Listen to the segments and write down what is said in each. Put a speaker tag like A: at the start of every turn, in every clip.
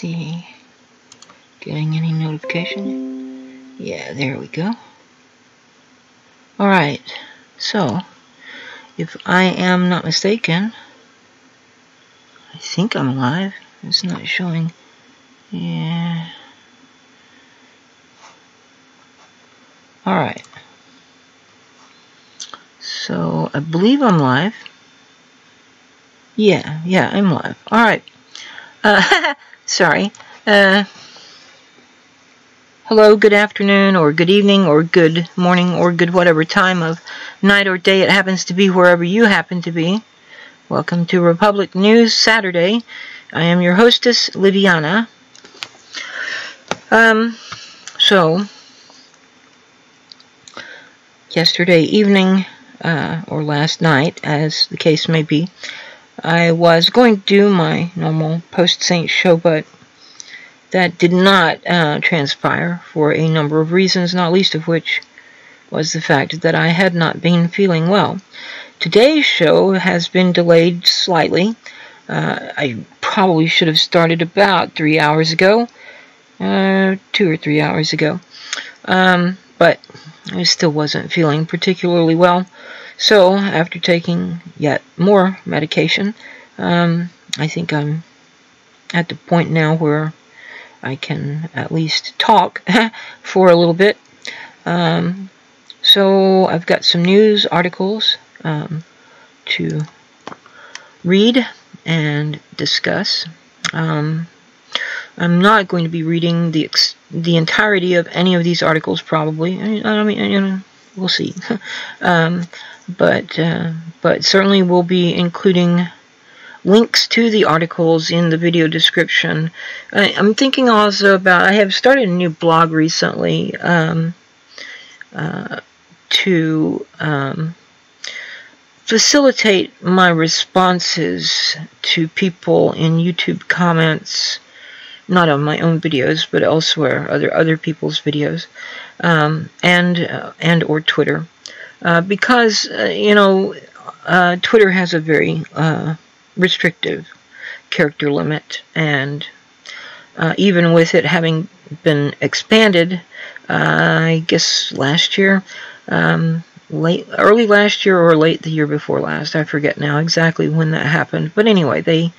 A: see. Getting any notification? Yeah, there we go. Alright, so if I am not mistaken, I think I'm live. It's not showing. Yeah. Alright. So I believe I'm live. Yeah, I'm live. Alright. Sorry. Hello, good afternoon, or good evening, or good morning, or good whatever time of night or day it happens to be wherever you happen to be. Welcome to Republic News Saturday. I am your hostess, Liviana. So, yesterday evening, or last night, as the case may be, I was going to do my normal post-Saint show, but that did not transpire for a number of reasons, not least of which was the fact that I had not been feeling well. Today's show has been delayed slightly. I probably should have started about 3 hours ago, 2 or 3 hours ago, but I still wasn't feeling particularly well. So, after taking yet more medication, I think I'm at the point now where I can at least talk for a little bit. So, I've got some news articles to read and discuss. I'm not going to be reading the entirety of any of these articles, probably. I mean, you know, we'll see. But certainly we'll be including links to the articles in the video description. I'm thinking also about, I have started a new blog recently to facilitate my responses to people in YouTube comments, not on my own videos, but elsewhere, other people's videos, and or Twitter. Because, you know, Twitter has a very restrictive character limit, and even with it having been expanded, I guess last year, early last year or late the year before last, I forget now exactly when that happened, but anyway, they,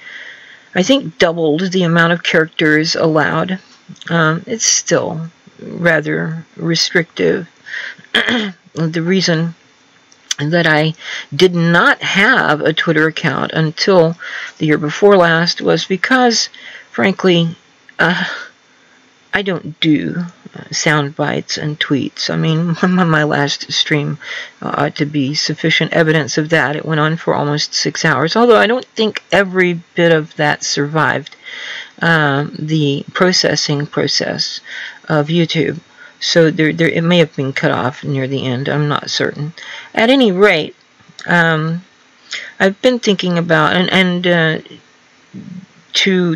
A: I think, doubled the amount of characters allowed. It's still rather restrictive. The reason that I did not have a Twitter account until the year before last was because, frankly, I don't do sound bites and tweets. I mean, my last stream ought to be sufficient evidence of that. It went on for almost 6 hours, although I don't think every bit of that survived the processing process of YouTube. So it may have been cut off near the end. I'm not certain. At any rate, I've been thinking about to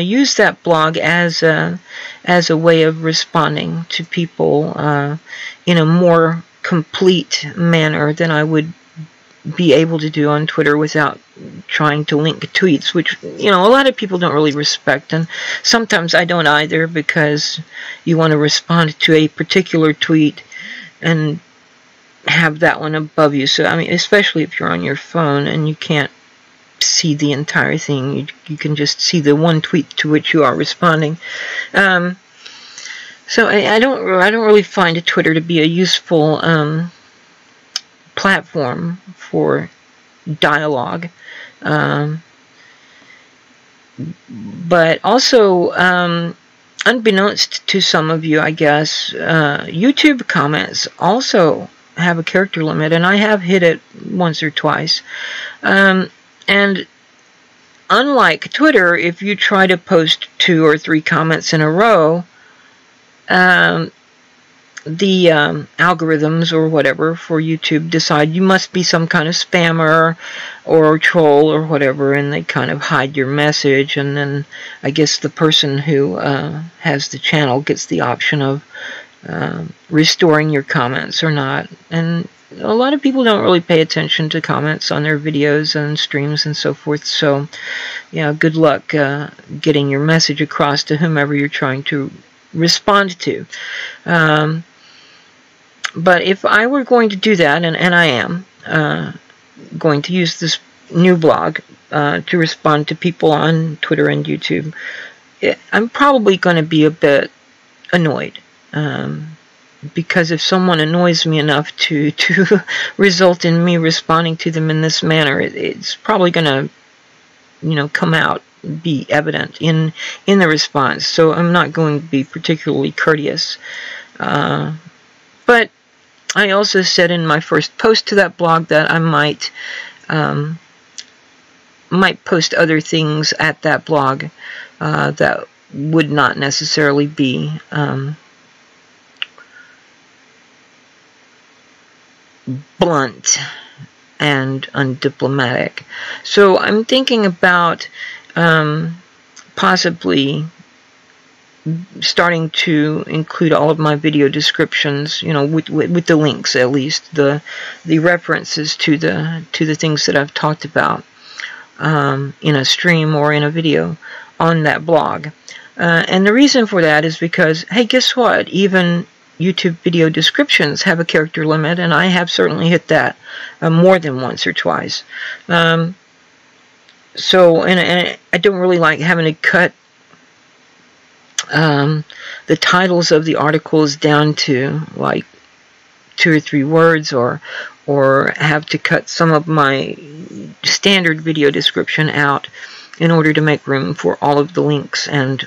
A: use that blog as a way of responding to people in a more complete manner than I would be able to do on Twitter without trying to link tweets, which, you know, a lot of people don't really respect, and sometimes I don't either, because you want to respond to a particular tweet and have that one above you. So, I mean, especially if you're on your phone and you can't see the entire thing, you can just see the one tweet to which you are responding. So I don't really find Twitter to be a useful platform for dialogue, but also, unbeknownst to some of you, I guess, YouTube comments also have a character limit, and I have hit it once or twice. And unlike Twitter, if you try to post 2 or 3 comments in a row, the algorithms or whatever for YouTube decide you must be some kind of spammer or troll or whatever, and they kind of hide your message, and then I guess the person who has the channel gets the option of restoring your comments or not. And a lot of people don't really pay attention to comments on their videos and streams and so forth. So, yeah, good luck getting your message across to whomever you're trying to respond to. But if I were going to do that, and I am going to use this new blog to respond to people on Twitter and YouTube, I'm probably going to be a bit annoyed. Because if someone annoys me enough to result in me responding to them in this manner, it's probably going to, come out, be evident in the response. So I'm not going to be particularly courteous. But I also said in my first post to that blog that I might post other things at that blog that would not necessarily be blunt and undiplomatic. So I'm thinking about possibly starting to include all of my video descriptions, with the links, at least the references to the things that I've talked about in a stream or in a video on that blog. And the reason for that is because, hey, guess what? Even YouTube video descriptions have a character limit, and I have certainly hit that more than once or twice. So, and I don't really like having to cut the titles of the articles down to like 2 or 3 words, or have to cut some of my standard video description out in order to make room for all of the links and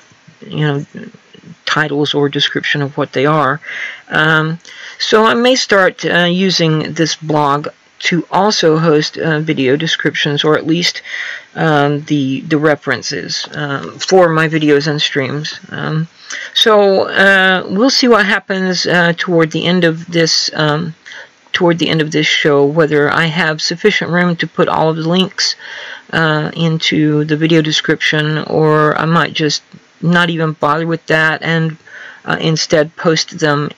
A: titles or description of what they are. So I may start using this blog to also host video descriptions, or at least the references for my videos and streams. So we'll see what happens toward the end of this show, whether I have sufficient room to put all of the links into the video description, or I might just not even bother with that and instead post them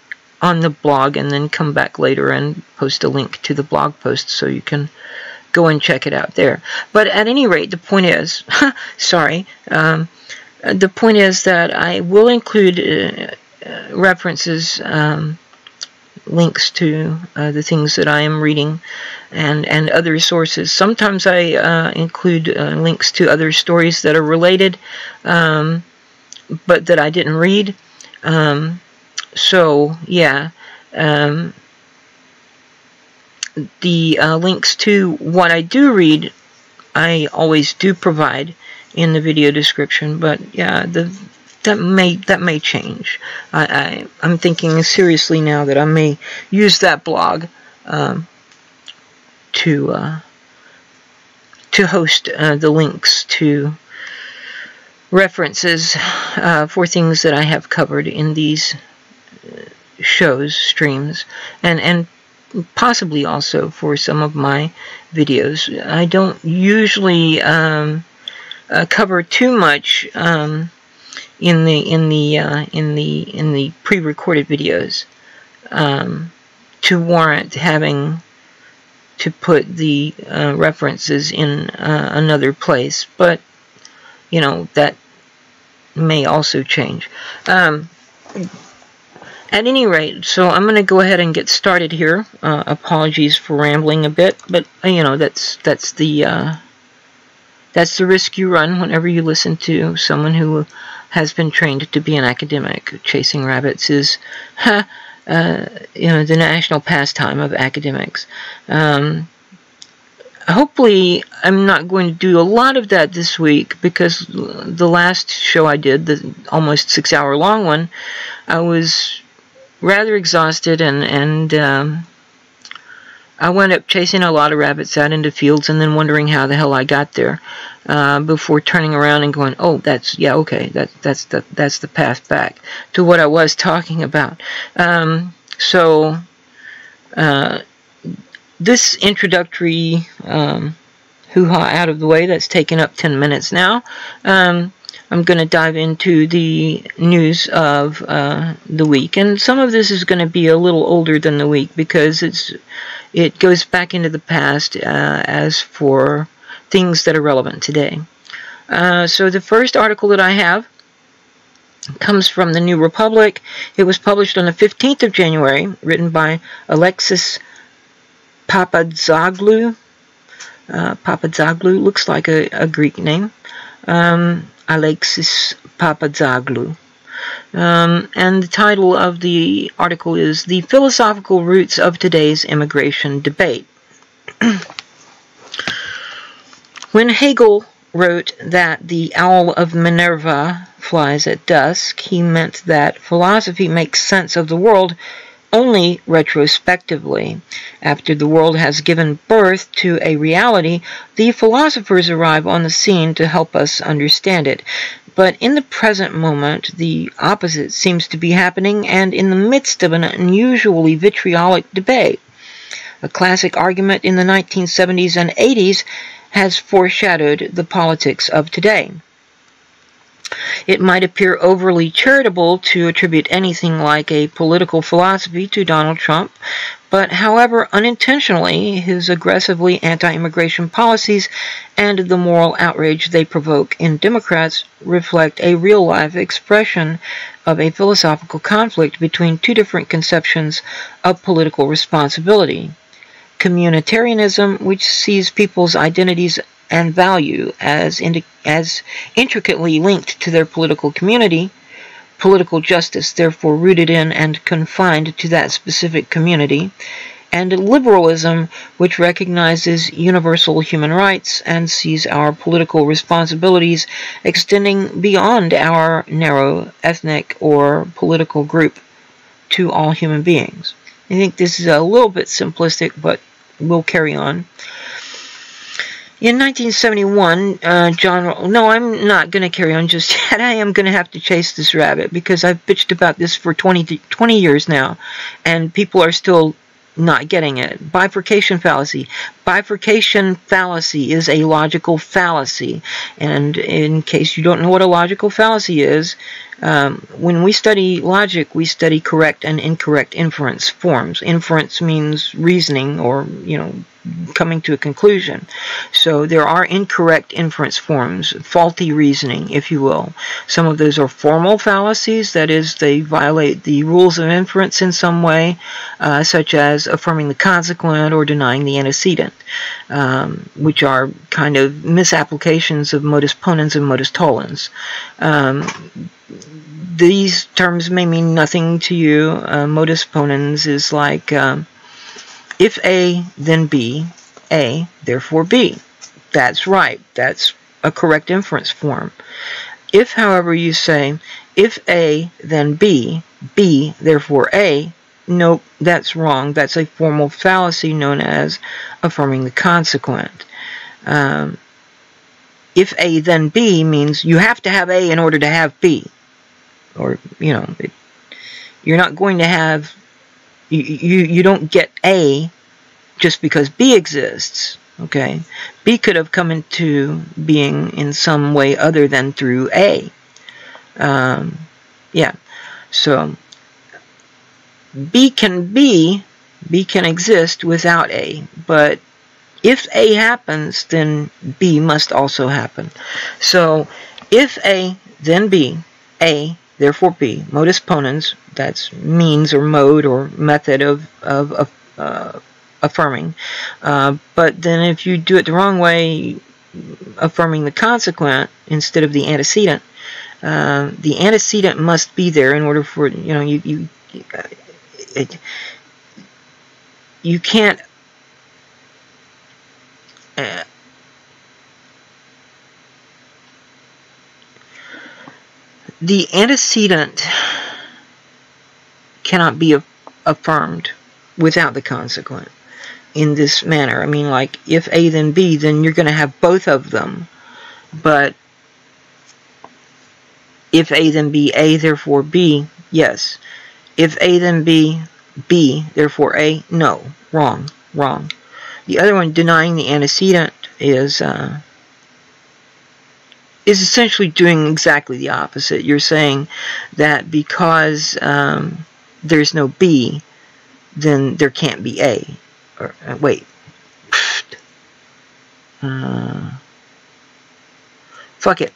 A: on the blog and then come back later and post a link to the blog post so you can go and check it out there. But at any rate, the point is, the point is that I will include references, links to the things that I am reading, and other sources. Sometimes I include links to other stories that are related, but that I didn't read. So yeah, the links to what I do read, I always do provide in the video description. But yeah, that may change. I'm thinking seriously now that I may use that blog to host the links to references for things that I have covered in these shows, streams, and possibly also for some of my videos. I don't usually cover too much in the pre-recorded videos to warrant having to put the references in another place, but that may also change. At any rate, so I'm going to go ahead and get started here. Apologies for rambling a bit, but that's the risk you run whenever you listen to someone who has been trained to be an academic. Chasing rabbits is the national pastime of academics. Hopefully, I'm not going to do a lot of that this week, because the last show I did, the almost 6-hour long one, I was rather exhausted, and I wound up chasing a lot of rabbits out into fields and then wondering how the hell I got there, before turning around and going, oh, that's the path back to what I was talking about. This introductory hoo-ha out of the way, that's taken up 10 minutes now. I'm going to dive into the news of the week, and some of this is going to be a little older than the week, because It goes back into the past as for things that are relevant today. So the first article that I have comes from the New Republic. It was published on the 15th of January, written by Alexis Papazoglou. Papazoglou looks like a Greek name. Alexis Papazoglou. And the title of the article is The Philosophical Roots of Today's Immigration Debate. When Hegel wrote that the owl of Minerva flies at dusk, he meant that philosophy makes sense of the world only retrospectively. After the world has given birth to a reality, the philosophers arrive on the scene to help us understand it. But in the present moment, the opposite seems to be happening, and in the midst of an unusually vitriolic debate. A classic argument in the 1970s and 80s has foreshadowed the politics of today. It might appear overly charitable to attribute anything like a political philosophy to Donald Trump, but however unintentionally, his aggressively anti-immigration policies and the moral outrage they provoke in Democrats reflect a real-life expression of a philosophical conflict between two different conceptions of political responsibility. Communitarianism, which sees people's identities and value as intricately linked to their political community, political justice therefore rooted in and confined to that specific community, and liberalism, which recognizes universal human rights and sees our political responsibilities extending beyond our narrow ethnic or political group to all human beings. I think this is a little bit simplistic, but we'll carry on. In 1971, no, I'm not going to carry on just yet. I am going to have to chase this rabbit because I've bitched about this for 20 years now, and people are still not getting it. Bifurcation fallacy. Bifurcation fallacy is a logical fallacy, and in case you don't know what a logical fallacy is, when we study logic, we study correct and incorrect inference forms. Inference means reasoning or, coming to a conclusion. So there are incorrect inference forms, faulty reasoning, if you will. Some of those are formal fallacies, that is, they violate the rules of inference in some way, such as affirming the consequent or denying the antecedent, which are kind of misapplications of modus ponens and modus tollens. These terms may mean nothing to you. Modus ponens is like, if A, then B, A, therefore B. That's right. That's a correct inference form. If, however, you say, if A, then B, B, therefore A, nope, that's wrong. That's a formal fallacy known as affirming the consequent. If A, then B means you have to have A in order to have B. Or, you're not going to have, you don't get A just because B exists, okay? B could have come into being in some way other than through A. Yeah, so B can exist without A, but if A happens, then B must also happen. So, if A, then B, A, therefore B, modus ponens, that's means or mode or method of affirming. But then if you do it the wrong way, affirming the consequent instead of the antecedent must be there in order for, you can't the antecedent cannot be affirmed without the consequent in this manner. I mean, like, if A then B, then you're going to have both of them. But if A then B, A therefore B, yes. If A then B, B therefore A, no. Wrong. The other one, denying the antecedent, is essentially doing exactly the opposite. You're saying that because there's no B, then there can't be A. wait. Fuck it.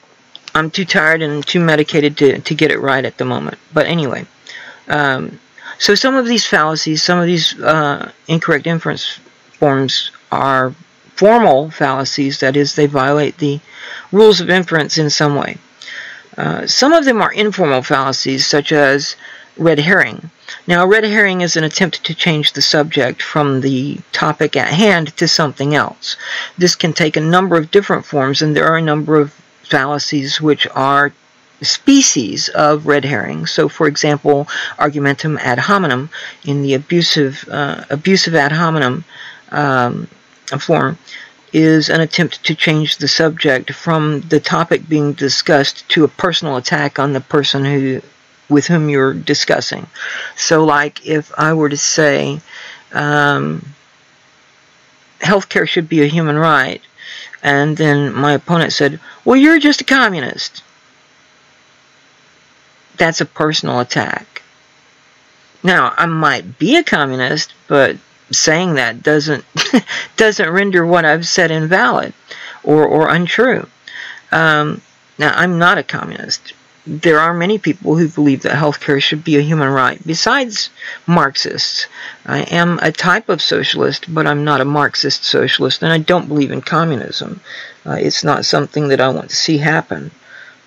A: I'm too tired and too medicated to get it right at the moment. But anyway, so some of these fallacies, some of these incorrect inference forms are formal fallacies. That is, they violate the rules of inference in some way. Some of them are informal fallacies, such as red herring. Now, a red herring is an attempt to change the subject from the topic at hand to something else. This can take a number of different forms, and there are a number of fallacies which are species of red herring. So, for example, argumentum ad hominem in the abusive ad hominem form is an attempt to change the subject from the topic being discussed to a personal attack on the person with whom you're discussing. So, like, if I were to say, healthcare should be a human right, and then my opponent said, well, you're just a communist. That's a personal attack. Now, I might be a communist, but saying that doesn't render what I've said invalid or untrue. Now, I'm not a communist. There are many people who believe that healthcare should be a human right, besides Marxists. I am a type of socialist, but I'm not a Marxist socialist, and I don't believe in communism. It's not something that I want to see happen.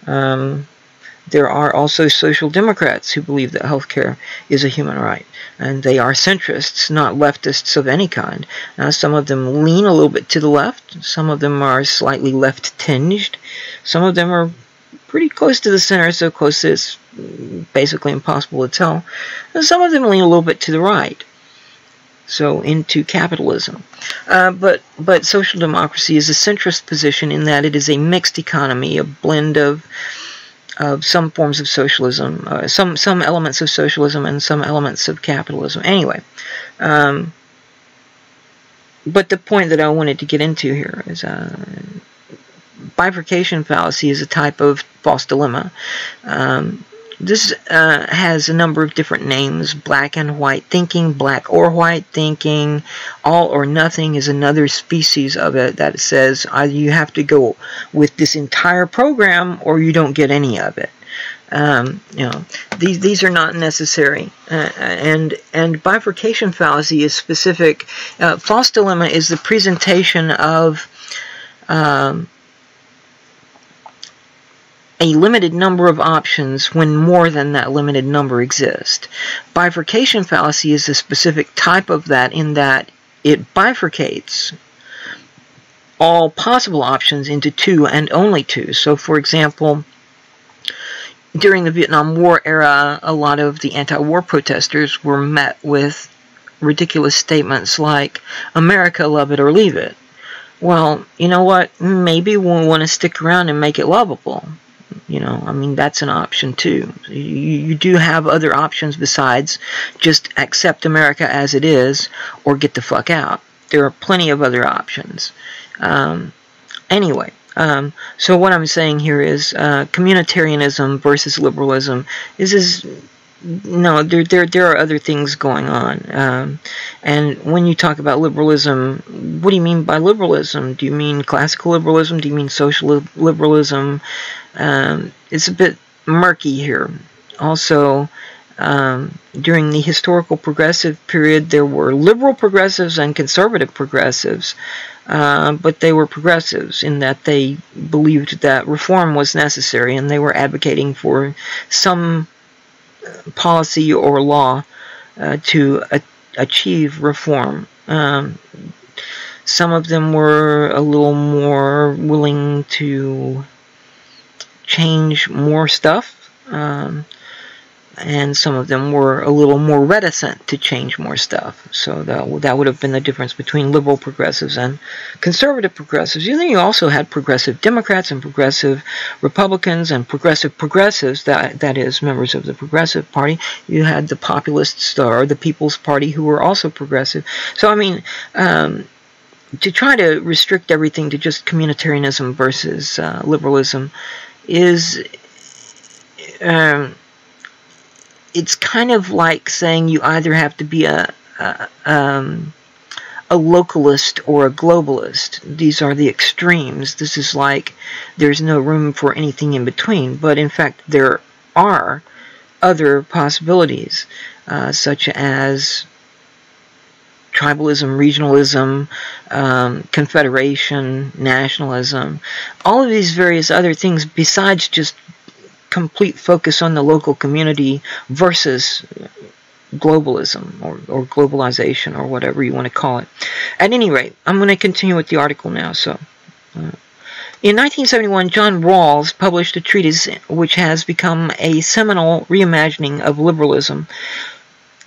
A: There are also social democrats who believe that healthcare is a human right, and they are centrists, not leftists of any kind. Some of them lean a little bit to the left, some of them are slightly left-tinged, some of them are pretty close to the center, so close that it's basically impossible to tell, and some of them lean a little bit to the right, so into capitalism. But social democracy is a centrist position in that it is a mixed economy, a blend of some forms of socialism, some elements of socialism and some elements of capitalism. Anyway, but the point that I wanted to get into here is bifurcation fallacy is a type of false dilemma. This has a number of different names: black and white thinking, black or white thinking, all or nothing is another species of it that says either you have to go with this entire program or you don't get any of it. These are not necessary, and bifurcation fallacy is specific. False dilemma is the presentation of a limited number of options when more than that limited number exist. Bifurcation fallacy is a specific type of that in that it bifurcates all possible options into two and only two. So, for example, during the Vietnam War era, a lot of the anti-war protesters were met with ridiculous statements like, America, love it or leave it. Well, you know what? Maybe we'll want to stick around and make it lovable. I mean, that's an option too. You do have other options besides just accept America as it is or get the fuck out. There are plenty of other options. Anyway, so what I'm saying here is communitarianism versus liberalism no, there are other things going on. And when you talk about liberalism, what do you mean by liberalism? Do you mean classical liberalism? Do you mean social liberalism? It's a bit murky here. Also, during the historical progressive period, there were liberal progressives and conservative progressives, but they were progressives in that they believed that reform was necessary, and they were advocating for some policy or law to achieve reform. Some of them were a little more willing to change more stuff, and some of them were a little more reticent to change more stuff. So that would have been the difference between liberal progressives and conservative progressives. And then you also had progressive Democrats and progressive Republicans and progressive progressives, that is, members of the Progressive Party. You had the populists, or the People's Party, who were also progressive. So, I mean, to try to restrict everything to just communitarianism versus liberalism is... it's kind of like saying you either have to be a a localist or a globalist. These are the extremes. This is like there's no room for anything in between. But in fact, there are other possibilities, such as tribalism, regionalism, confederation, nationalism, all of these various other things besides just complete focus on the local community versus globalism or globalization or whatever you want to call it. At any rate, I'm going to continue with the article now. So, in 1971, John Rawls published a treatise which has become a seminal reimagining of liberalism.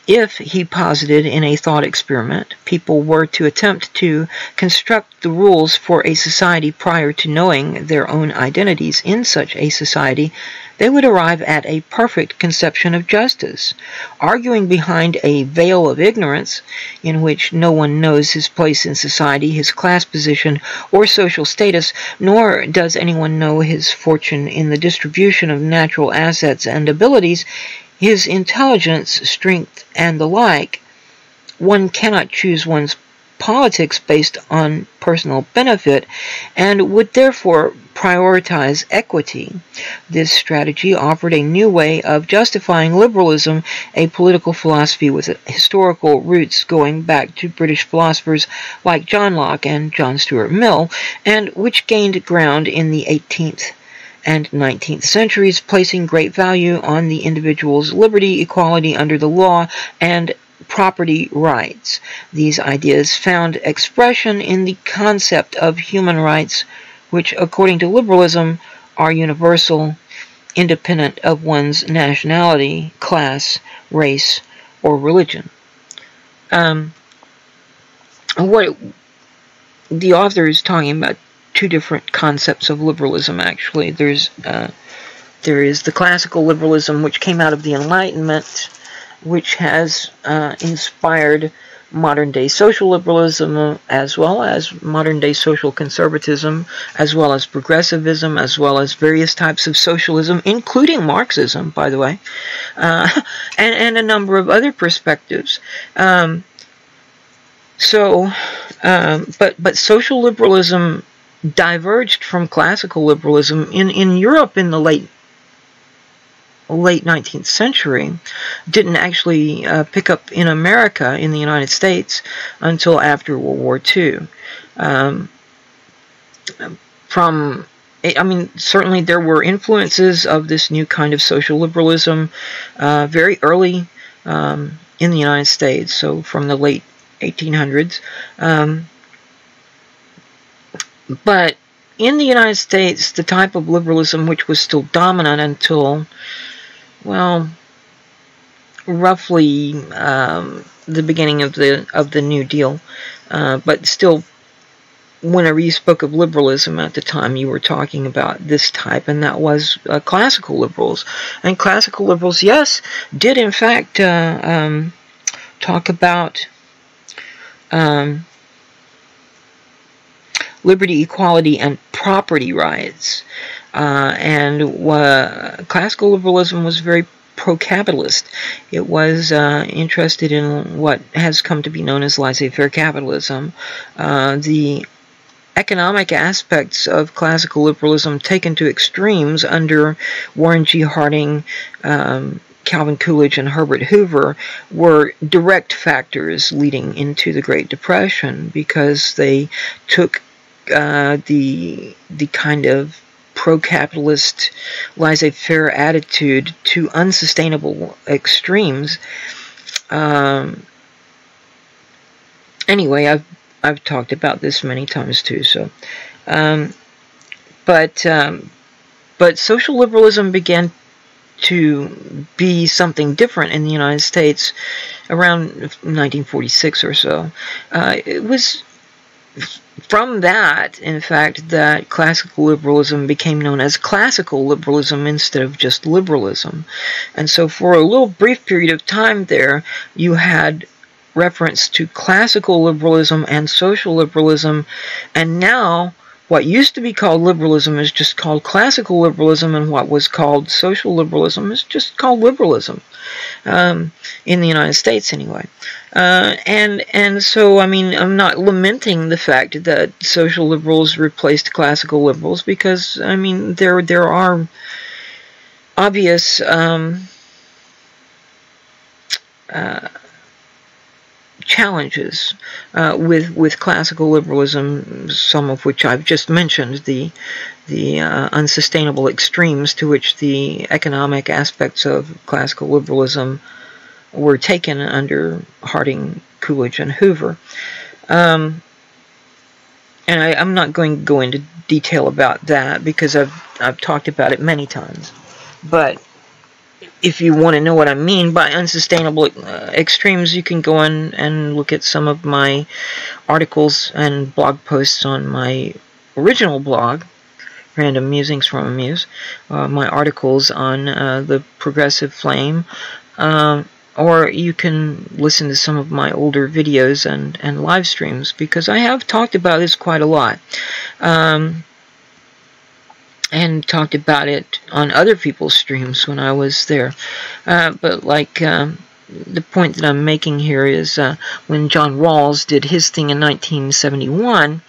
A: If, he posited in a thought experiment, people were to attempt to construct the rules for a society prior to knowing their own identities in such a society, they would arrive at a perfect conception of justice. Arguing behind a veil of ignorance, in which no one knows his place in society, his class position, or social status, nor does anyone know his fortune in the distribution of natural assets and abilities, his intelligence, strength, and the like, one cannot choose one's politics based on personal benefit, and would therefore prioritize equity. This strategy offered a new way of justifying liberalism, a political philosophy with historical roots going back to British philosophers like John Locke and John Stuart Mill, and which gained ground in the 18th and 19th centuries, placing great value on the individual's liberty, equality under the law, and property rights. These ideas found expression in the concept of human rights, which, according to liberalism, are universal, independent of one's nationality, class, race, or religion. What the author is talking about two different concepts of liberalism, actually. There is the classical liberalism, which came out of the Enlightenment, which has inspired modern-day social liberalism, as well as modern-day social conservatism, as well as progressivism, as well as various types of socialism, including Marxism, by the way, and a number of other perspectives. But social liberalism diverged from classical liberalism in Europe in the late 19th century. Didn't actually pick up in America, in the United States, until after World War II. Certainly there were influences of this new kind of social liberalism very early in the United States, so from the late 1800s. But in the United States, the type of liberalism which was still dominant until, well, roughly the beginning of the New Deal, but still, whenever you spoke of liberalism at the time, you were talking about this type, and that was classical liberals. And classical liberals, yes, did in fact talk about liberty, equality, and property rights. Classical liberalism was very pro-capitalist. It was interested in what has come to be known as laissez-faire capitalism. The economic aspects of classical liberalism taken to extremes under Warren G. Harding, Calvin Coolidge, and Herbert Hoover were direct factors leading into the Great Depression, because they took the kind of pro-capitalist laissez-faire attitude to unsustainable extremes. Anyway, I've talked about this many times too. So, but social liberalism began to be something different in the United States around 1946 or so. It was from that, in fact, that classical liberalism became known as classical liberalism instead of just liberalism. And so for a little brief period of time there, you had reference to classical liberalism and social liberalism, and now what used to be called liberalism is just called classical liberalism, and what was called social liberalism is just called liberalism, in the United States anyway. And so, I mean, I'm not lamenting the fact that social liberals replaced classical liberals, because, I mean, there are obvious challenges with classical liberalism, some of which I've just mentioned, the unsustainable extremes to which the economic aspects of classical liberalism were taken under Harding, Coolidge, and Hoover. And I'm not going to go into detail about that, because I've talked about it many times. But if you want to know what I mean by unsustainable extremes, you can go in and look at some of my articles and blog posts on my original blog, Random Musings from a Muse, my articles on the Progressive Flame, or you can listen to some of my older videos and live streams, because I have talked about this quite a lot. And talked about it on other people's streams when I was there. But like, the point that I'm making here is when John Rawls did his thing in 1971,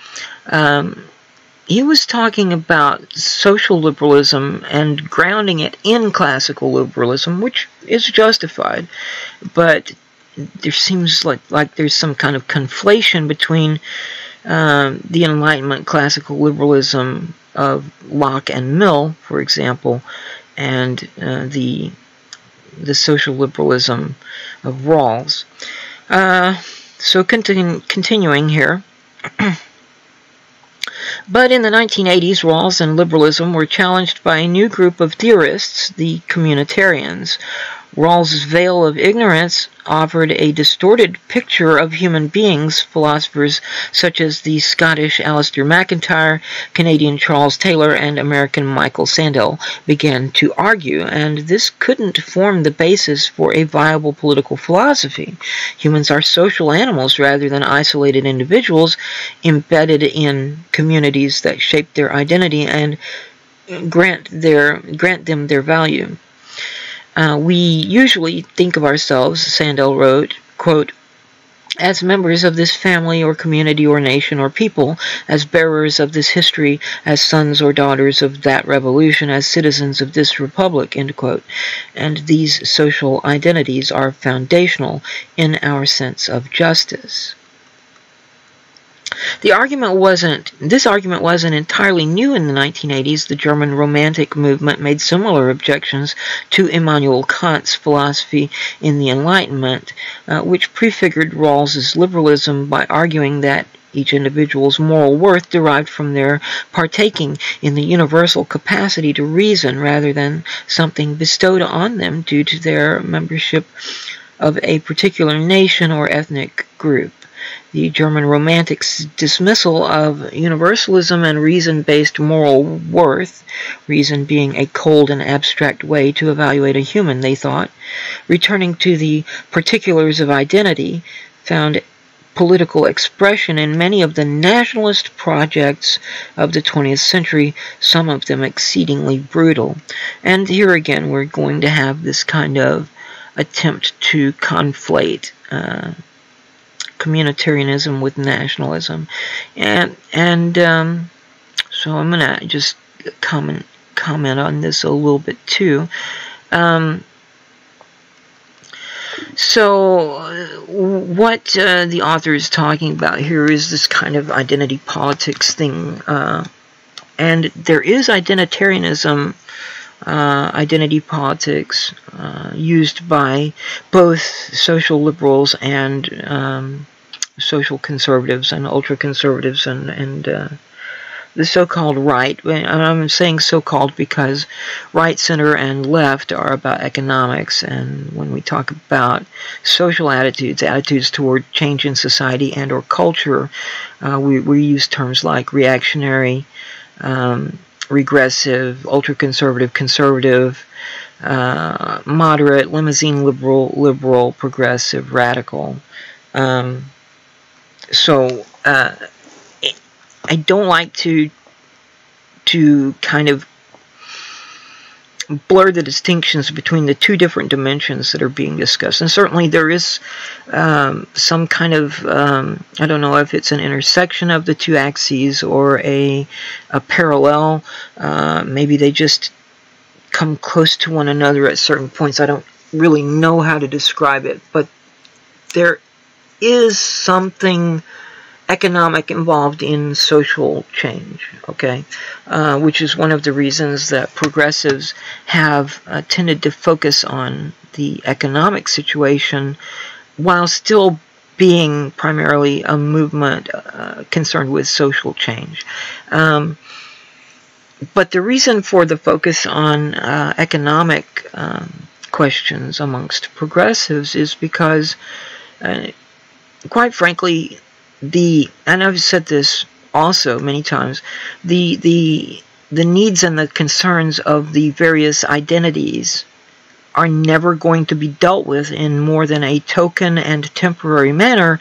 A: he was talking about social liberalism and grounding it in classical liberalism, which is justified. But there seems like there's some kind of conflation between the Enlightenment classical liberalism of Locke and Mill, for example, and the social liberalism of Rawls. So continuing here. But in the 1980s, Rawls and liberalism were challenged by a new group of theorists, the communitarians. Rawls's veil of ignorance offered a distorted picture of human beings. Philosophers such as the Scottish Alistair MacIntyre, Canadian Charles Taylor, and American Michael Sandel began to argue, and this couldn't form the basis for a viable political philosophy. Humans are social animals rather than isolated individuals embedded in communities that shape their identity and grant them their value. We usually think of ourselves, Sandel wrote, quote, as members of this family or community or nation or people, as bearers of this history, as sons or daughters of that revolution, as citizens of this republic, end quote. And these social identities are foundational in our sense of justice. This argument wasn't entirely new in the 1980s. The German Romantic movement made similar objections to Immanuel Kant's philosophy in the Enlightenment, which prefigured Rawls's liberalism by arguing that each individual's moral worth derived from their partaking in the universal capacity to reason rather than something bestowed on them due to their membership of a particular nation or ethnic group. The German Romantics' dismissal of universalism and reason-based moral worth, reason being a cold and abstract way to evaluate a human, they thought, returning to the particulars of identity, found political expression in many of the nationalist projects of the 20th century, some of them exceedingly brutal. And here again we're going to have this kind of attempt to conflate communitarianism with nationalism, and so I'm gonna just comment on this a little bit too. So what the author is talking about here is this kind of identity politics thing, and there is identitarianism, identity politics used by both social liberals and social conservatives and ultra-conservatives and the so-called right. And I'm saying so-called because right, center, and left are about economics, and when we talk about social attitudes toward change in society and or culture, we use terms like reactionary, regressive, ultra-conservative, conservative, moderate, limousine liberal, progressive, radical. So I don't like to to kind of blur the distinctions between the two different dimensions that are being discussed. And certainly there is some kind of, I don't know if it's an intersection of the two axes or a parallel. Maybe they just come close to one another at certain points. I don't really know how to describe it, but there is something economic involved in social change, okay, which is one of the reasons that progressives have tended to focus on the economic situation while still being primarily a movement concerned with social change. But the reason for the focus on economic questions amongst progressives is because, quite frankly, and I've said this also many times, the needs and the concerns of the various identities are never going to be dealt with in more than a token and temporary manner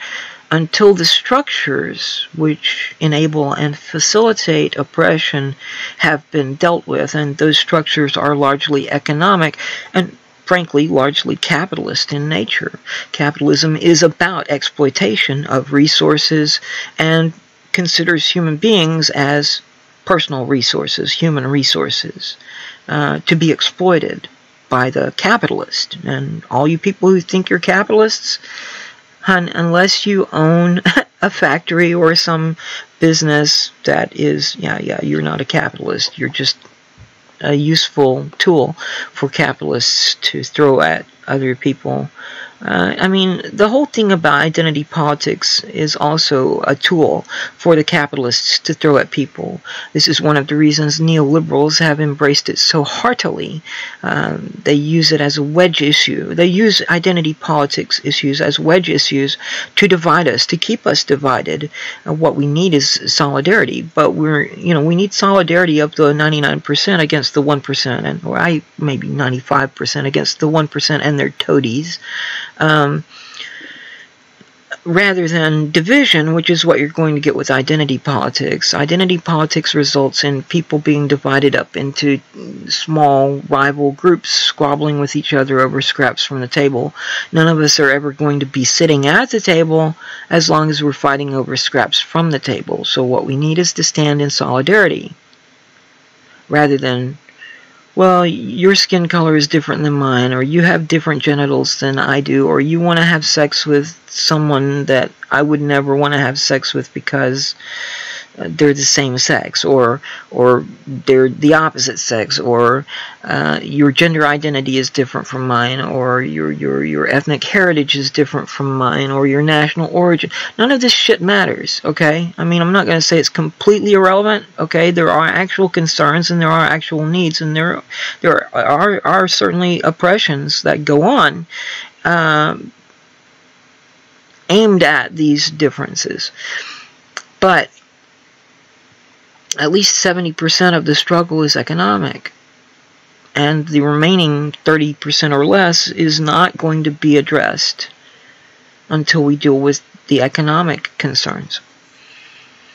A: until the structures which enable and facilitate oppression have been dealt with, and those structures are largely economic and frankly, largely capitalist in nature. Capitalism is about exploitation of resources and considers human beings as personal resources, human resources, to be exploited by the capitalist. And all you people who think you're capitalists, unless you own a factory or some business that is, you're not a capitalist. You're just a useful tool for capitalists to throw at other people. I mean, the whole thing about identity politics is also a tool for the capitalists to throw at people. This is one of the reasons neoliberals have embraced it so heartily. They use it as a wedge issue. They use identity politics issues as wedge issues to divide us, to keep us divided. What we need is solidarity, but we need solidarity of the 99% against the 1%, or maybe 95% against the 1% and their toadies. Rather than division, which is what you're going to get with identity politics. Identity politics results in people being divided up into small rival groups, squabbling with each other over scraps from the table. None of us are ever going to be sitting at the table as long as we're fighting over scraps from the table. So what we need is to stand in solidarity, rather than, well, your skin color is different than mine, or you have different genitals than I do, or you want to have sex with someone that I would never want to have sex with because they're the same sex, or they're the opposite sex, or your gender identity is different from mine, or your ethnic heritage is different from mine, or your national origin. None of this shit matters, okay? I mean, I'm not going to say it's completely irrelevant, okay? There are actual concerns and there are actual needs, and there are certainly oppressions that go on aimed at these differences. But at least 70% of the struggle is economic, and the remaining 30% or less is not going to be addressed until we deal with the economic concerns.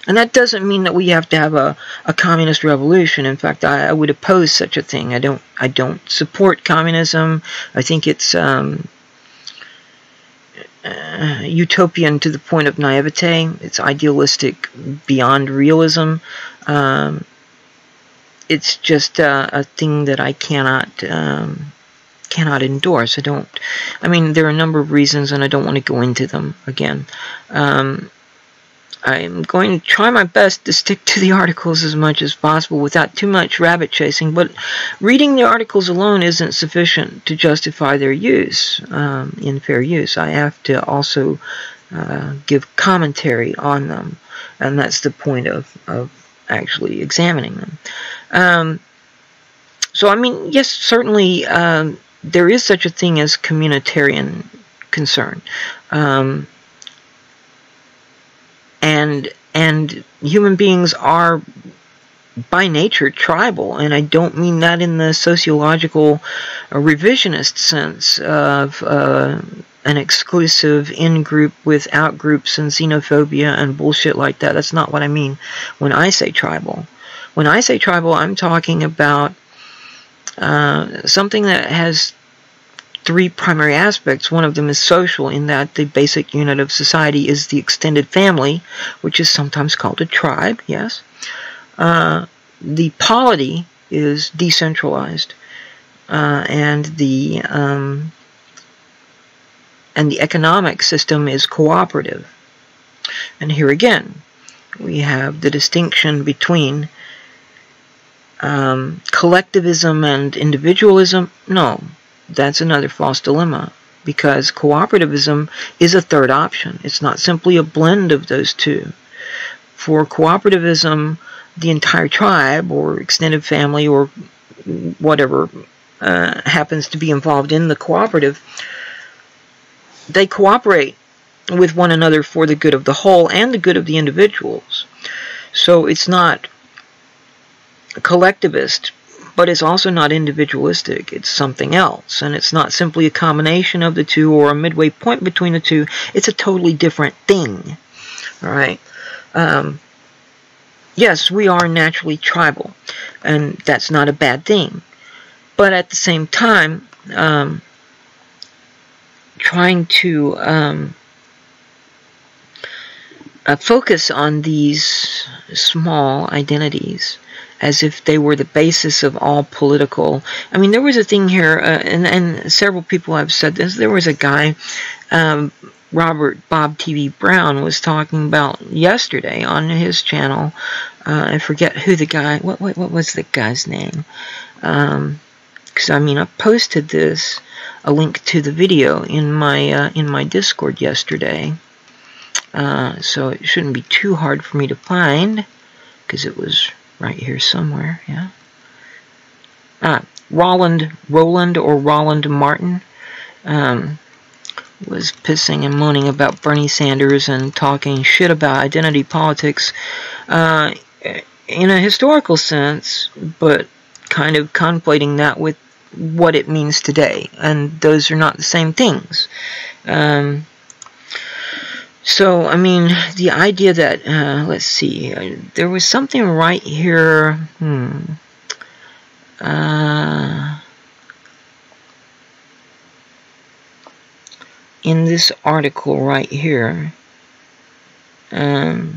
A: And that doesn't mean that we have to have a communist revolution. In fact, I would oppose such a thing. I don't support communism. I think it's utopian to the point of naivete. It's idealistic beyond realism. It's just a thing that I cannot endorse. I mean, there are a number of reasons, and I don't want to go into them again. I'm going to try my best to stick to the articles as much as possible without too much rabbit chasing, but reading the articles alone isn't sufficient to justify their use in fair use. I have to also give commentary on them, and that's the point of actually examining them. So, I mean, yes, certainly there is such a thing as communitarian concern. And human beings are by nature tribal, and I don't mean that in the sociological revisionist sense of an exclusive in-group with out-groups and xenophobia and bullshit like that. That's not what I mean when I say tribal. When I say tribal, I'm talking about something that has three primary aspects. One of them is social, in that the basic unit of society is the extended family, which is sometimes called a tribe, yes. The polity is decentralized, and the economic system is cooperative. And here again, we have the distinction between collectivism and individualism. No, that's another false dilemma, because cooperativism is a third option. It's not simply a blend of those two. For cooperativism, the entire tribe or extended family or whatever happens to be involved in the cooperative, they cooperate with one another for the good of the whole and the good of the individuals. So it's not collectivist, but it's also not individualistic. It's something else, and it's not simply a combination of the two or a midway point between the two. It's a totally different thing. All right. Yes, we are naturally tribal, and that's not a bad thing. But at the same time, trying to focus on these small identities as if they were the basis of all political. I mean, there was a thing here, and several people have said this. There was a guy, Robert Bob TV Brown, was talking about yesterday on his channel. I forget who the guy. What was the guy's name? Because I mean, I posted this, a link to the video in my Discord yesterday. So it shouldn't be too hard for me to find, because it was right here somewhere. Yeah. Roland Martin was pissing and moaning about Bernie Sanders and talking shit about identity politics in a historical sense, but kind of conflating that with what it means today, and those are not the same things. So, I mean, the idea that, let's see, there was something right here, in this article right here, I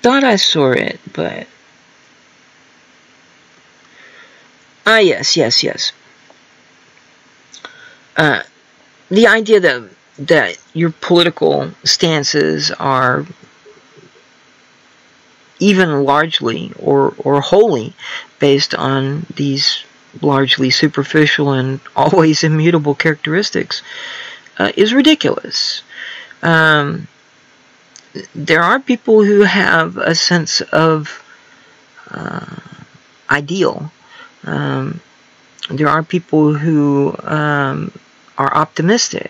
A: thought I saw it, but, yes. The idea that your political stances are even largely or wholly based on these largely superficial and always immutable characteristics is ridiculous. There are people who have a sense of ideal. There are people who are optimistic.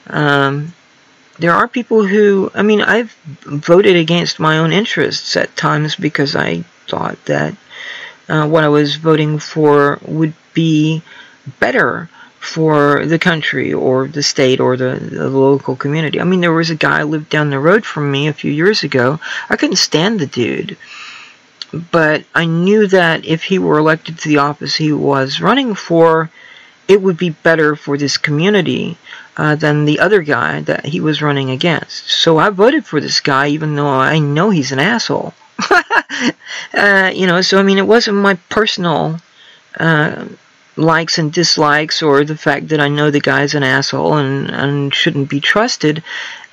A: There are people who, I mean, I've voted against my own interests at times because I thought that what I was voting for would be better for the country or the state or the local community. I mean, there was a guy who lived down the road from me a few years ago. I couldn't stand the dude, but I knew that if he were elected to the office he was running for, it would be better for this community than the other guy that he was running against. So I voted for this guy, even though I know he's an asshole. You know, so I mean, it wasn't my personal likes and dislikes, or the fact that I know the guy's an asshole and shouldn't be trusted,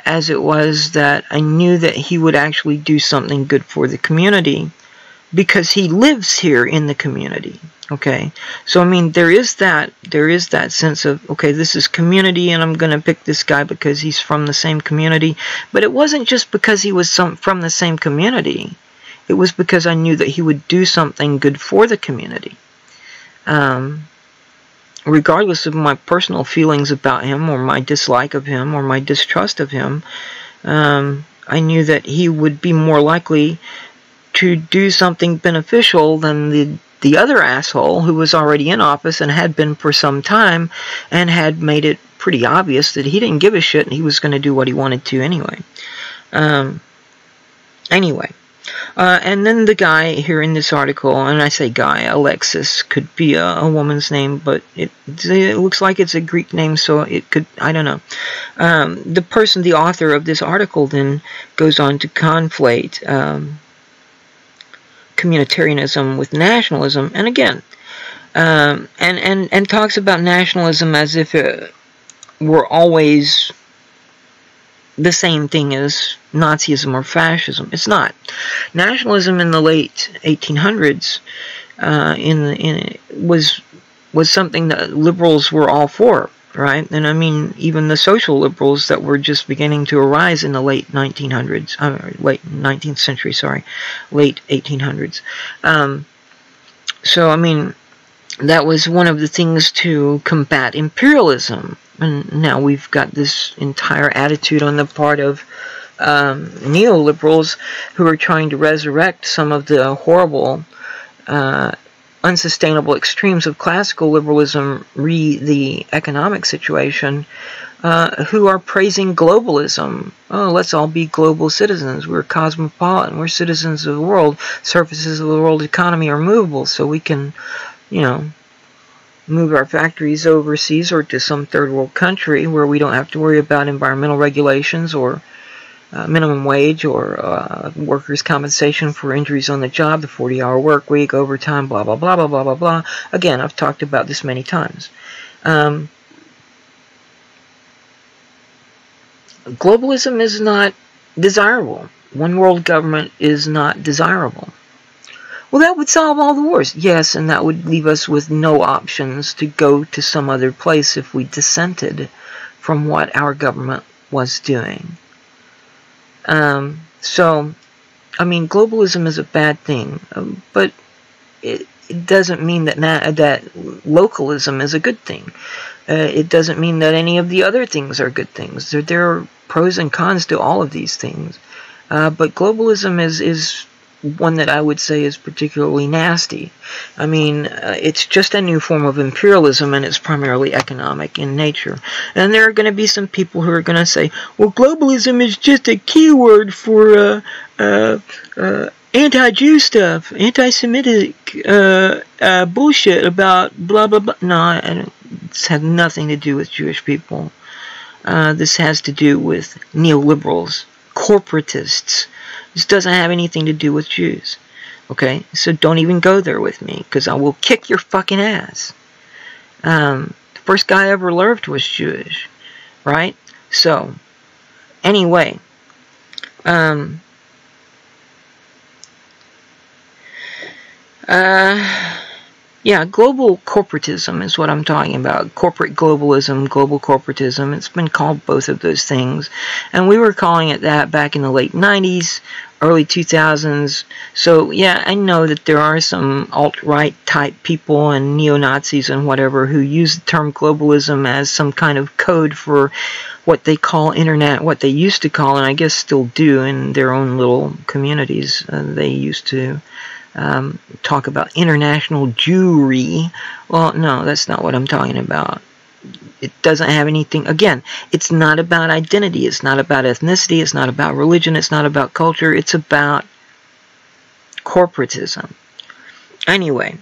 A: as it was that I knew that he would actually do something good for the community, because he lives here in the community. Okay, so I mean, there is that sense of, okay, this is community, and I'm going to pick this guy because he's from the same community. But it wasn't just because he was from the same community. It was because I knew that he would do something good for the community. Regardless of my personal feelings about him, or my dislike of him, or my distrust of him, I knew that he would be more likely to do something beneficial than the other asshole who was already in office and had been for some time, and had made it pretty obvious that he didn't give a shit and he was going to do what he wanted to anyway. Anyway. And then the guy here in this article, and I say guy, Alexis, could be a woman's name, but it looks like it's a Greek name, so it could, I don't know. The person, the author of this article, then goes on to conflate communitarianism with nationalism, and again, and talks about nationalism as if it were always the same thing as Nazism or fascism. It's not. Nationalism in the late 1800s was something that liberals were all for, right? And I mean, even the social liberals that were just beginning to arise in the late 1900s, late 19th century, sorry, late 1800s. So I mean, that was one of the things to combat imperialism. And now we've got this entire attitude on the part of neoliberals who are trying to resurrect some of the horrible, unsustainable extremes of classical liberalism, the economic situation, who are praising globalism. Oh, let's all be global citizens. We're cosmopolitan. We're citizens of the world. Surfaces of the world economy are movable, so we can, you know, move our factories overseas or to some third world country where we don't have to worry about environmental regulations or minimum wage or workers' compensation for injuries on the job, the 40-hour work week, overtime, blah, blah, blah, blah, blah, blah, blah. Again, I've talked about this many times. Globalism is not desirable. One world government is not desirable. Well, that would solve all the wars. Yes, and that would leave us with no options to go to some other place if we dissented from what our government was doing. So, I mean, globalism is a bad thing, but it doesn't mean that localism is a good thing. It doesn't mean that any of the other things are good things. There are pros and cons to all of these things. But globalism is one that I would say is particularly nasty. I mean, it's just a new form of imperialism, and it's primarily economic in nature. And there are going to be some people who are going to say, well, globalism is just a keyword for anti-Jew stuff, anti-Semitic bullshit about blah, blah, blah. No, this has nothing to do with Jewish people. This has to do with neoliberals, corporatists. This doesn't have anything to do with Jews. Okay? So don't even go there with me, because I will kick your fucking ass. The first guy I ever loved was Jewish. Right? So, anyway. Yeah, global corporatism is what I'm talking about. Corporate globalism, global corporatism. It's been called both of those things. And we were calling it that back in the late 90s, early 2000s. So, yeah, I know that there are some alt-right type people and neo-Nazis and whatever who use the term globalism as some kind of code for what they call internet, what they used to call, and I guess still do in their own little communities. They used to talk about international Jewry. Well, no, that's not what I'm talking about. It doesn't have anything, again, it's not about identity, it's not about ethnicity, it's not about religion, it's not about culture, it's about corporatism. Anyway,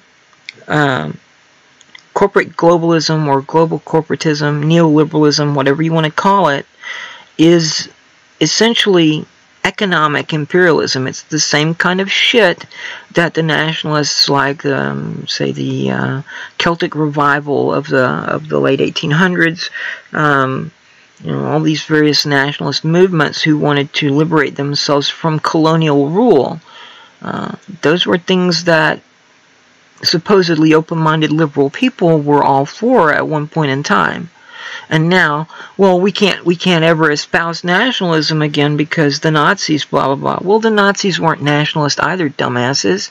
A: corporate globalism or global corporatism, neoliberalism, whatever you want to call it, is essentially economic imperialism. It's the same kind of shit that the nationalists, like say the Celtic revival of the late 1800s, you know, all these various nationalist movements who wanted to liberate themselves from colonial rule. Those were things that supposedly open-minded liberal people were all for at one point in time. And now, well, we can't ever espouse nationalism again because the Nazis, blah, blah, blah. Well, the Nazis weren't nationalist either, dumbasses.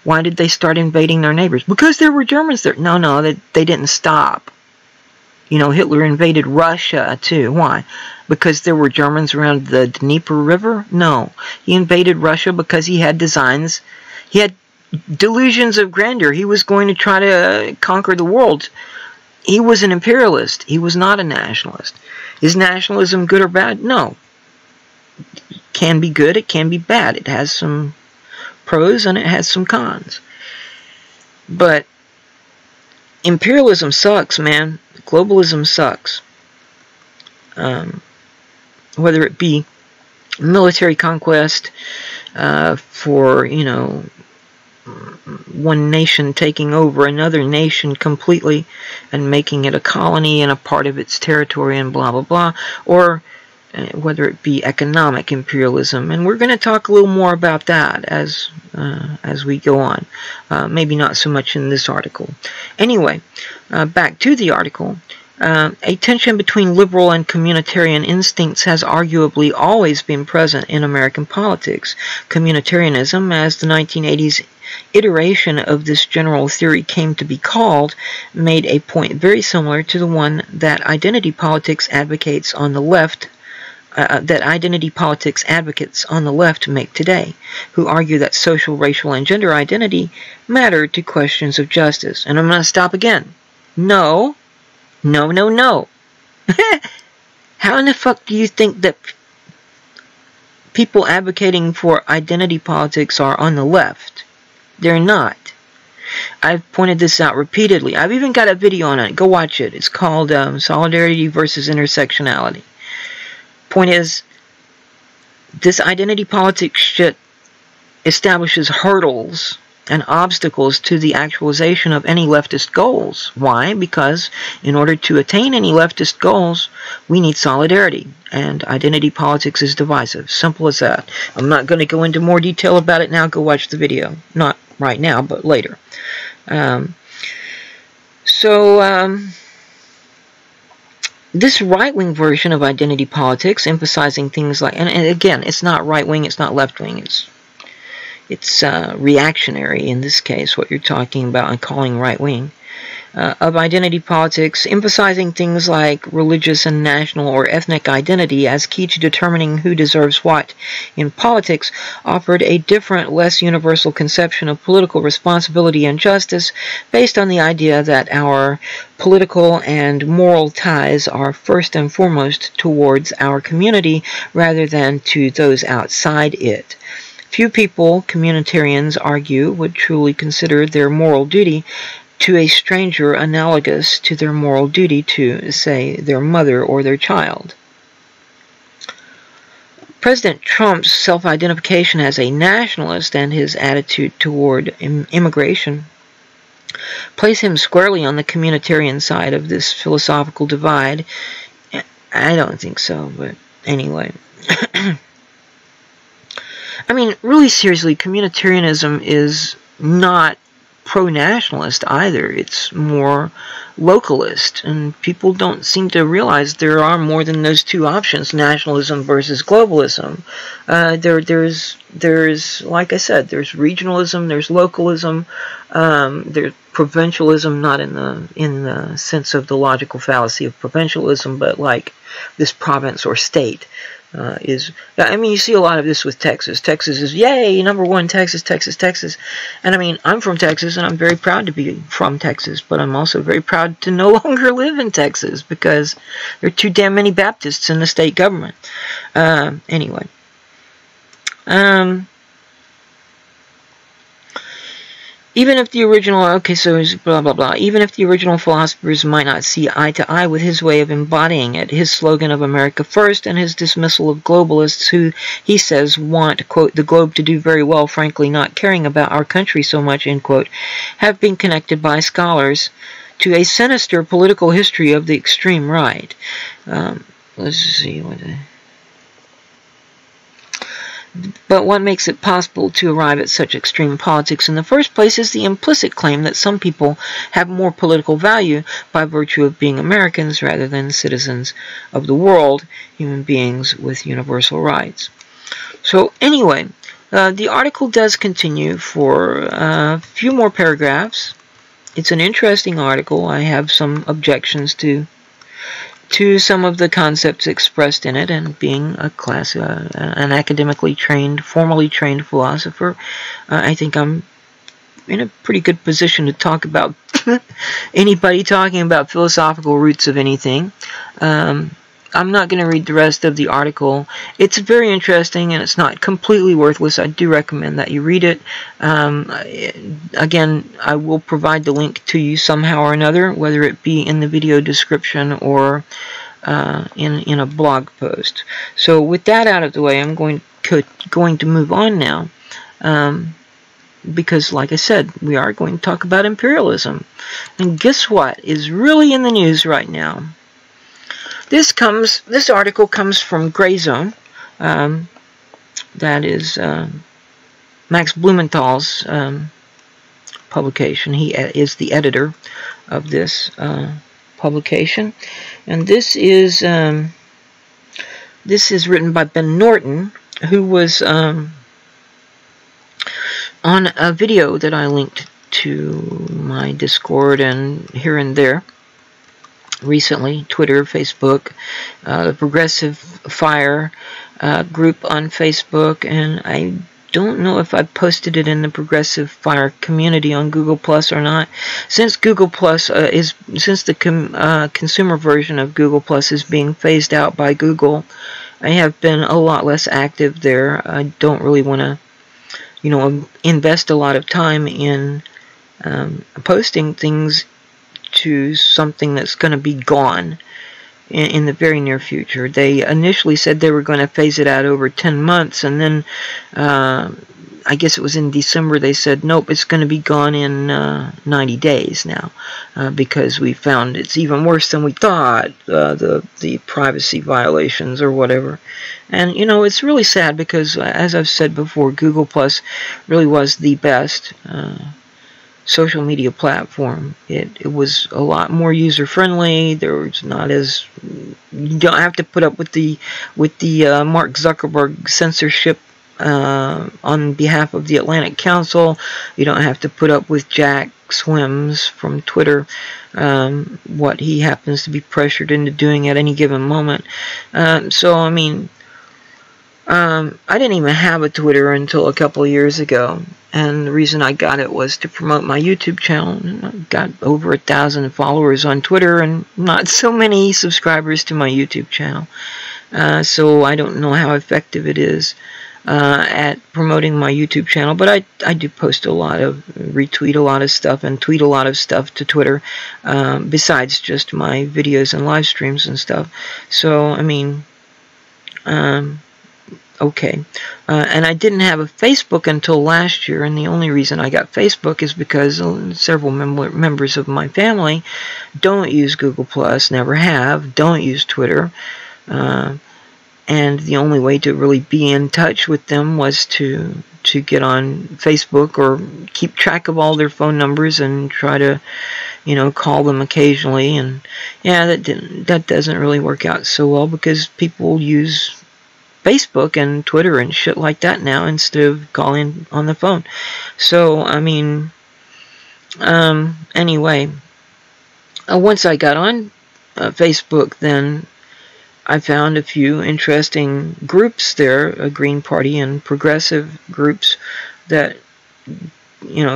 A: Why did they start invading their neighbors? Because there were Germans there. No, they didn't stop. You know, Hitler invaded Russia, too. Why? Because there were Germans around the Dnieper River? No. He invaded Russia because he had designs. He had delusions of grandeur. He was going to try to conquer the world. He was an imperialist. He was not a nationalist. Is nationalism good or bad? No. can be good, it can be bad. It has some pros and it has some cons. But imperialism sucks, man. Globalism sucks. Whether it be military conquest for, you know, one nation taking over another nation completely and making it a colony and a part of its territory and blah, blah, blah, or whether it be economic imperialism. And we're going to talk a little more about that as we go on. Maybe not so much in this article. Anyway, back to the article. A tension between liberal and communitarian instincts has arguably always been present in American politics. Communitarianism, as the 1980s iteration of this general theory came to be called, made a point very similar to the one that identity politics advocates on the left make today, who argue that social, racial, and gender identity matter to questions of justice. And I'm going to stop again. No. No, no, no. How in the fuck do you think that people advocating for identity politics are on the left? They're not. I've pointed this out repeatedly. I've even got a video on it. Go watch it. It's called Solidarity versus Intersectionality. Point is, this identity politics shit establishes hurdles and obstacles to the actualization of any leftist goals. Why? Because in order to attain any leftist goals, we need solidarity, and identity politics is divisive. Simple as that. I'm not going to go into more detail about it now. Go watch the video. Not right now, but later. This right-wing version of identity politics, emphasizing things like, and again, it's not right-wing, it's not left-wing, it's reactionary in this case, what you're talking about and calling right-wing, of identity politics, emphasizing things like religious and national or ethnic identity as key to determining who deserves what in politics, offered a different, less universal conception of political responsibility and justice based on the idea that our political and moral ties are first and foremost towards our community rather than to those outside it. Few people, communitarians argue, would truly consider their moral duty to a stranger analogous to their moral duty to, say, their mother or their child. President Trump's self-identification as a nationalist and his attitude toward immigration place him squarely on the communitarian side of this philosophical divide. I don't think so, but anyway. I mean, really seriously, communitarianism is not pro-nationalist either. It's more localist, and people don't seem to realize there are more than those two options, nationalism versus globalism. There's, like I said, there's regionalism, there's localism, there's provincialism, not in the sense of the logical fallacy of provincialism, but like this province or state. I mean, you see a lot of this with Texas. Texas is, yay, #1, Texas, Texas, Texas. And I mean, I'm from Texas, and I'm very proud to be from Texas, but I'm also very proud to no longer live in Texas because there are too damn many Baptists in the state government. Anyway. Even if the original, okay, so blah, blah, blah. Even if the original philosophers might not see eye to eye with his way of embodying it, his slogan of America First and his dismissal of globalists who, he says, want, quote, the globe to do very well, frankly not caring about our country so much, end quote, have been connected by scholars to a sinister political history of the extreme right. Let's see what... But what makes it possible to arrive at such extreme politics in the first place is the implicit claim that some people have more political value by virtue of being Americans rather than citizens of the world, human beings with universal rights. So anyway, the article does continue for a few more paragraphs. It's an interesting article. I have some objections to some of the concepts expressed in it, and being an academically trained, formally trained philosopher, I think I'm in a pretty good position to talk about anybody talking about philosophical roots of anything. I'm not going to read the rest of the article. It's very interesting, and it's not completely worthless. I do recommend that you read it. Again, I will provide the link to you somehow or another, whether it be in the video description or in a blog post. So with that out of the way, I'm going to move on now. Because, like I said, we are going to talk about imperialism. And guess what is really in the news right now? This article comes from Gray Zone. That is Max Blumenthal's publication. He is the editor of this publication, and this is written by Ben Norton, who was on a video that I linked to my Discord and here and there recently, Twitter, Facebook, the Progressive Fire group on Facebook, and I don't know if I posted it in the Progressive Fire community on Google Plus or not. Since Google Plus since the consumer version of Google Plus is being phased out by Google, I have been a lot less active there. I don't really want to, invest a lot of time in posting things to something that's going to be gone in the very near future. They initially said they were going to phase it out over 10 months, and then I guess it was in December they said, nope, it's going to be gone in 90 days now, because we found it's even worse than we thought, the privacy violations or whatever. And, it's really sad because, as I've said before, Google Plus really was the best social media platform. It was a lot more user-friendly. There was not as... You don't have to put up with the Mark Zuckerberg censorship on behalf of the Atlantic Council. You don't have to put up with Jack Swims from Twitter, what he happens to be pressured into doing at any given moment. So, I mean, I didn't even have a Twitter until a couple of years ago, and the reason I got it was to promote my YouTube channel. I got over 1,000 followers on Twitter and not so many subscribers to my YouTube channel. So I don't know how effective it is at promoting my YouTube channel, but I do post retweet a lot of stuff and tweet a lot of stuff to Twitter, besides just my videos and live streams and stuff. So, I mean, okay. And I didn't have a Facebook until last year, and the only reason I got Facebook is because several members of my family don't use Google Plus, never have, don't use Twitter, and the only way to really be in touch with them was to get on Facebook or keep track of all their phone numbers and try to, call them occasionally. And yeah, that doesn't really work out so well because people use Facebook and Twitter and shit like that now instead of calling on the phone. So, I mean, anyway, once I got on Facebook, then I found a few interesting groups there, Green Party and progressive groups that,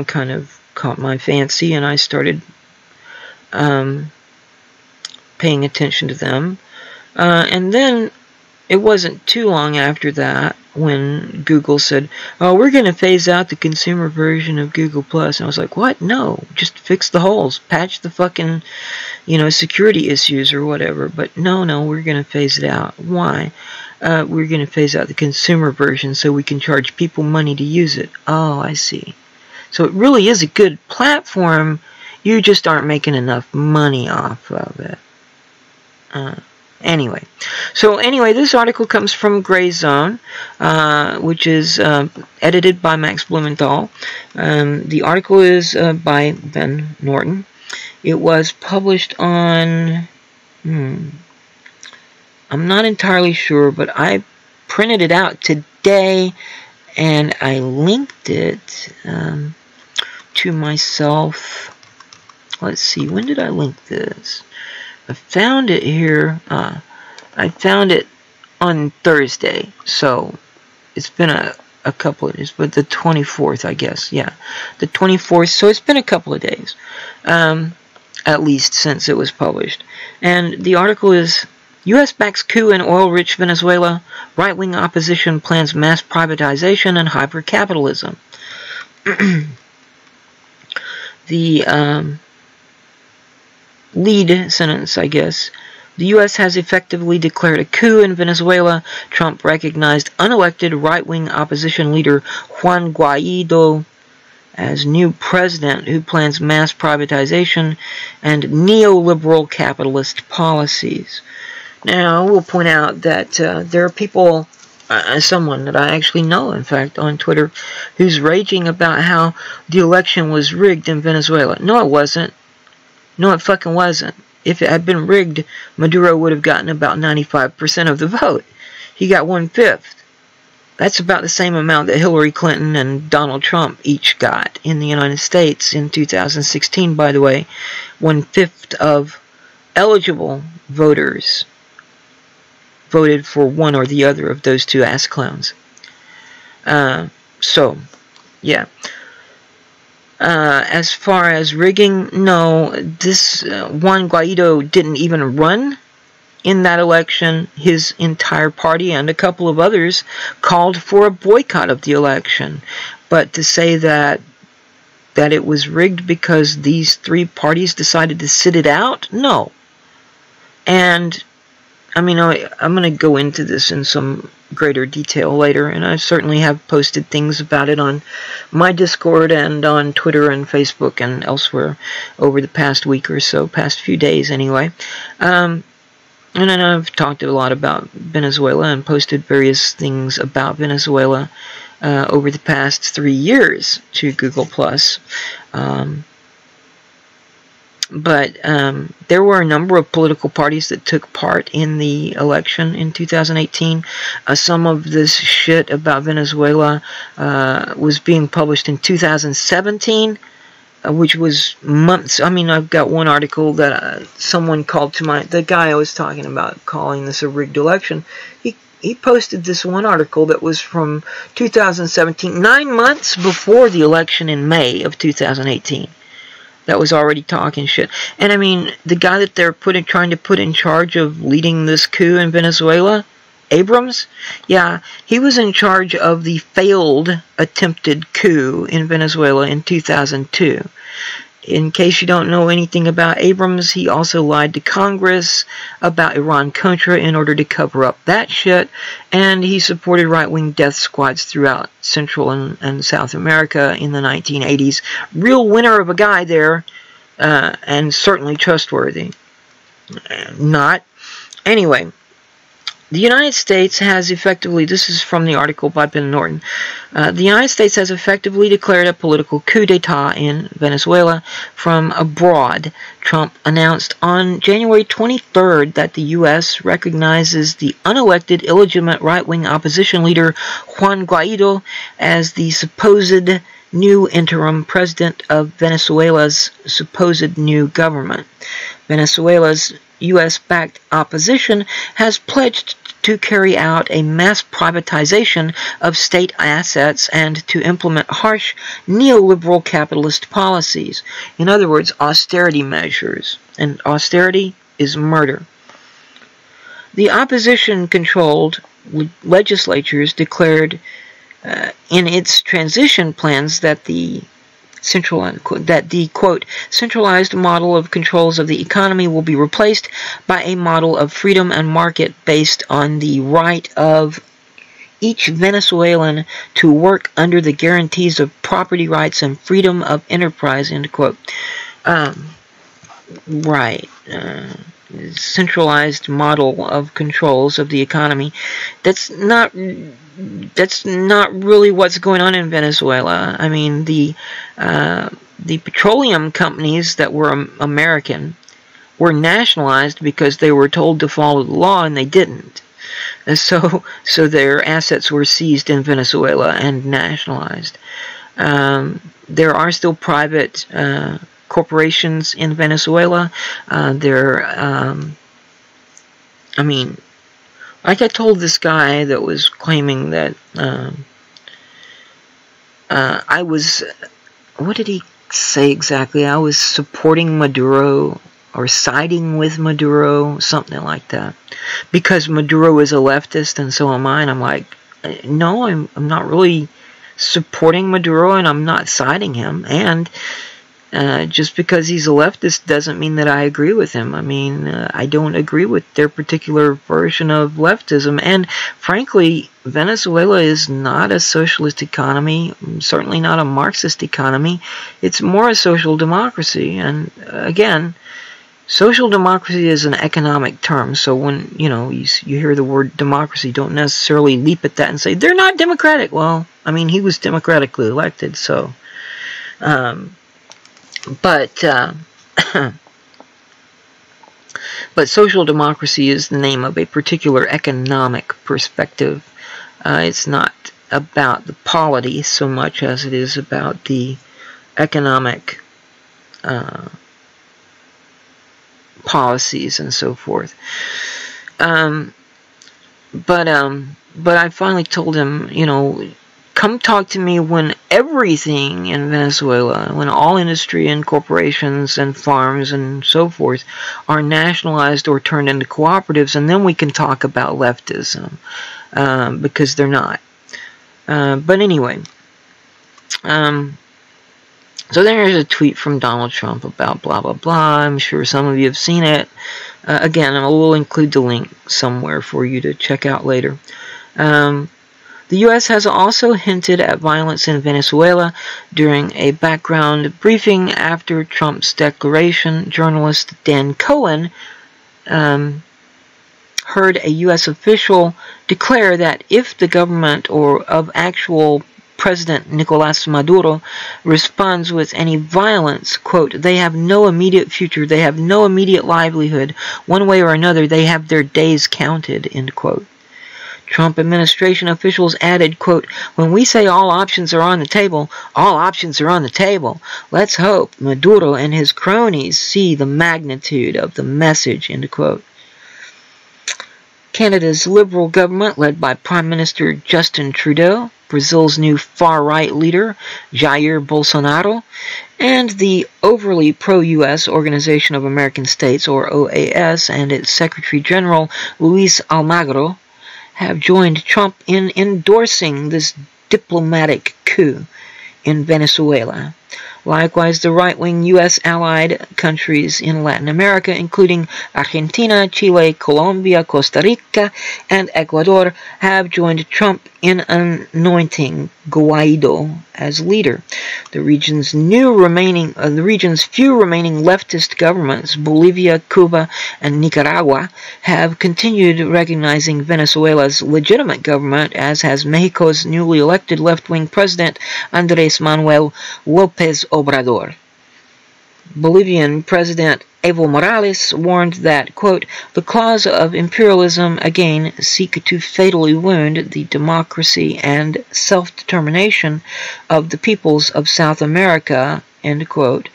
A: kind of caught my fancy, and I started paying attention to them. And then it wasn't too long after that when Google said, oh, we're going to phase out the consumer version of Google Plus. And I was like, what? No, just fix the holes, patch the fucking, security issues or whatever. But no, we're going to phase it out. Why? We're going to phase out the consumer version so we can charge people money to use it. Oh, I see. So it really is a good platform. You just aren't making enough money off of it. Anyway, this article comes from Gray Zone, which is edited by Max Blumenthal. The article is by Ben Norton. It was published on, I'm not entirely sure, but I printed it out today, and I linked it to myself. Let's see, when did I link this? I found it here. I found it on Thursday, so it's been a couple of days, but the 24th, I guess. Yeah, the 24th. So it's been a couple of days, at least since it was published. And the article is U.S. backs coup in oil-rich Venezuela. Right-wing opposition plans mass privatization and hyper-capitalism. The lead sentence, I guess. The U.S. has effectively declared a coup in Venezuela. Trump recognized unelected right-wing opposition leader Juan Guaido as new president, who plans mass privatization and neoliberal capitalist policies. Now, I will point out that there are people, someone that I actually know, in fact, on Twitter, who's raging about how the election was rigged in Venezuela. No, it wasn't. No, it fucking wasn't. If it had been rigged, Maduro would have gotten about 95% of the vote. He got 1/5. That's about the same amount that Hillary Clinton and Donald Trump each got in the United States in 2016, by the way. 1/5 of eligible voters voted for one or the other of those two ass clowns. So, yeah. As far as rigging, no, this Juan Guaido didn't even run in that election. His entire party and a couple of others called for a boycott of the election. But to say that it was rigged because these three parties decided to sit it out, no. And I mean, I'm going to go into this in some greater detail later, and I certainly have posted things about it on my Discord and on Twitter and Facebook and elsewhere over the past week or so, past few days anyway. And then I've talked a lot about Venezuela and posted various things about Venezuela over the past 3 years to Google+. But there were a number of political parties that took part in the election in 2018. Some of this shit about Venezuela was being published in 2017, which was months. I mean, I've got one article that someone called to my... The guy I was talking about calling this a rigged election, he posted this one article that was from 2017, 9 months before the election in May of 2018. That was already talking shit. And I mean, the guy that they're trying to put in charge of leading this coup in Venezuela, Abrams, yeah, he was in charge of the failed attempted coup in Venezuela in 2002. In case you don't know anything about Abrams, he also lied to Congress about Iran-Contra in order to cover up that shit, and he supported right-wing death squads throughout Central and South America in the 1980s. Real winner of a guy there, and certainly trustworthy. Not. Anyway, the United States has effectively, this is from the article by Ben Norton, the United States has effectively declared a political coup d'etat in Venezuela from abroad. Trump announced on January 23rd that the U.S. recognizes the unelected, illegitimate right-wing opposition leader Juan Guaido as the supposed new interim president of Venezuela's supposed new government. Venezuela's U.S.-backed opposition has pledged to carry out a mass privatization of state assets and to implement harsh neoliberal capitalist policies. In other words, austerity measures. And austerity is murder. The opposition-controlled legislatures declared in its transition plans that the quote, centralized model of controls of the economy will be replaced by a model of freedom and market based on the right of each Venezuelan to work under the guarantees of property rights and freedom of enterprise, end quote. Centralized model of controls of the economy. That's not really what's going on in Venezuela. I mean, the petroleum companies that were American were nationalized because they were told to follow the law, and they didn't. And so their assets were seized in Venezuela and nationalized. There are still private corporations in Venezuela. I mean, like I told this guy that was claiming that I was, what did he say exactly? I was supporting Maduro or siding with Maduro, something like that. Because Maduro is a leftist and so am I, and I'm like, no, I'm not really supporting Maduro and I'm not siding him. And just because he's a leftist doesn't mean that I agree with him. I mean, I don't agree with their particular version of leftism. And frankly, Venezuela is not a socialist economy, certainly not a Marxist economy. It's more a social democracy. And again, social democracy is an economic term. So when, you hear the word democracy, don't necessarily leap at that and say, they're not democratic. Well, I mean, he was democratically elected, so... But social democracy is the name of a particular economic perspective. It's not about the polity so much as it is about the economic policies and so forth. But I finally told him, come talk to me when everything in Venezuela, when all industry and corporations and farms and so forth are nationalized or turned into cooperatives, and then we can talk about leftism, because they're not. But anyway, so there's a tweet from Donald Trump about blah, blah, blah. I'm sure some of you have seen it. Again, I will include the link somewhere for you to check out later. The U.S. has also hinted at violence in Venezuela during a background briefing after Trump's declaration. Journalist Dan Cohen heard a U.S. official declare that if the government of actual President Nicolas Maduro responds with any violence, quote, they have no immediate future, they have no immediate livelihood, one way or another, they have their days counted, end quote. Trump administration officials added, quote, when we say all options are on the table, all options are on the table. Let's hope Maduro and his cronies see the magnitude of the message, end quote. Canada's Liberal government, led by Prime Minister Justin Trudeau, Brazil's new far-right leader, Jair Bolsonaro, and the overly pro-U.S. Organization of American States, or OAS, and its Secretary General, Luis Almagro, have joined Trump in endorsing this diplomatic coup in Venezuela. Likewise, the right-wing U.S. allied countries in Latin America, including Argentina, Chile, Colombia, Costa Rica, and Ecuador, have joined Trump in anointing Guaido as leader. The region's few remaining leftist governments, Bolivia, Cuba, and Nicaragua, have continued recognizing Venezuela's legitimate government, as has Mexico's newly elected left-wing president, Andrés Manuel López Obrador. Bolivian President Evo Morales warned that, quote, the claws of imperialism again seek to fatally wound the democracy and self-determination of the peoples of South America, end quote,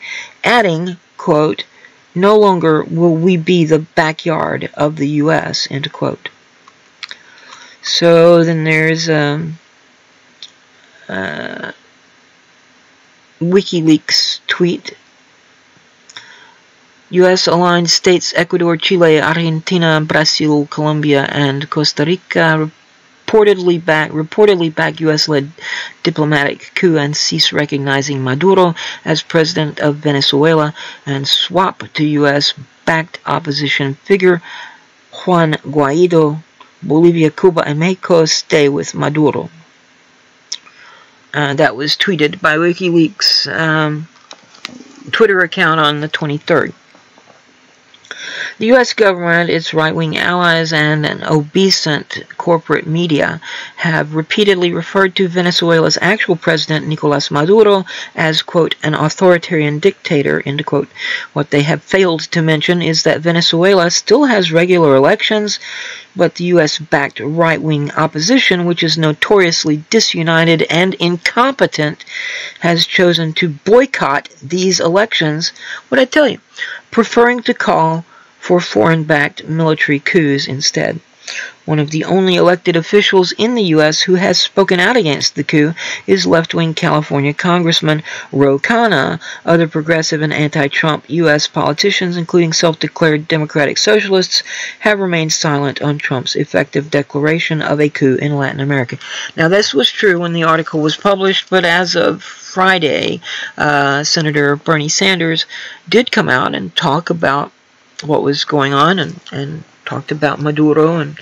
A: adding, quote, no longer will we be the backyard of the U.S., end quote. So then there's WikiLeaks tweet. U.S.-aligned states Ecuador, Chile, Argentina, Brazil, Colombia, and Costa Rica reportedly back U.S.-led diplomatic coup and cease recognizing Maduro as president of Venezuela and swap to U.S.-backed opposition figure Juan Guaido. Bolivia, Cuba, and Mexico stay with Maduro. That was tweeted by WikiLeaks Twitter account on the 23rd. The U.S. government, its right-wing allies, and an obescent corporate media have repeatedly referred to Venezuela's actual president, Nicolas Maduro, as, quote, an authoritarian dictator, end quote. What they have failed to mention is that Venezuela still has regular elections, but the U.S.-backed right-wing opposition, which is notoriously disunited and incompetent, has chosen to boycott these elections, what I tell you, preferring to call for foreign-backed military coups instead. One of the only elected officials in the U.S. who has spoken out against the coup is left-wing California Congressman Ro Khanna. Other progressive and anti-Trump U.S. politicians, including self-declared Democratic Socialists, have remained silent on Trump's effective declaration of a coup in Latin America. Now, this was true when the article was published, but as of Friday, Senator Bernie Sanders did come out and talk about what was going on and talked about Maduro, and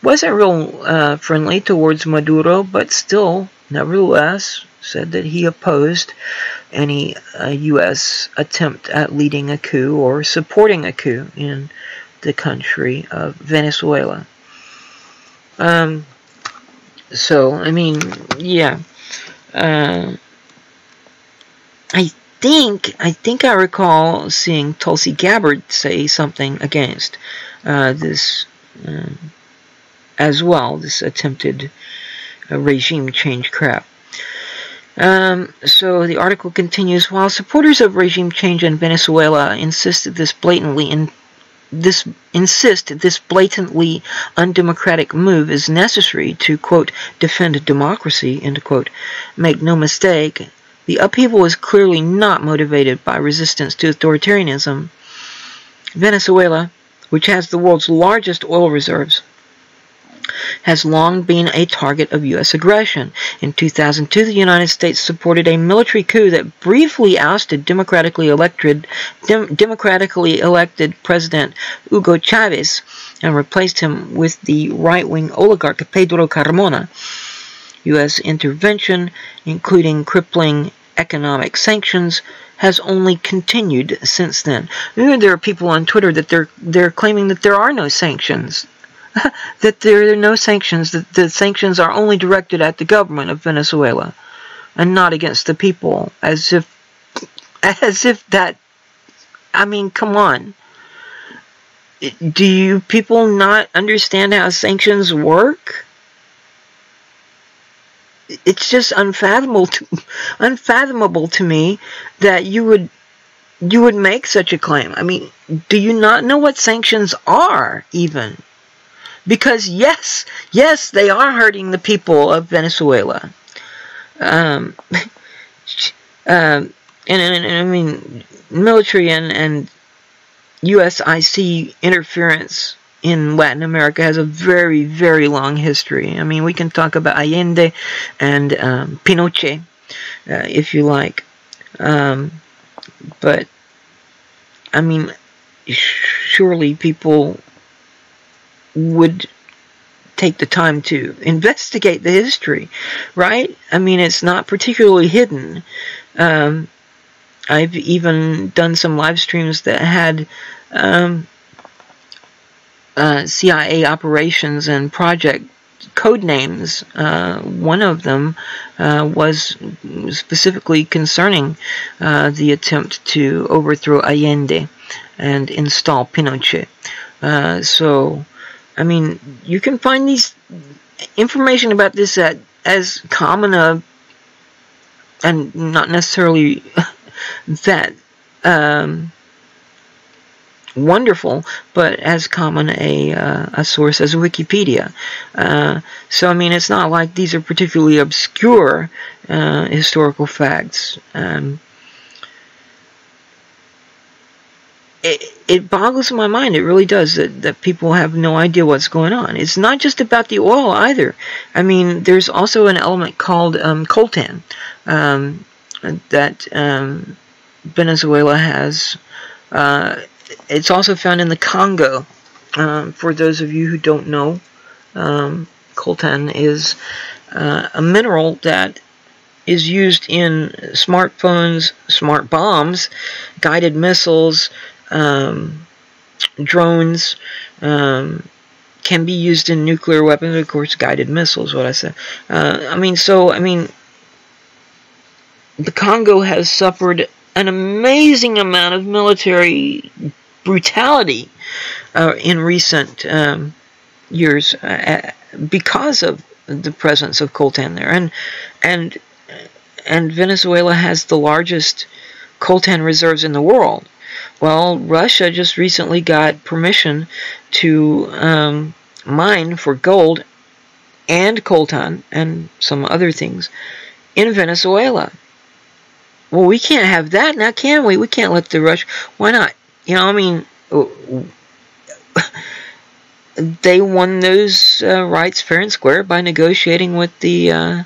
A: wasn't real friendly towards Maduro, but still, nevertheless, said that he opposed any U.S. attempt at leading a coup or supporting a coup in the country of Venezuela. So, I mean, yeah. I think I recall seeing Tulsi Gabbard say something against this as well, this attempted regime change crap. So the article continues, while supporters of regime change in Venezuela insist this blatantly undemocratic move is necessary to, quote, defend democracy, end quote, make no mistake, the upheaval is clearly not motivated by resistance to authoritarianism. Venezuela, which has the world's largest oil reserves, has long been a target of U.S. aggression. In 2002, the United States supported a military coup that briefly ousted democratically elected President Hugo Chavez and replaced him with the right-wing oligarch Pedro Carmona. U.S. intervention, including crippling economic sanctions, has only continued since then. There are people on Twitter that they're claiming that there are no sanctions. That there are no sanctions, that the sanctions are only directed at the government of Venezuela and not against the people, as if that, I mean, come on. Do you people not understand how sanctions work? It's just unfathomable to me that you would make such a claim. I mean, do you not know what sanctions are, even? Because yes, they are hurting the people of Venezuela. And I mean, military and USIC interference in Latin America has a very, very long history. I mean, we can talk about Allende and Pinochet, if you like. But, I mean, surely people would take the time to investigate the history, right? I mean, it's not particularly hidden. I've even done some live streams that had CIA operations and project code names. One of them was specifically concerning the attempt to overthrow Allende and install Pinochet. So, I mean, you can find these information about this as common and not necessarily that wonderful, but as common a source as Wikipedia. So, I mean, it's not like these are particularly obscure historical facts. It boggles my mind, it really does, that people have no idea what's going on. It's not just about the oil either. I mean, there's also an element called coltan that Venezuela has. It's also found in the Congo. For those of you who don't know, coltan is a mineral that is used in smartphones, smart bombs, guided missiles, drones, can be used in nuclear weapons, of course, guided missiles, what I said. I mean, the Congo has suffered an amazing amount of military brutality in recent years because of the presence of coltan there, and Venezuela has the largest coltan reserves in the world. Well, Russia just recently got permission to mine for gold and coltan and some other things in Venezuela. Well, we can't have that now, can we? We can't let the Russians... Why not? You know, I mean, they won those rights fair and square by negotiating with the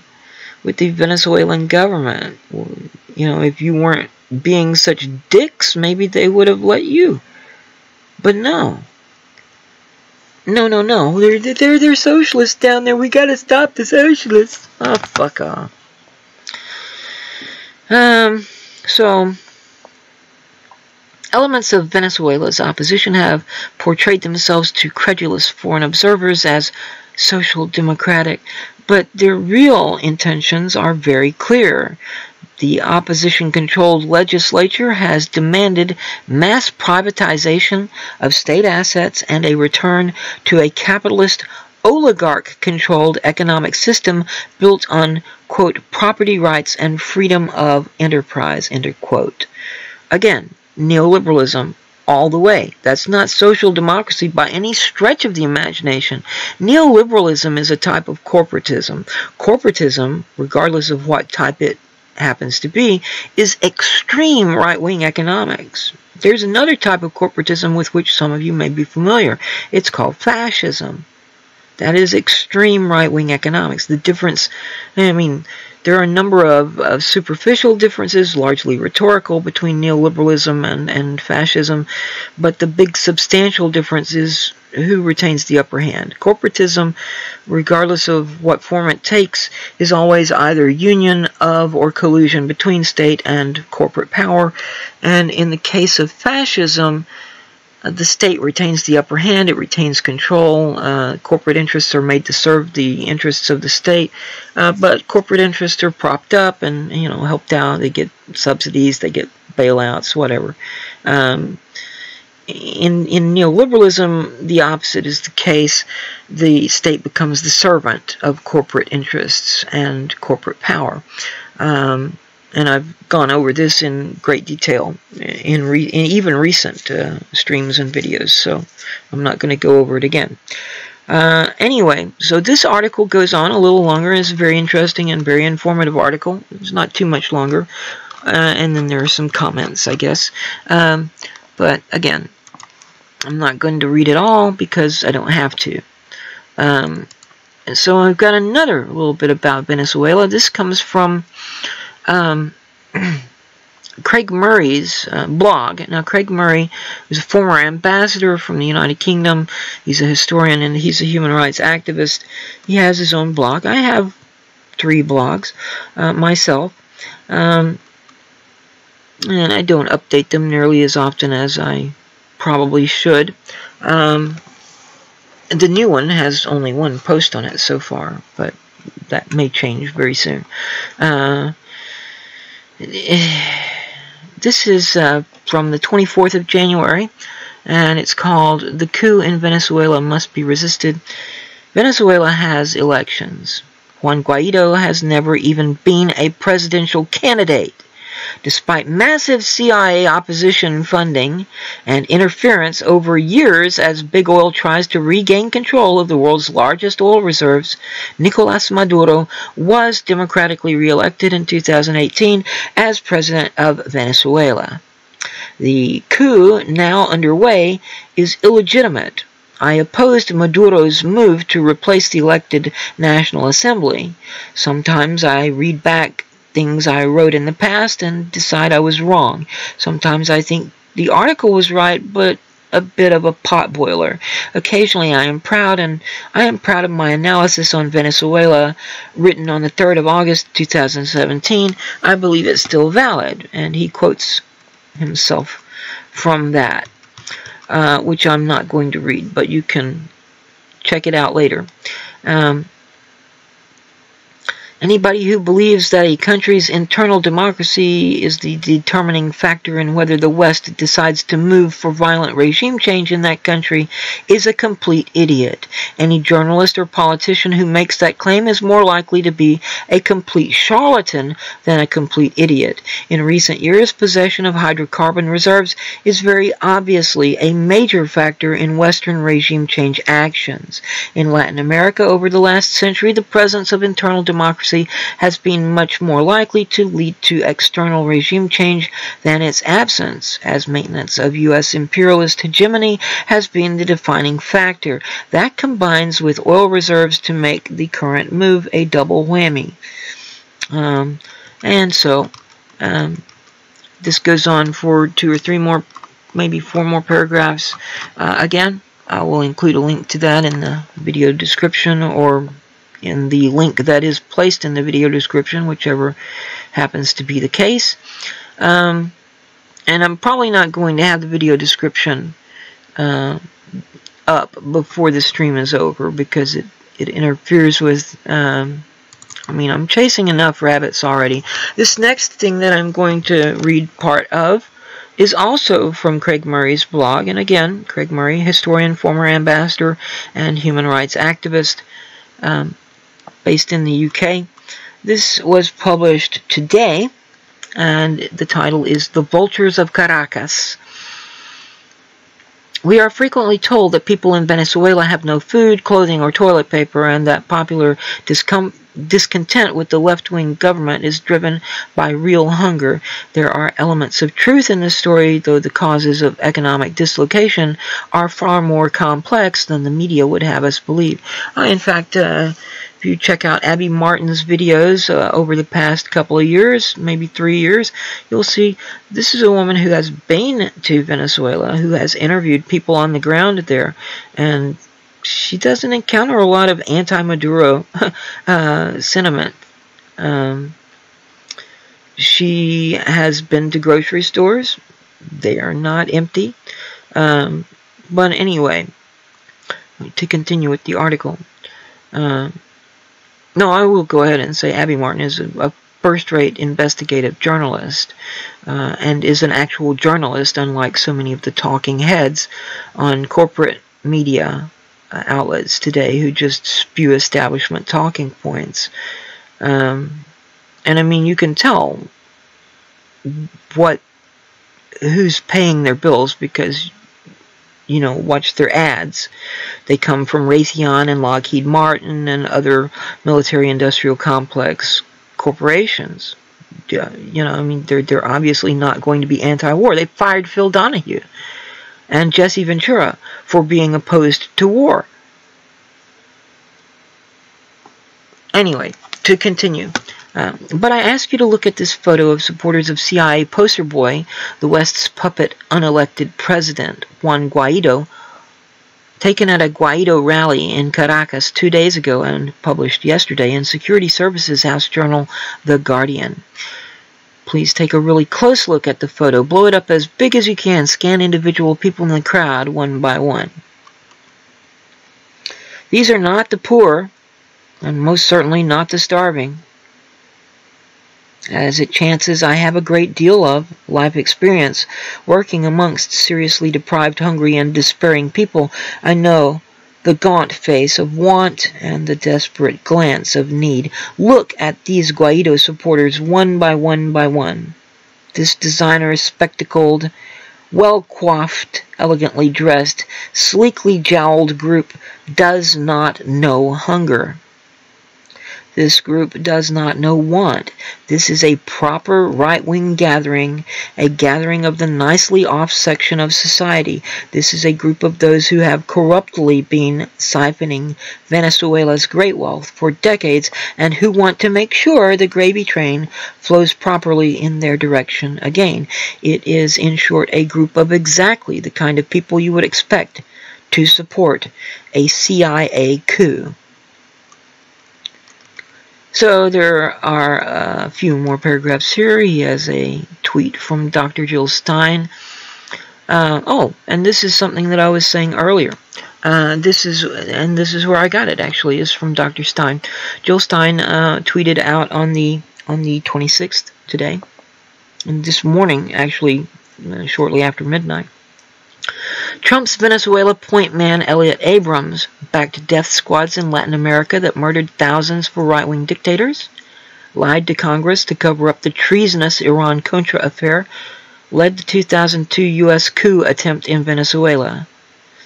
A: Venezuelan government. You know, if you weren't being such dicks, maybe they would have let you. But no. No. They're socialists down there. We gotta stop the socialists. Oh, fuck off. So, elements of Venezuela's opposition have portrayed themselves to credulous foreign observers as social democratic, but their real intentions are very clear. The opposition-controlled legislature has demanded mass privatization of state assets and a return to a capitalist oligarch-controlled economic system built on, quote, property rights and freedom of enterprise, end quote. Again, neoliberalism all the way. That's not social democracy by any stretch of the imagination. Neoliberalism is a type of corporatism. Corporatism, regardless of what type it happens to be, is extreme right-wing economics. There's another type of corporatism with which some of you may be familiar. It's called fascism. That is extreme right-wing economics. The difference, I mean, there are a number of superficial differences, largely rhetorical, between neoliberalism and fascism, but the big substantial difference is who retains the upper hand. Corporatism, regardless of what form it takes, is always either union of or collusion between state and corporate power, and in the case of fascism, the state retains the upper hand, it retains control, corporate interests are made to serve the interests of the state, but corporate interests are propped up and, you know, helped out, they get subsidies, they get bailouts, whatever. In neoliberalism, the opposite is the case. The state becomes the servant of corporate interests and corporate power. And I've gone over this in great detail in even recent streams and videos, so I'm not going to go over it again. Anyway, so this article goes on a little longer. It's a very interesting and very informative article. It's not too much longer. And then there are some comments, I guess. But again, I'm not going to read it all because I don't have to. And so I've got another little bit about Venezuela. This comes from Craig Murray's blog. Now, Craig Murray was a former ambassador from the United Kingdom. He's a historian and he's a human rights activist. He has his own blog. I have 3 blogs myself. And I don't update them nearly as often as I probably should. The new one has only 1 post on it so far, but that may change very soon. This is from the 24th of January, and it's called "The Coup in Venezuela Must Be Resisted." Venezuela has elections. Juan Guaido has never even been a presidential candidate. Despite massive CIA opposition funding and interference over years as big oil tries to regain control of the world's largest oil reserves, Nicolás Maduro was democratically re-elected in 2018 as president of Venezuela. The coup now underway is illegitimate. I opposed Maduro's move to replace the elected National Assembly. Sometimes I read back things I wrote in the past and decide I was wrong. Sometimes I think the article was right, but a bit of a potboiler. Occasionally I am proud, and I am proud of my analysis on Venezuela written on the 3rd of August 2017. I believe it's still valid, and he quotes himself from that, which I'm not going to read, but you can check it out later. Anybody who believes that a country's internal democracy is the determining factor in whether the West decides to move for violent regime change in that country is a complete idiot. Any journalist or politician who makes that claim is more likely to be a complete charlatan than a complete idiot. In recent years, possession of hydrocarbon reserves is very obviously a major factor in Western regime change actions. In Latin America, over the last century, the presence of internal democracy has been much more likely to lead to external regime change than its absence, as maintenance of U.S. imperialist hegemony has been the defining factor. That combines with oil reserves to make the current move a double whammy. This goes on for 2 or 3 more, maybe 4 more paragraphs. Again, I will include a link to that in the video description, or in the link that is placed in the video description, whichever happens to be the case. And I'm probably not going to have the video description up before the stream is over, because it interferes with, I'm chasing enough rabbits already. This next thing that I'm going to read part of is also from Craig Murray's blog. And again, Craig Murray, historian, former ambassador, and human rights activist, based in the UK. This was published today, and the title is The Vultures of Caracas. We are frequently told that people in Venezuela have no food, clothing, or toilet paper, and that popular discontent with the left-wing government is driven by real hunger. There are elements of truth in this story, though the causes of economic dislocation are far more complex than the media would have us believe. In fact, if you check out Abby Martin's videos over the past couple of years, maybe 3 years, you'll see this is a woman who has been to Venezuela, who has interviewed people on the ground there, and she doesn't encounter a lot of anti-Maduro sentiment. She has been to grocery stores. They are not empty. But anyway, to continue with the article. No, I will go ahead and say Abby Martin is a first-rate investigative journalist, and is an actual journalist, unlike so many of the talking heads on corporate media outlets today who just spew establishment talking points. And I mean, you can tell who's paying their bills because, you know, watch their ads. They come from Raytheon and Lockheed Martin and other military-industrial complex corporations. You know, I mean, they're obviously not going to be anti-war. They fired Phil Donahue and Jesse Ventura for being opposed to war. Anyway, to continue. But I ask you to look at this photo of supporters of CIA poster boy, the West's puppet unelected president, Juan Guaido, taken at a Guaido rally in Caracas 2 days ago and published yesterday in Security Services House journal The Guardian. Please take a really close look at the photo. Blow it up as big as you can. Scan individual people in the crowd one by one. These are not the poor, and most certainly not the starving. As it chances, I have a great deal of life experience working amongst seriously deprived, hungry, and despairing people. I know the gaunt face of want and the desperate glance of need. Look at these Guaido supporters one by one by one. This designer-spectacled, well-coiffed, elegantly dressed, sleekly jowled group does not know hunger. This group does not know want. This is a proper right-wing gathering, a gathering of the nicely off section of society. This is a group of those who have corruptly been siphoning Venezuela's great wealth for decades and who want to make sure the gravy train flows properly in their direction again. It is, in short, a group of exactly the kind of people you would expect to support a CIA coup. So there are a few more paragraphs here. He has a tweet from Dr. Jill Stein. And this is something that I was saying earlier. This is where I got it, actually, is from Dr. Stein. Jill Stein tweeted out on the 26th today, and this morning, actually, shortly after midnight. Trump's Venezuela point man Elliot Abrams backed death squads in Latin America that murdered thousands for right-wing dictators, lied to Congress to cover up the treasonous Iran-Contra affair, led the 2002 U.S. coup attempt in Venezuela.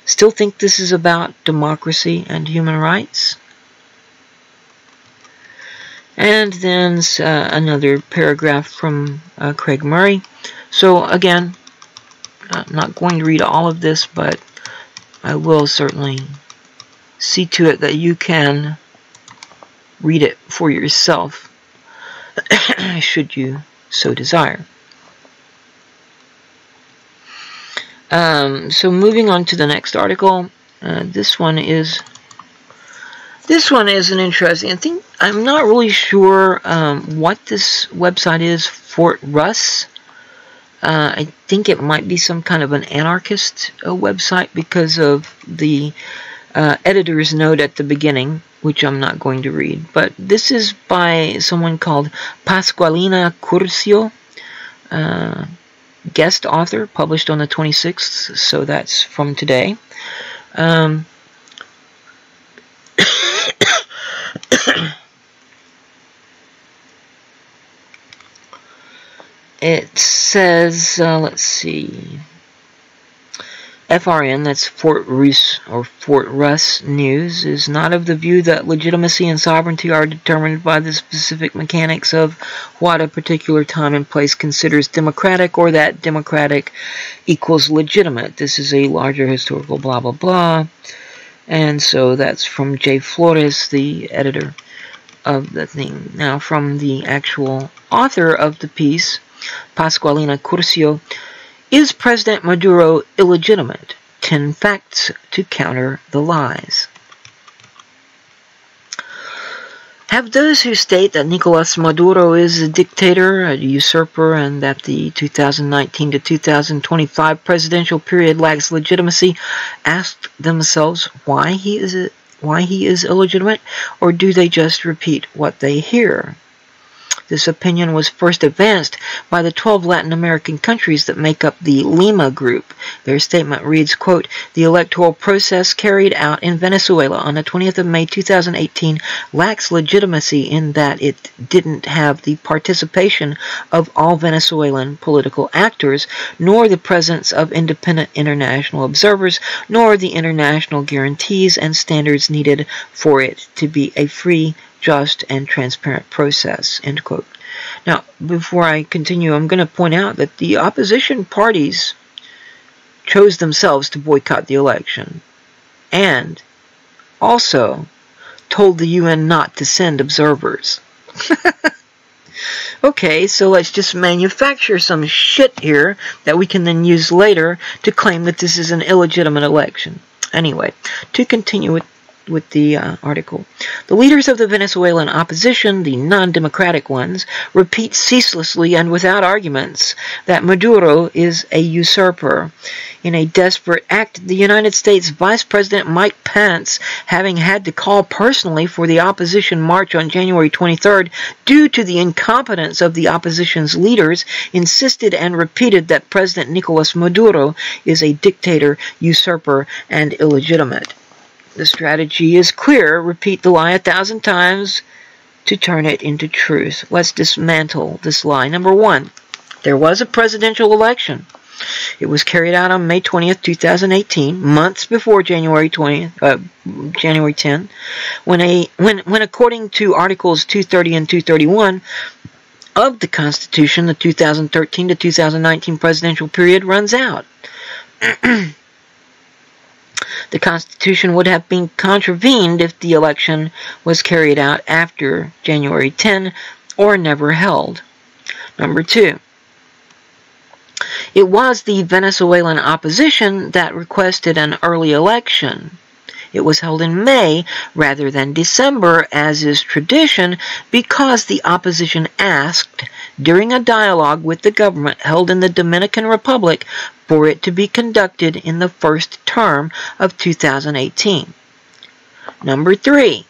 A: Still think this is about democracy and human rights? And then another paragraph from Craig Murray. So again, I'm not going to read all of this, but I will certainly see to it that you can read it for yourself, should you so desire. So moving on to the next article, this one is an interesting. I'm not really sure what this website is. Fort Russ. I think it might be some kind of an anarchist website because of the editor's note at the beginning, which I'm not going to read. But this is by someone called Pasqualina Curcio. Guest author, published on the 26th, so that's from today. It says, let's see, FRN, that's Fort Russ News, is not of the view that legitimacy and sovereignty are determined by the specific mechanics of what a particular time and place considers democratic, or that democratic equals legitimate. This is a larger historical blah blah blah. And so that's from J. Flores, the editor of the thing. Now, from the actual author of the piece, Pasqualina Curcio, is President Maduro illegitimate? 10 facts to counter the lies. Have those who state that Nicolas Maduro is a dictator, a usurper, and that the 2019 to 2025 presidential period lacks legitimacy asked themselves why he is illegitimate, or do they just repeat what they hear? This opinion was first advanced by the 12 Latin American countries that make up the Lima Group. Their statement reads, quote, "The electoral process carried out in Venezuela on the 20th of May 2018 lacks legitimacy in that it didn't have the participation of all Venezuelan political actors, nor the presence of independent international observers, nor the international guarantees and standards needed for it to be a free, just, and transparent process," end quote. Now, before I continue, I'm going to point out that the opposition parties chose themselves to boycott the election, and also told the UN not to send observers. Okay, so let's just manufacture some shit here that we can then use later to claim that this is an illegitimate election. Anyway, to continue with the article. The leaders of the Venezuelan opposition, the non-democratic ones, repeat ceaselessly and without arguments that Maduro is a usurper. In a desperate act, the United States Vice President Mike Pence, having had to call personally for the opposition march on January 23rd due to the incompetence of the opposition's leaders, insisted and repeated that President Nicolas Maduro is a dictator, usurper, and illegitimate. The strategy is clear. Repeat the lie 1,000 times to turn it into truth. Let's dismantle this lie. Number one, there was a presidential election. It was carried out on May 20th, 2018, months before January 10, when according to Articles 230 and 231 of the Constitution, the 2013 to 2019 presidential period runs out. The Constitution would have been contravened if the election was carried out after January 10 or never held. Number two, it was the Venezuelan opposition that requested an early election. It was held in May rather than December, as is tradition, because the opposition asked, during a dialogue with the government held in the Dominican Republic, for it to be conducted in the first term of 2018. Number 3.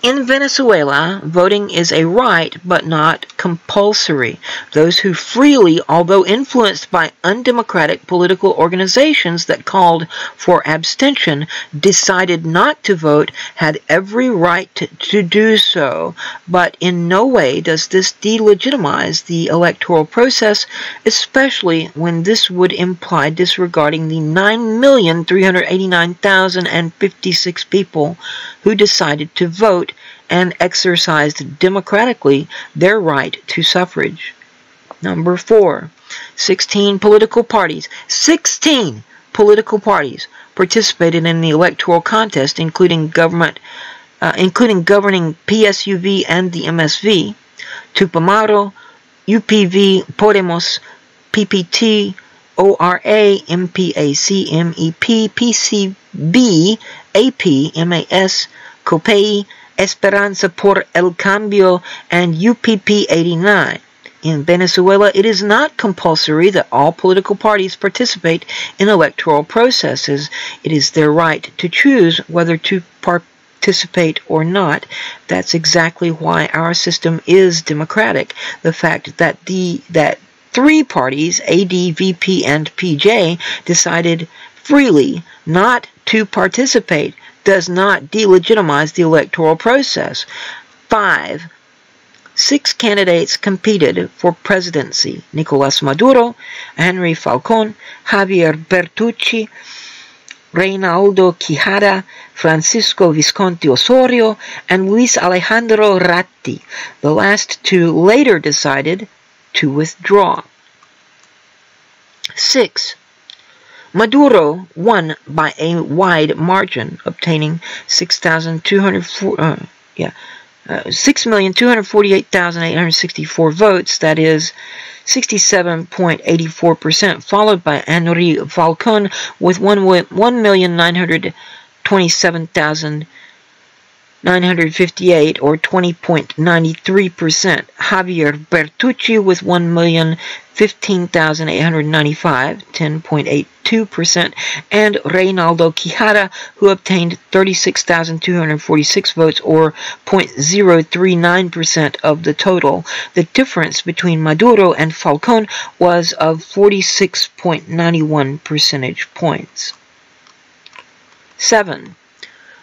A: In Venezuela, voting is a right but not compulsory. Those who freely, although influenced by undemocratic political organizations that called for abstention, decided not to vote had every right to do so, but in no way does this delegitimize the electoral process, especially when this would imply disregarding the 9,389,056 people who decided to vote and exercised democratically their right to suffrage. Number 4. 16 political parties participated in the electoral contest, including governing PSUV and the MSV, Tupamaro, UPV, Podemos, PPT, ORA, MPAC, MEP, PCB, AP, MAS, COPEI, Esperanza por el Cambio, and UPP 89. In Venezuela, it is not compulsory that all political parties participate in electoral processes. It is their right to choose whether to participate or not. That's exactly why our system is democratic. The fact that 3 parties, AD, VP, and PJ, decided freely not to participate does not delegitimize the electoral process. 5. 6 candidates competed for presidency: Nicolás Maduro, Henry Falcón, Javier Bertucci, Reinaldo Quijada, Francisco Visconti Osorio, and Luis Alejandro Ratti. The last 2 later decided to withdraw. 6. Maduro won by a wide margin, obtaining 6,248,864 votes, that is 67.84%, followed by Henry Falcón with 1,927,958, or 20.93%, Javier Bertucci with 1,015,895, 10.82%, and Reinaldo Quijada, who obtained 36,246 votes, or 0.039% of the total. The difference between Maduro and Falcón was of 46.91 percentage points. 7.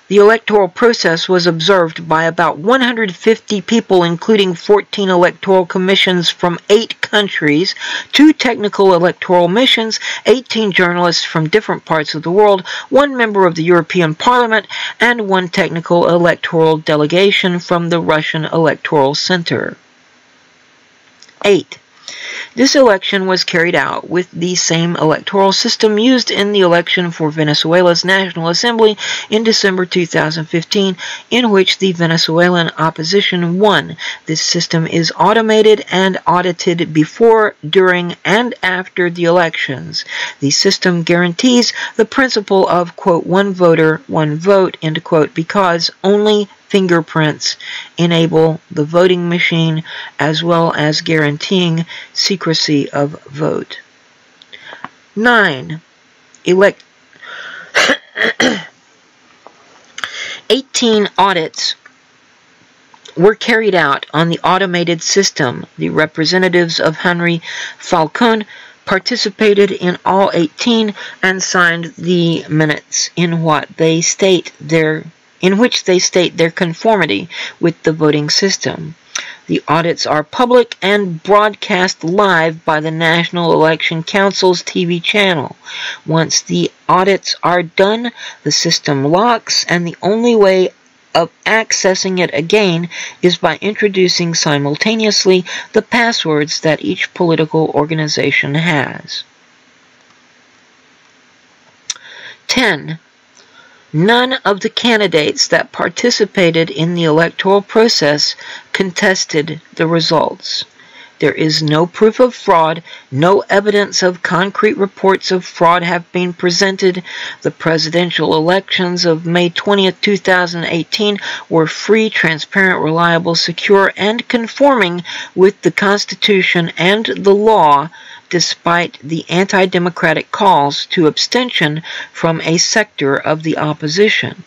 A: The electoral process was observed by about 150 people, including 14 electoral commissions from 8 countries, 2 technical electoral missions, 18 journalists from different parts of the world, 1 member of the European Parliament, and 1 technical electoral delegation from the Russian Electoral Center. 8. This election was carried out with the same electoral system used in the election for Venezuela's National Assembly in December 2015, in which the Venezuelan opposition won. This system is automated and audited before, during, and after the elections. The system guarantees the principle of, quote, one voter, one vote, end quote, because only fingerprints enable the voting machine, as well as guaranteeing secrecy of vote. 9. 18 audits were carried out on the automated system. The representatives of Henry Falcón participated in all 18 and signed the minutes in which they state their conformity with the voting system. The audits are public and broadcast live by the National Election Council's TV channel. Once the audits are done, the system locks, and the only way of accessing it again is by introducing simultaneously the passwords that each political organization has. 10. None of the candidates that participated in the electoral process contested the results. There is no proof of fraud. No evidence of concrete reports of fraud have been presented. The presidential elections of May 20th, 2018 were free, transparent, reliable, secure, and conforming with the Constitution and the law, despite the anti-democratic calls to abstention from a sector of the opposition.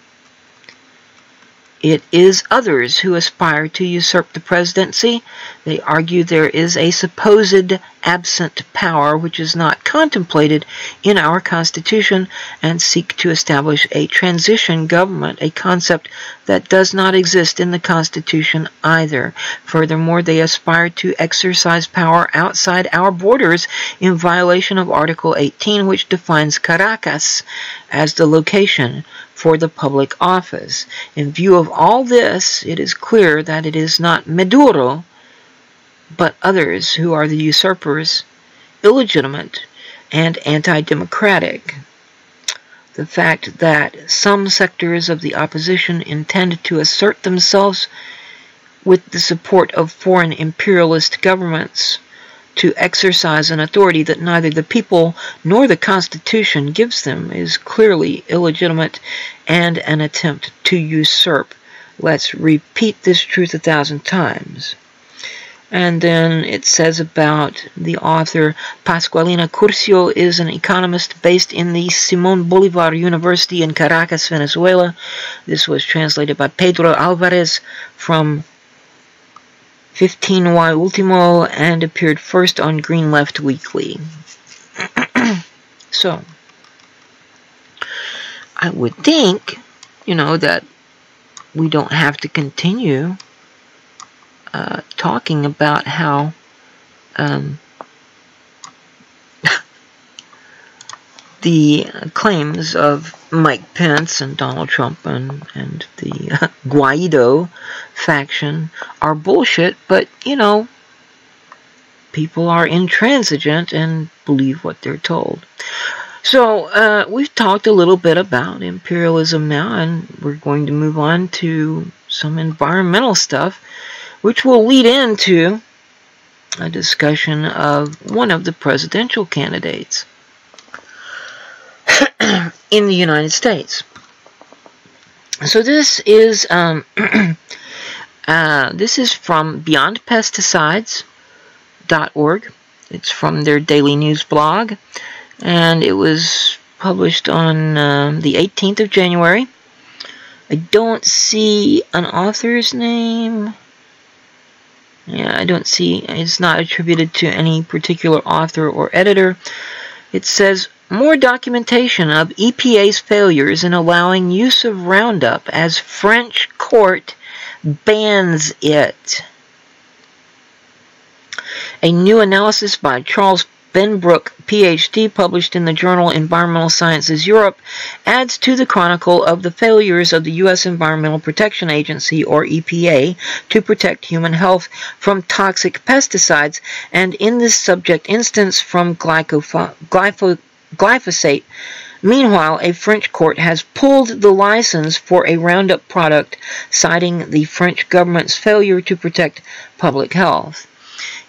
A: It is others who aspire to usurp the presidency. They argue there is a supposed absent power which is not contemplated in our Constitution, and seek to establish a transition government, a concept that does not exist in the Constitution either. Furthermore, they aspire to exercise power outside our borders in violation of Article 18, which defines Caracas as the location for the public office. In view of all this, it is clear that it is not Maduro, but others who are the usurpers, illegitimate, and anti-democratic. The fact that some sectors of the opposition intend to assert themselves with the support of foreign imperialist governments to exercise an authority that neither the people nor the Constitution gives them is clearly illegitimate and an attempt to usurp. Let's repeat this truth 1,000 times. And then it says about the author, Pascualina Curcio is an economist based in the Simón Bolívar University in Caracas, Venezuela. This was translated by Pedro Alvarez from 15Y Ultimo and appeared first on Green Left Weekly. So, I would think, that we don't have to continue talking about how the claims of Mike Pence and Donald Trump and the Guaido faction are bullshit, but, people are intransigent and believe what they're told. So, we've talked a little bit about imperialism now, and we're going to move on to some environmental stuff, which will lead into a discussion of one of the presidential candidates in the United States. So this is from BeyondPesticides.org. It's from their daily news blog, and it was published on the 18th of January. I don't see an author's name. Yeah, I don't see, it's not attributed to any particular author or editor. It says, more documentation of EPA's failures in allowing use of Roundup as French court bans it. A new analysis by Charles Benbrook, PhD, published in the journal Environmental Sciences Europe, adds to the chronicle of the failures of the U.S. Environmental Protection Agency, or EPA, to protect human health from toxic pesticides, and in this subject instance from glyphosate. Meanwhile, a French court has pulled the license for a Roundup product, citing the French government's failure to protect public health.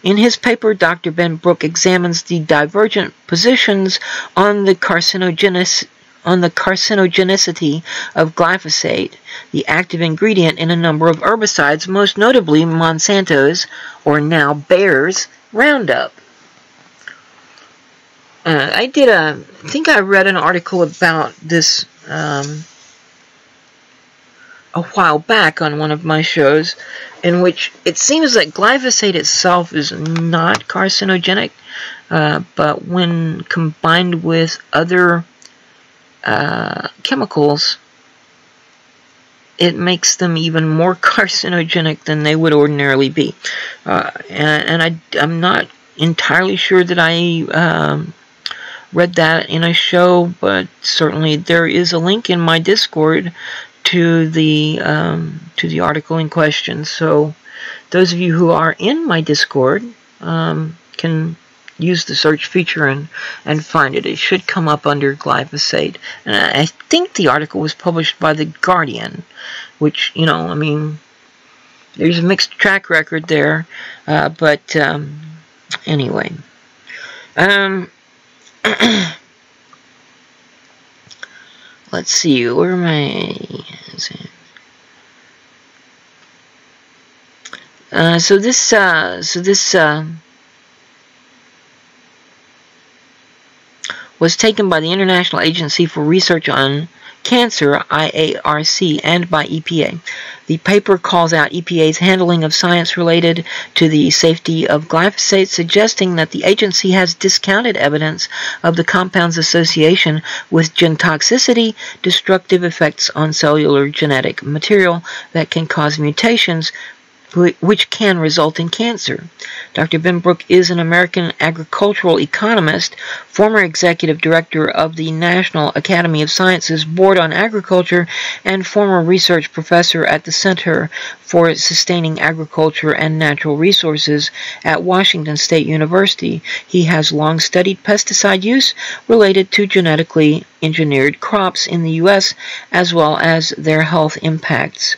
A: In his paper, Dr. Benbrook examines the divergent positions on the carcinogenicity of glyphosate, the active ingredient in a number of herbicides, most notably Monsanto's, or now Bayer's, Roundup. I think I read an article about this a while back on one of my shows, in which it seems that glyphosate itself is not carcinogenic, but when combined with other chemicals, it makes them even more carcinogenic than they would ordinarily be. And I'm not entirely sure that I read that in a show, but certainly there is a link in my Discord to the article in question. So those of you who are in my Discord can use the search feature and find it. It should come up under glyphosate. And I think the article was published by The Guardian, which, I mean, there's a mixed track record there, but anyway. Let's see, where am I? So this was taken by the International Agency for Research on Cancer, IARC, and by EPA. The paper calls out EPA's handling of science related to the safety of glyphosate, suggesting that the agency has discounted evidence of the compound's association with genotoxicity, destructive effects on cellular genetic material that can cause mutations, which can result in cancer. Dr. Benbrook is an American agricultural economist, former executive director of the National Academy of Sciences Board on Agriculture, and former research professor at the Center for Sustaining Agriculture and Natural Resources at Washington State University. He has long studied pesticide use related to genetically engineered crops in the U.S., as well as their health impacts.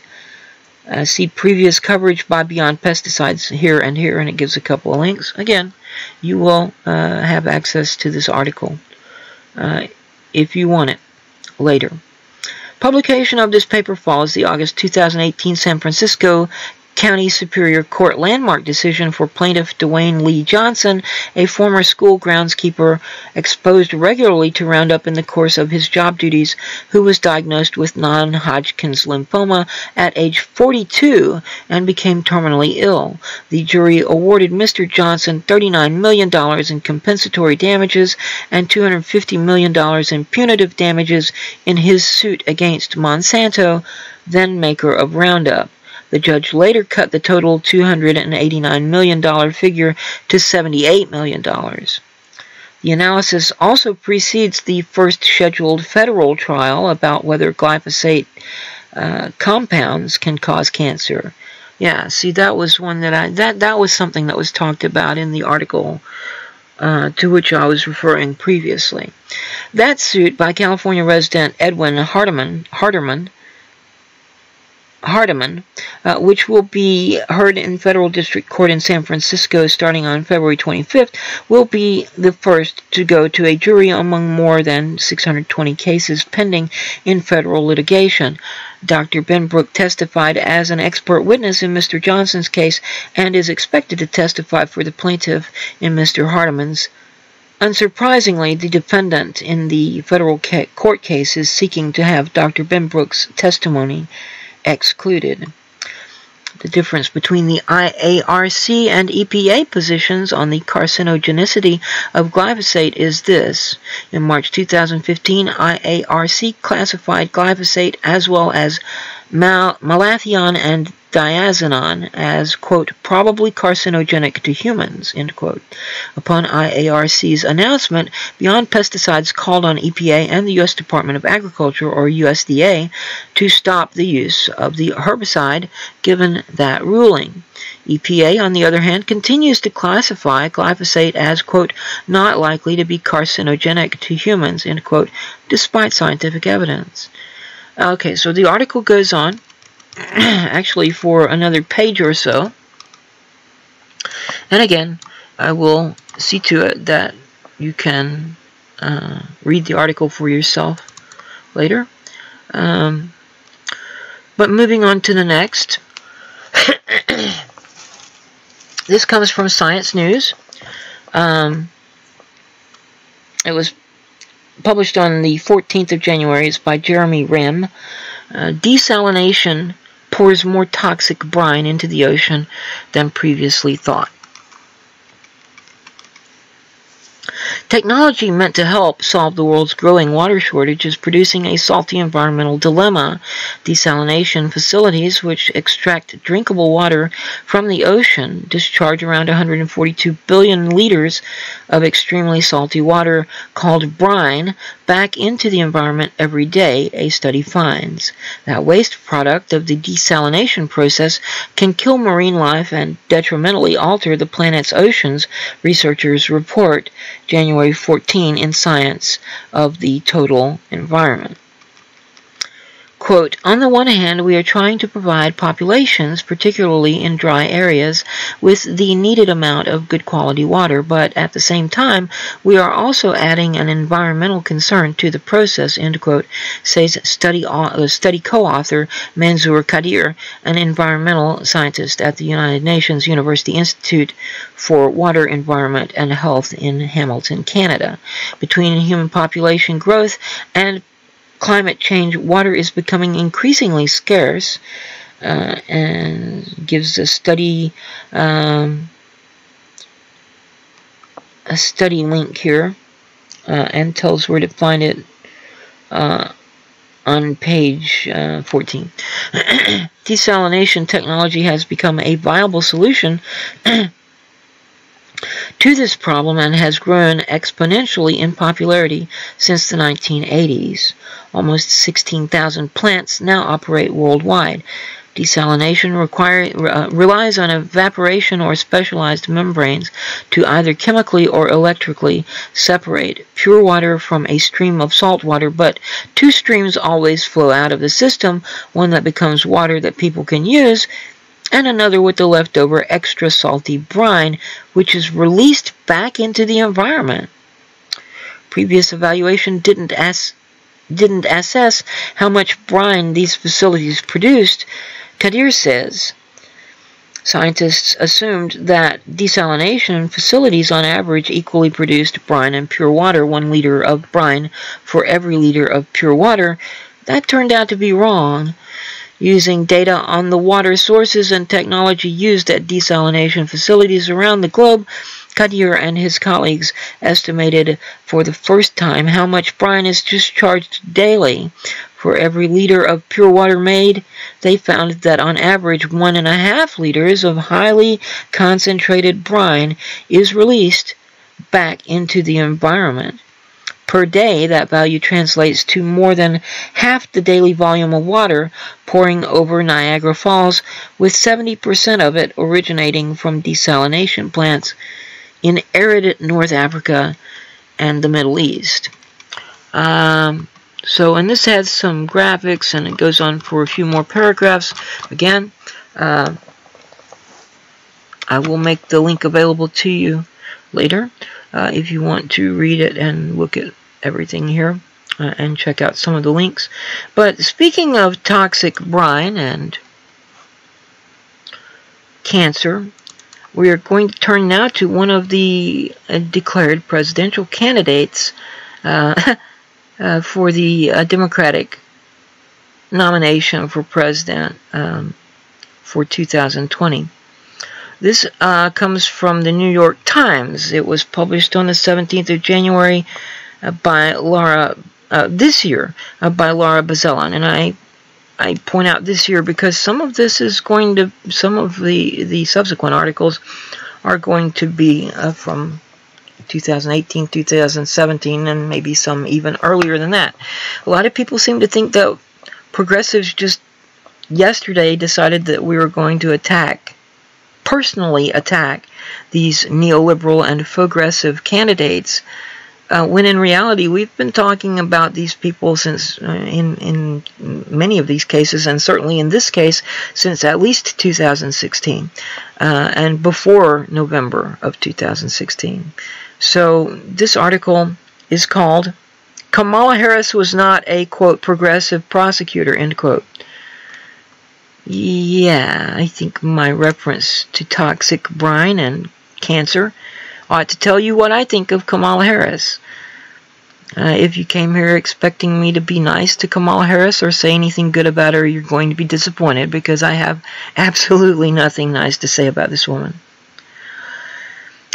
A: See previous coverage by Beyond Pesticides here, and it gives a couple of links. Again, you will have access to this article if you want it later. Publication of this paper follows the August 2018 San Francisco County Superior Court landmark decision for plaintiff Dwayne Lee Johnson, a former school groundskeeper exposed regularly to Roundup in the course of his job duties, who was diagnosed with non-Hodgkin's lymphoma at age 42 and became terminally ill. The jury awarded Mr. Johnson $39 million in compensatory damages and $250 million in punitive damages in his suit against Monsanto, then maker of Roundup. The judge later cut the total $289 million figure to $78 million. The analysis also precedes the first scheduled federal trial about whether glyphosate compounds can cause cancer. Yeah, see, that was one that was something that was talked about in the article to which I was referring previously. That suit by California resident Edwin Hardeman, which will be heard in federal district court in San Francisco starting on February 25th, will be the first to go to a jury among more than 620 cases pending in federal litigation. Dr. Benbrook testified as an expert witness in Mr. Johnson's case and is expected to testify for the plaintiff in Mr. Hardeman's. Unsurprisingly, the defendant in the federal court case is seeking to have Dr. Benbrook's testimony excluded. The difference between the IARC and EPA positions on the carcinogenicity of glyphosate is this. In March 2015, IARC classified glyphosate as well as malathion and diazinon as, quote, probably carcinogenic to humans, end quote. Upon IARC's announcement, Beyond Pesticides called on EPA and the U.S. Department of Agriculture, or USDA, to stop the use of the herbicide given that ruling. EPA, on the other hand, continues to classify glyphosate as, quote, not likely to be carcinogenic to humans, end quote, despite scientific evidence. Okay, so the article goes on, actually for another page or so. And again, I will see to it that you can read the article for yourself later. But moving on to the next. This comes from Science News. It was published on the 14th of January. It's by Jeremy Rim. Desalination pours more toxic brine into the ocean than previously thought. Technology meant to help solve the world's growing water shortage is producing a salty environmental dilemma. Desalination facilities, which extract drinkable water from the ocean, discharge around 142 billion liters of extremely salty water called brine back into the environment every day, a study finds. That waste product of the desalination process can kill marine life and detrimentally alter the planet's oceans, researchers report January 14 in Science of the Total Environment. Quote, on the one hand, we are trying to provide populations, particularly in dry areas, with the needed amount of good quality water, but at the same time, we are also adding an environmental concern to the process, end quote, says study co-author Manzoor Kadir, an environmental scientist at the United Nations University Institute for Water, Environment, and Health in Hamilton, Canada. Between human population growth and climate change, water is becoming increasingly scarce, and gives a study link here, and tells where to find it on page 14. Desalination technology has become a viable solution to this problem and has grown exponentially in popularity since the 1980s. Almost 16,000 plants now operate worldwide. Desalination relies on evaporation or specialized membranes to either chemically or electrically separate pure water from a stream of salt water, but two streams always flow out of the system, one that becomes water that people can use, and another with the leftover extra salty brine, which is released back into the environment. Previous evaluation didn't assess how much brine these facilities produced. Kadir says scientists assumed that desalination facilities on average equally produced brine and pure water, 1 liter of brine for every liter of pure water. That turned out to be wrong. Using data on the water sources and technology used at desalination facilities around the globe, Kadir and his colleagues estimated for the first time how much brine is discharged daily. For every liter of pure water made, they found that on average 1.5 liters of highly concentrated brine is released back into the environment. Per day, that value translates to more than half the daily volume of water pouring over Niagara Falls, with 70% of it originating from desalination plants in arid North Africa and the Middle East. And this has some graphics, and it goes on for a few more paragraphs. Again, I will make the link available to you later if you want to read it and look at everything here and check out some of the links. But speaking of toxic brine and cancer, we are going to turn now to one of the declared presidential candidates for the Democratic nomination for president for 2020. This comes from the New York Times. It was published on the 17th of January by Laura, this year, by Laura Bazelon. And I point out this year because some of this is going to, some of the subsequent articles are going to be from 2018, 2017, and maybe some even earlier than that. A lot of people seem to think that progressives just yesterday decided that we were going to personally attack these neoliberal and progressive candidates, when in reality we've been talking about these people since, in many of these cases, and certainly in this case, since at least 2016, and before November of 2016. So this article is called "Kamala Harris was not a, quote, progressive prosecutor," end quote. Yeah, I think my reference to toxic brine and cancer ought to tell you what I think of Kamala Harris. If you came here expecting me to be nice to Kamala Harris or say anything good about her, you're going to be disappointed, because I have absolutely nothing nice to say about this woman.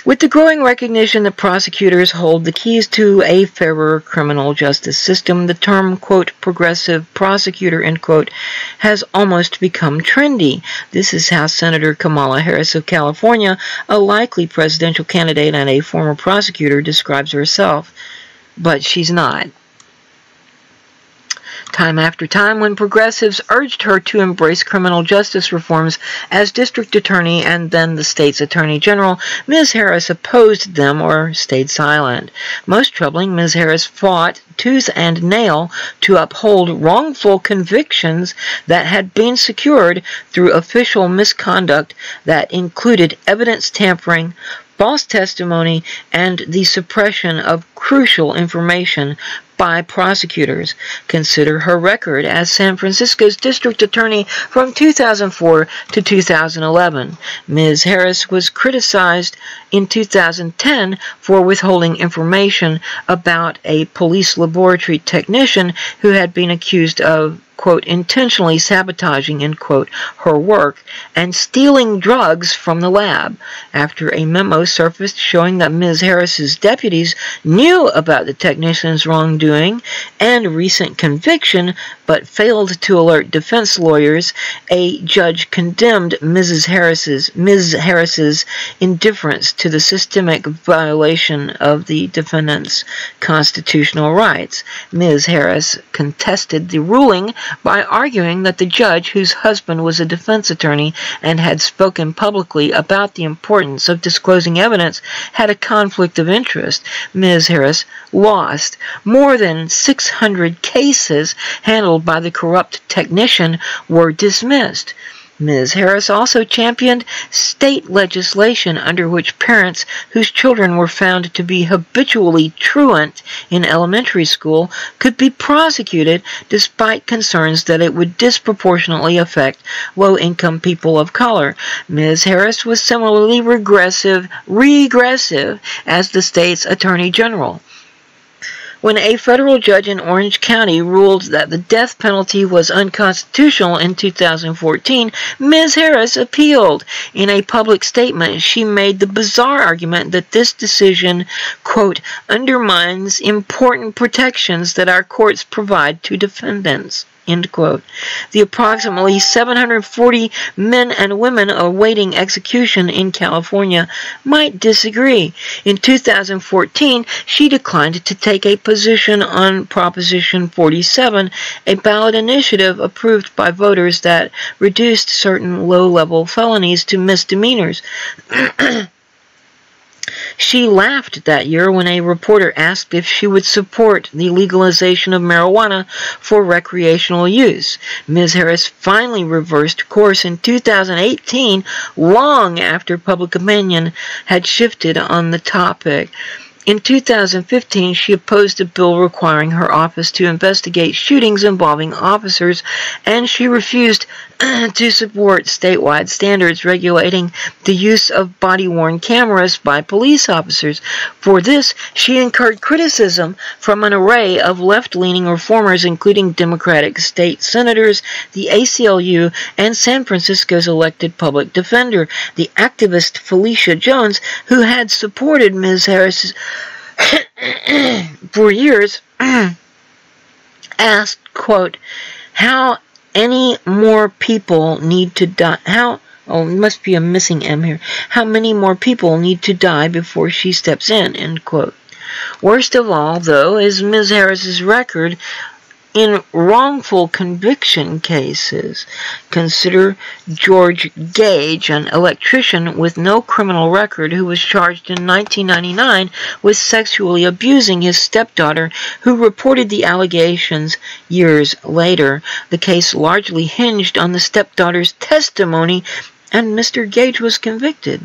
A: With the growing recognition that prosecutors hold the keys to a fairer criminal justice system, the term, quote, progressive prosecutor, end quote, has almost become trendy. This is how Senator Kamala Harris of California, a likely presidential candidate and a former prosecutor, describes herself. But she's not. Time after time, when progressives urged her to embrace criminal justice reforms as district attorney and then the state's attorney general, Ms. Harris opposed them or stayed silent. Most troubling, Ms. Harris fought tooth and nail to uphold wrongful convictions that had been secured through official misconduct that included evidence tampering, false testimony, and the suppression of crucial information by prosecutors. Consider her record as San Francisco's district attorney from 2004 to 2011. Ms. Harris was criticized in 2010 for withholding information about a police laboratory technician who had been accused of, quote, intentionally sabotaging, end quote, her work and stealing drugs from the lab. After a memo surfaced showing that Ms. Harris's deputies knew about the technician's wrongdoing and recent conviction, but failed to alert defense lawyers, a judge condemned Ms. Harris's indifference to the systemic violation of the defendant's constitutional rights. Ms. Harris contested the ruling by arguing that the judge, whose husband was a defense attorney and had spoken publicly about the importance of disclosing evidence, had a conflict of interest. Ms. Harris lost. More than 600 cases handled by the corrupt technician were dismissed. Ms. Harris also championed state legislation under which parents whose children were found to be habitually truant in elementary school could be prosecuted despite concerns that it would disproportionately affect low-income people of color. Ms. Harris was similarly regressive as the state's attorney general. When a federal judge in Orange County ruled that the death penalty was unconstitutional in 2014, Ms. Harris appealed. In a public statement, she made the bizarre argument that this decision, quote, undermines important protections that our courts provide to defendants. End quote. The approximately 740 men and women awaiting execution in California might disagree. In 2014, she declined to take a position on Proposition 47, a ballot initiative approved by voters that reduced certain low-level felonies to misdemeanors. She laughed that year when a reporter asked if she would support the legalization of marijuana for recreational use. Ms. Harris finally reversed course in 2018, long after public opinion had shifted on the topic. In 2015, she opposed a bill requiring her office to investigate shootings involving officers, and she refused to support statewide standards regulating the use of body-worn cameras by police officers. For this, she incurred criticism from an array of left-leaning reformers, including Democratic state senators, the ACLU, and San Francisco's elected public defender. The activist Felicia Jones, who had supported Ms. Harris for years, asked, quote, how any more people need to die? Must be a missing M here. How many more people need to die before she steps in? End quote. Worst of all, though, is Ms. Harris's record in wrongful conviction cases. Consider George Gage, an electrician with no criminal record who was charged in 1999 with sexually abusing his stepdaughter, who reported the allegations years later. The case largely hinged on the stepdaughter's testimony, and Mr. Gage was convicted.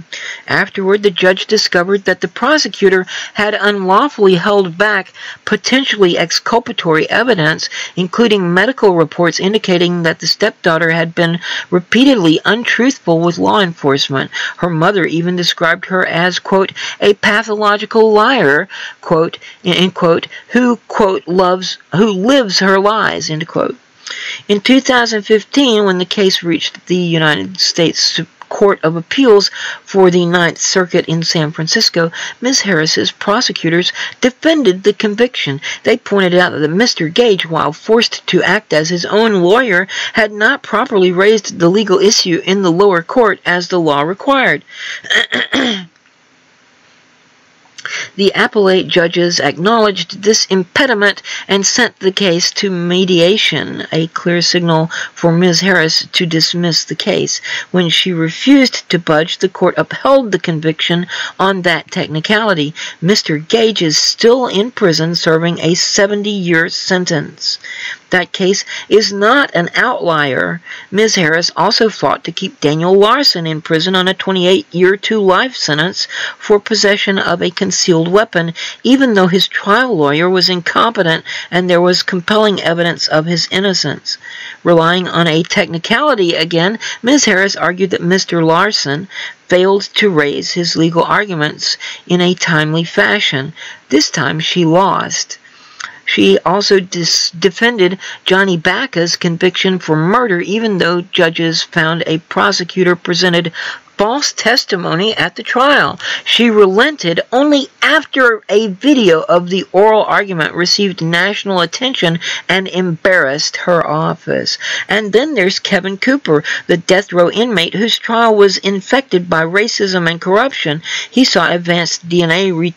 A: Afterward, the judge discovered that the prosecutor had unlawfully held back potentially exculpatory evidence, including medical reports indicating that the stepdaughter had been repeatedly untruthful with law enforcement. Her mother even described her as, quote, a pathological liar, quote, end quote, who, quote, who lives her lies, end quote. In 2015, when the case reached the United States Court of Appeals for the Ninth Circuit in San Francisco, Ms. Harris's prosecutors defended the conviction. They pointed out that Mr. Gage, while forced to act as his own lawyer, had not properly raised the legal issue in the lower court as the law required. The appellate judges acknowledged this impediment and sent the case to mediation, a clear signal for Ms. Harris to dismiss the case. When she refused to budge, the court upheld the conviction on that technicality. Mr. Gage is still in prison serving a 70-year sentence. That case is not an outlier. Ms. Harris also fought to keep Daniel Larson in prison on a 28-year to life sentence for possession of a concealed weapon, even though his trial lawyer was incompetent and there was compelling evidence of his innocence. Relying on a technicality again, Ms. Harris argued that Mr. Larson failed to raise his legal arguments in a timely fashion. This time she lost. She also defended Johnny Baca's conviction for murder, even though judges found a prosecutor presented false testimony at the trial. She relented only after a video of the oral argument received national attention and embarrassed her office. And then there's Kevin Cooper, the death row inmate whose trial was infected by racism and corruption. He sought advanced DNA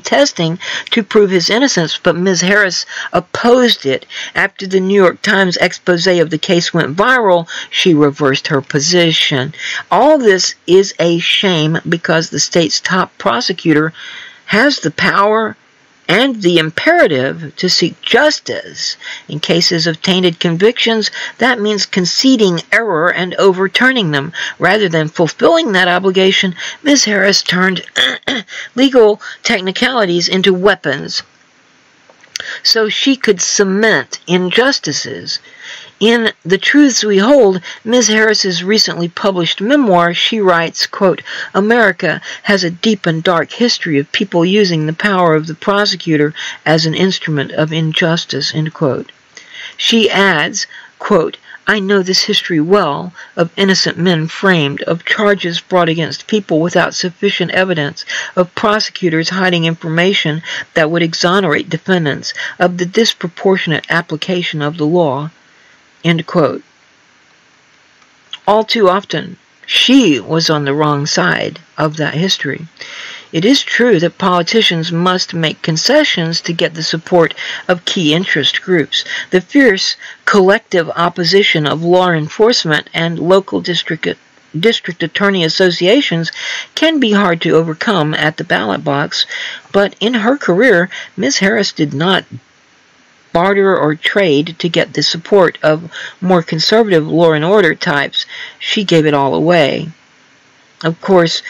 A: testing to prove his innocence, but Ms. Harris opposed it. After the New York Times expose of the case went viral, she reversed her position. All this is a shame because the state's top prosecutor has the power and the imperative to seek justice. In cases of tainted convictions, that means conceding error and overturning them. Rather than fulfilling that obligation, Ms. Harris turned legal technicalities into weapons so she could cement injustices. In The Truths We Hold, Ms. Harris's recently published memoir, she writes, quote, "America has a deep and dark history of people using the power of the prosecutor as an instrument of injustice," end quote. She adds, quote, "I know this history well, of innocent men framed, of charges brought against people without sufficient evidence, of prosecutors hiding information that would exonerate defendants, of the disproportionate application of the law," end quote. All too often, she was on the wrong side of that history. It is true that politicians must make concessions to get the support of key interest groups. The fierce collective opposition of law enforcement and local district attorney associations can be hard to overcome at the ballot box, but in her career, Ms. Harris did not barter or trade to get the support of more conservative law and order types. She gave it all away. Of course,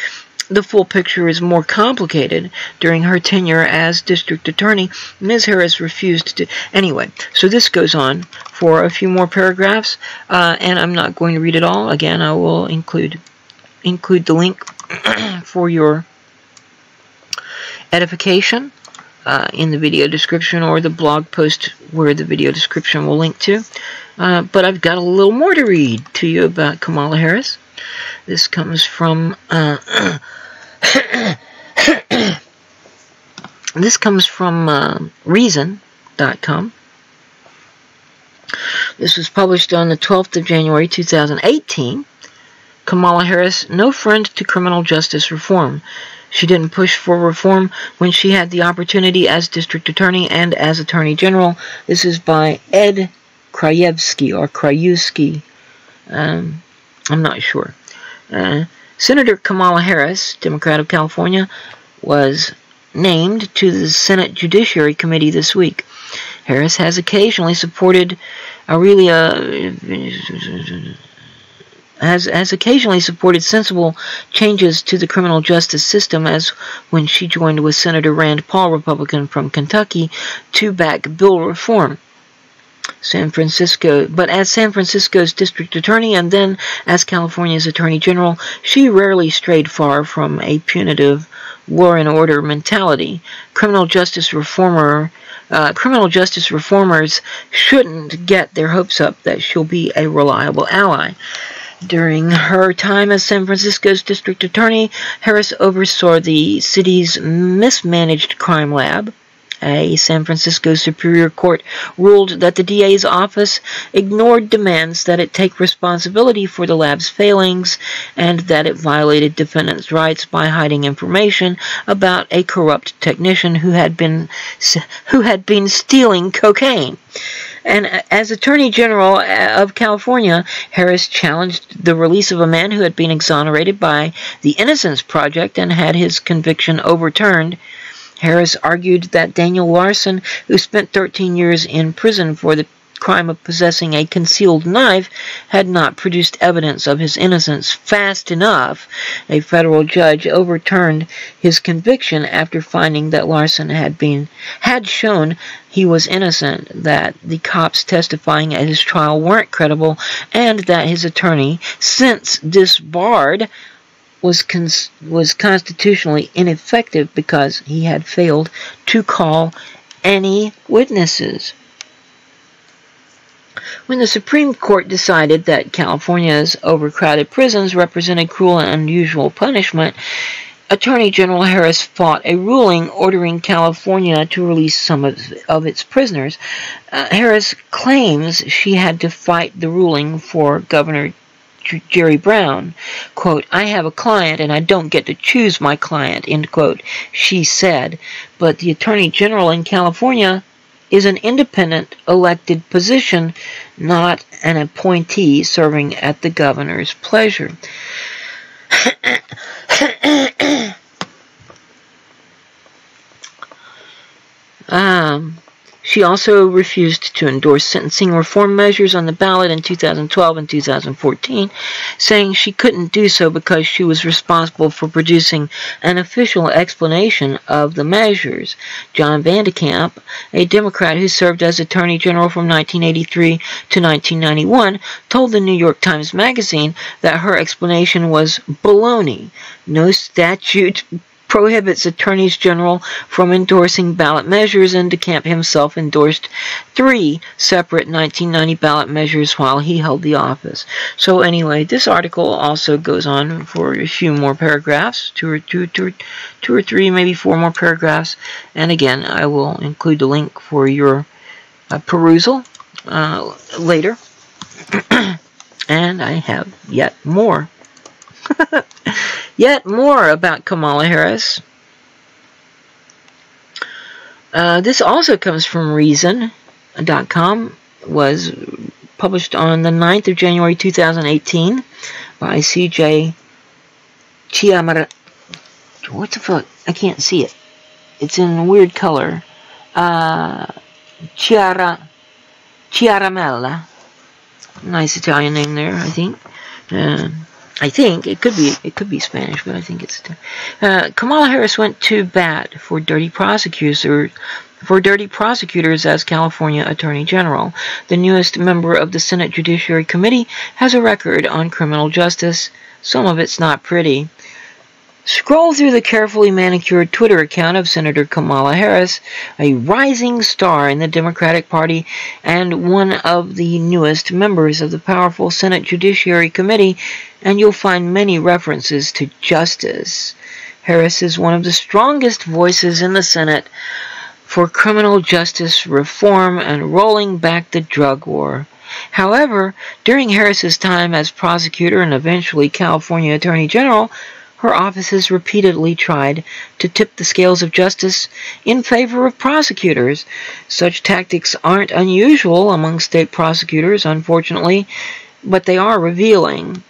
A: the full picture is more complicated. During her tenure as district attorney, Ms. Harris refused to... Anyway, so this goes on for a few more paragraphs, and I'm not going to read it all. Again, I will include the link for your edification in the video description, or the blog post where the video description will link to. But I've got a little more to read to you about Kamala Harris. This comes from Reason.com. This was published on the 12th of January 2018. Kamala Harris, no friend to criminal justice reform. She didn't push for reform when she had the opportunity as district attorney and as attorney general. This is by Ed Krajewski or Krajewski. I'm not sure. Senator Kamala Harris, Democrat of California, was named to the Senate Judiciary Committee this week. Harris has occasionally supported sensible changes to the criminal justice system, as when she joined with Senator Rand Paul, Republican from Kentucky, to back bill reform. But as San Francisco's district attorney and then as California's attorney general, she rarely strayed far from a punitive law and order mentality. Criminal justice reformers shouldn't get their hopes up that she'll be a reliable ally. During her time as San Francisco's district attorney, Harris oversaw the city's mismanaged crime lab, A San Francisco Superior Court ruled that the DA's office ignored demands that it take responsibility for the lab's failings and that it violated defendants' rights by hiding information about a corrupt technician who had been stealing cocaine. And as Attorney General of California, Harris challenged the release of a man who had been exonerated by the Innocence Project and had his conviction overturned. Harris argued that Daniel Larson, who spent 13 years in prison for the crime of possessing a concealed knife, had not produced evidence of his innocence fast enough. A federal judge overturned his conviction after finding that Larson had shown he was innocent, that the cops testifying at his trial weren't credible, and that his attorney, since disbarred, was constitutionally ineffective because he had failed to call any witnesses. When the Supreme Court decided that California's overcrowded prisons represented cruel and unusual punishment, Attorney General Harris fought a ruling ordering California to release some of its prisoners. Harris claims she had to fight the ruling for Governor Jerry Brown. Quote, "I have a client and I don't get to choose my client," end quote, she said. But the Attorney General in California is an independent elected position, not an appointee serving at the governor's pleasure. She also refused to endorse sentencing reform measures on the ballot in 2012 and 2014, saying she couldn't do so because she was responsible for producing an official explanation of the measures. John Vandekamp, a Democrat who served as Attorney General from 1983 to 1991, told the New York Times Magazine that her explanation was baloney. No statute prohibits attorneys general from endorsing ballot measures, and DeCamp himself endorsed 3 separate 1990 ballot measures while he held the office. So anyway, this article also goes on for a few more paragraphs, two or three, maybe 4 more paragraphs, and again, I will include the link for your perusal later. And I have yet more. Yet more about Kamala Harris. This also comes from Reason.com, was published on the 9th of January 2018 by C.J. Ji'ana. What the fuck? I can't see it. It's in a weird color. Chiaramella. Nice Italian name there, I think. I think it could be Spanish, but I think it's Kamala Harris went to bat for dirty prosecutors as California Attorney General. The newest member of the Senate Judiciary Committee has a record on criminal justice. Some of it's not pretty. Scroll through the carefully manicured Twitter account of Senator Kamala Harris, a rising star in the Democratic Party and one of the newest members of the powerful Senate Judiciary Committee, and you'll find many references to justice. Harris is one of the strongest voices in the Senate for criminal justice reform and rolling back the drug war. However, during Harris's time as prosecutor and eventually California Attorney General, her office has repeatedly tried to tip the scales of justice in favor of prosecutors. Such tactics aren't unusual among state prosecutors, unfortunately, but they are revealing.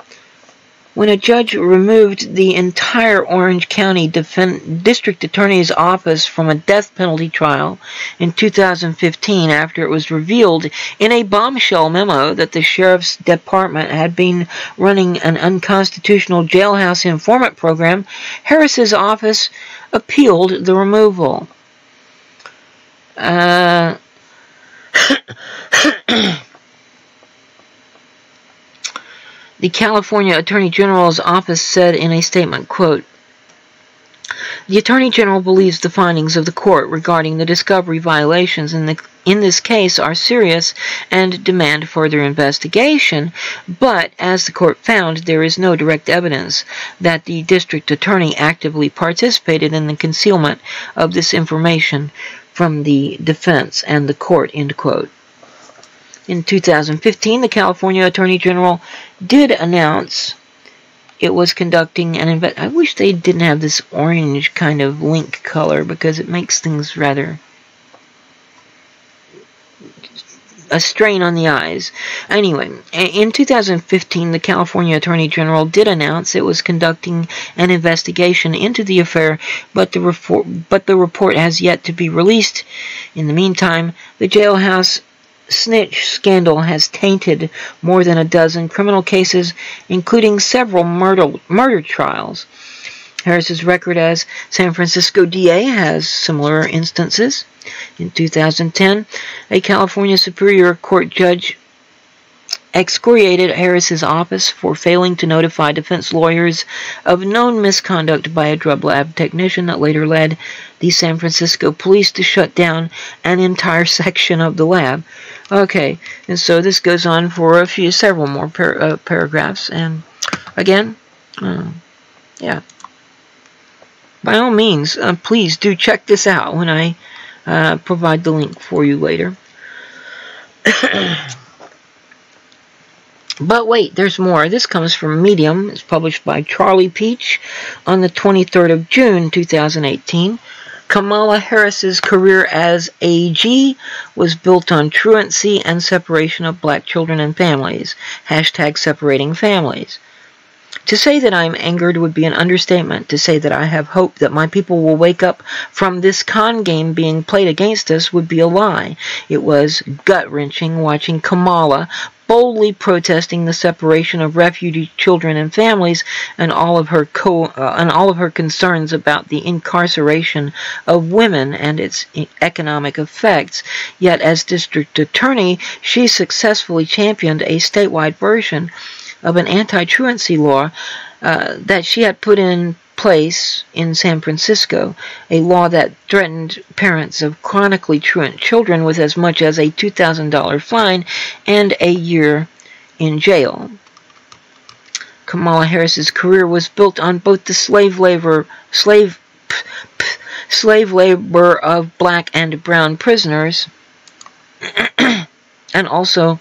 A: When a judge removed the entire Orange County District Attorney's office from a death penalty trial in 2015 after it was revealed in a bombshell memo that the sheriff's department had been running an unconstitutional jailhouse informant program, Harris's office appealed the removal. The California Attorney General's office said in a statement, quote, "The Attorney General believes the findings of the court regarding the discovery violations in this case are serious and demand further investigation, but as the court found, there is no direct evidence that the district attorney actively participated in the concealment of this information from the defense and the court, end quote. In 2015, the California Attorney General did announce it was conducting an investigation. I wish they didn't have this orange kind of link color because it makes things rather a strain on the eyes. Anyway, in 2015, the California Attorney General did announce it was conducting an investigation into the affair, but the report has yet to be released. In the meantime, the jailhouse snitch scandal has tainted more than a dozen criminal cases, including several murder trials. Harris's record as San Francisco DA has similar instances. In 2010, a California Superior Court judge excoriated Harris's office for failing to notify defense lawyers of known misconduct by a drug lab technician that later led the San Francisco police to shut down an entire section of the lab. Okay, and so this goes on for several more paragraphs, and again, yeah. By all means, please do check this out when I provide the link for you later. But wait, there's more. This comes from Medium. It's published by Charlie Peach on the 23rd of June, 2018. Kamala Harris's career as AG was built on truancy and separation of black children and families. Hashtag separating families. To say that I'm angered would be an understatement. To say that I have hope that my people will wake up from this con game being played against us would be a lie. It was gut-wrenching watching Kamala boldly protesting the separation of refugee children and families and all of her concerns about the incarceration of women and its economic effects. Yet as district attorney, she successfully championed a statewide version of an anti-truancy law that she had put in place in San Francisco, a law that threatened parents of chronically truant children with as much as a $2,000 fine and a year in jail. Kamala Harris's career was built on both the slave labor of black and brown prisoners and also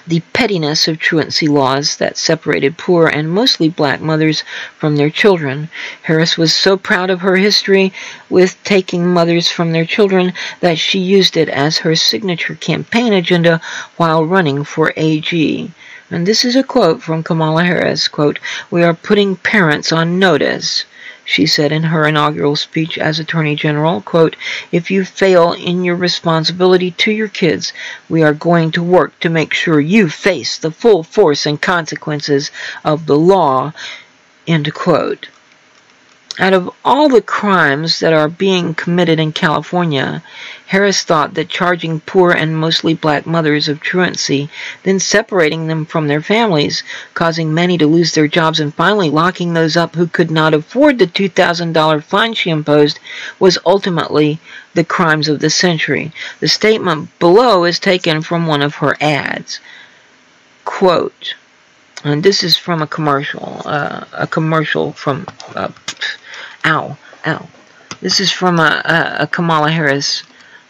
A: the pettiness of truancy laws that separated poor and mostly black mothers from their children. Harris was so proud of her history with taking mothers from their children that she used it as her signature campaign agenda while running for AG. And this is a quote from Kamala Harris, quote, "We are putting parents on notice," she said in her inaugural speech as Attorney General, quote, "If you fail in your responsibility to your kids, we are going to work to make sure you face the full force and consequences of the law," end quote. Out of all the crimes that are being committed in California, Harris thought that charging poor and mostly black mothers of truancy, then separating them from their families, causing many to lose their jobs, and finally locking those up who could not afford the $2,000 fine she imposed, was ultimately the crimes of the century. The statement below is taken from one of her ads. Quote, and this is from a commercial from... Ow. This is from a Kamala Harris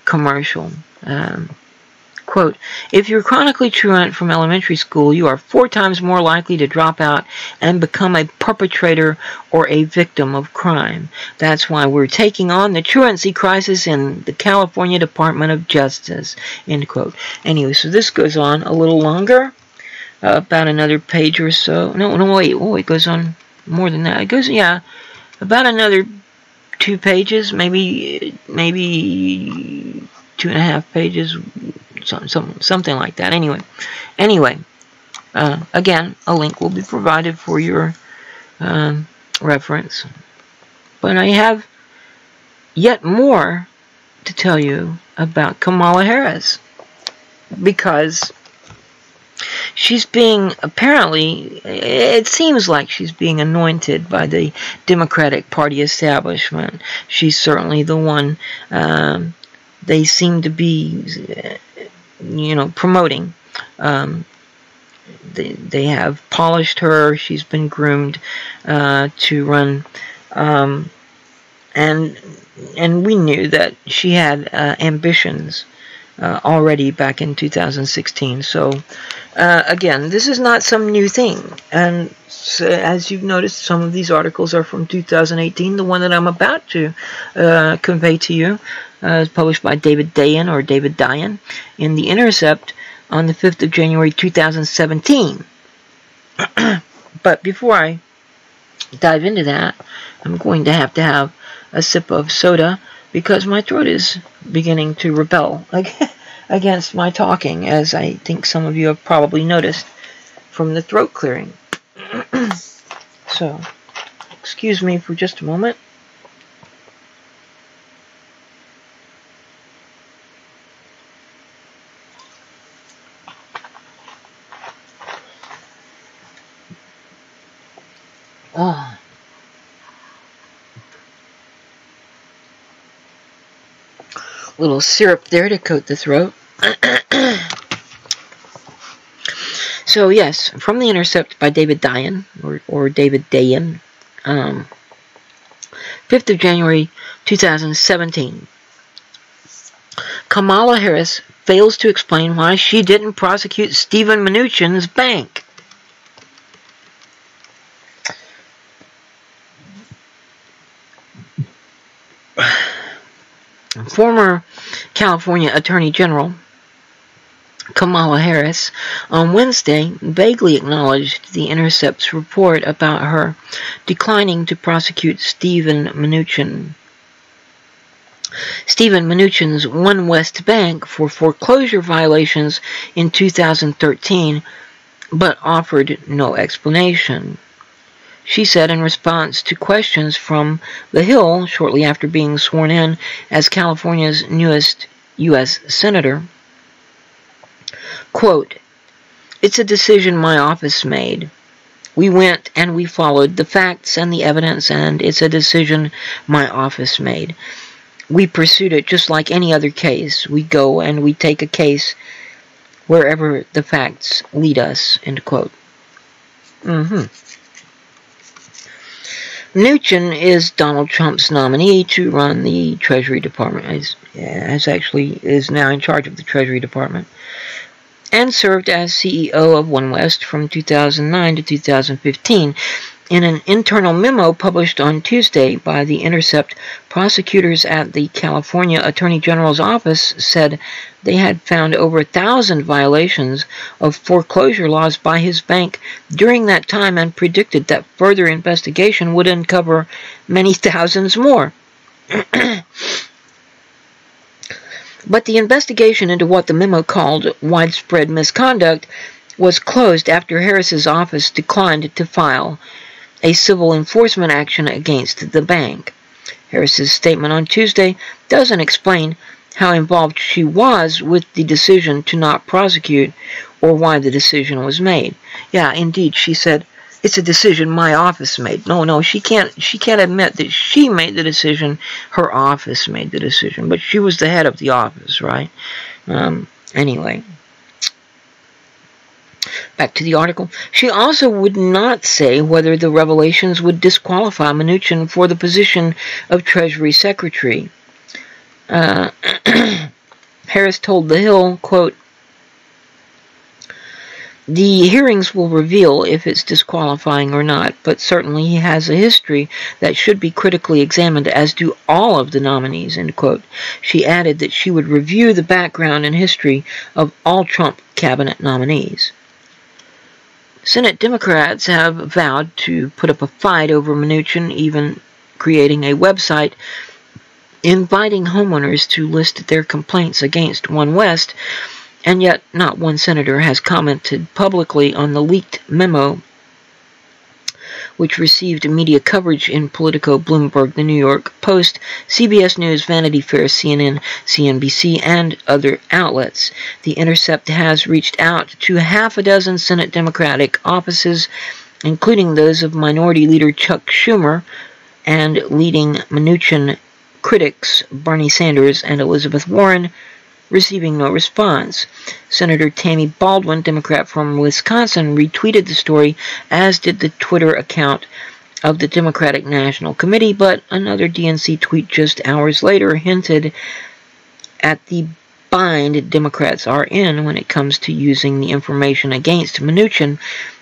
A: commercial. Quote, "If you're chronically truant from elementary school, you are 4 times more likely to drop out and become a perpetrator or a victim of crime. That's why we're taking on the truancy crisis in the California Department of Justice," end quote. Anyway, so this goes on a little longer, about another page or so. No, wait. Oh, it goes on more than that. It goes, yeah, about another 2 pages, maybe 2.5 pages, something like that. Anyway, again, a link will be provided for your reference. But I have yet more to tell you about Kamala Harris, because she's being, apparently, it seems like she's being anointed by the Democratic Party establishment. She's certainly the one they seem to be, promoting. They have polished her. She's been groomed to run and we knew that she had ambitions already back in 2016. So again, this is not some new thing. And so, as you've noticed, some of these articles are from 2018. The one that I'm about to convey to you is published by David Dayan in The Intercept on the 5th of January 2017. But before I dive into that, I'm going to have a sip of soda because my throat is beginning to rebel against my talking, as I think some of you have probably noticed from the throat clearing. So, excuse me for just a moment. Oh. Little syrup there to coat the throat. So yes, from The Intercept by David Dayan, or David Dayan, 5th of January 2017. Kamala Harris fails to explain why she didn't prosecute Steven Mnuchin's bank. Former California Attorney General Kamala Harris on Wednesday vaguely acknowledged The Intercept's report about her declining to prosecute Steven Mnuchin. Steven Mnuchin's One West Bank for foreclosure violations in 2013, but offered no explanation. She said in response to questions from The Hill shortly after being sworn in as California's newest U.S. Senator, quote, "It's a decision my office made. We went and we followed the facts and the evidence, and it's a decision my office made. We pursued it just like any other case. We go and we take a case wherever the facts lead us," end quote. Mnuchin is Donald Trump's nominee to run the Treasury Department, is now in charge of the Treasury Department, and served as CEO of One West from 2009 to 2015. In an internal memo published on Tuesday by The Intercept, prosecutors at the California Attorney General's office said they had found over 1,000 violations of foreclosure laws by his bank during that time and predicted that further investigation would uncover many thousands more. But the investigation into what the memo called widespread misconduct was closed after Harris's office declined to file a civil enforcement action against the bank. Harris's statement on Tuesday doesn't explain how involved she was with the decision to not prosecute or why the decision was made. Yeah, indeed, she said, "It's a decision my office made." No, she can't admit that she made the decision. Her office made the decision, but she was the head of the office, right? Anyway. Back to the article. She also would not say whether the revelations would disqualify Mnuchin for the position of Treasury Secretary. Harris told The Hill, quote, "The hearings will reveal if it's disqualifying or not, but certainly he has a history that should be critically examined, as do all of the nominees," end quote. She added that she would review the background and history of all Trump cabinet nominees. Senate Democrats have vowed to put up a fight over Mnuchin, even creating a website inviting homeowners to list their complaints against One West, and yet not one senator has commented publicly on the leaked memo, which received media coverage in Politico, Bloomberg, The New York Post, CBS News, Vanity Fair, CNN, CNBC, and other outlets. The Intercept has reached out to half a dozen Senate Democratic offices, including those of Minority Leader Chuck Schumer and leading Mnuchin critics Bernie Sanders and Elizabeth Warren, receiving no response. Senator Tammy Baldwin, Democrat from Wisconsin, retweeted the story, as did the Twitter account of the Democratic National Committee, but another DNC tweet just hours later hinted at the bind Democrats are in when it comes to using the information against Mnuchin.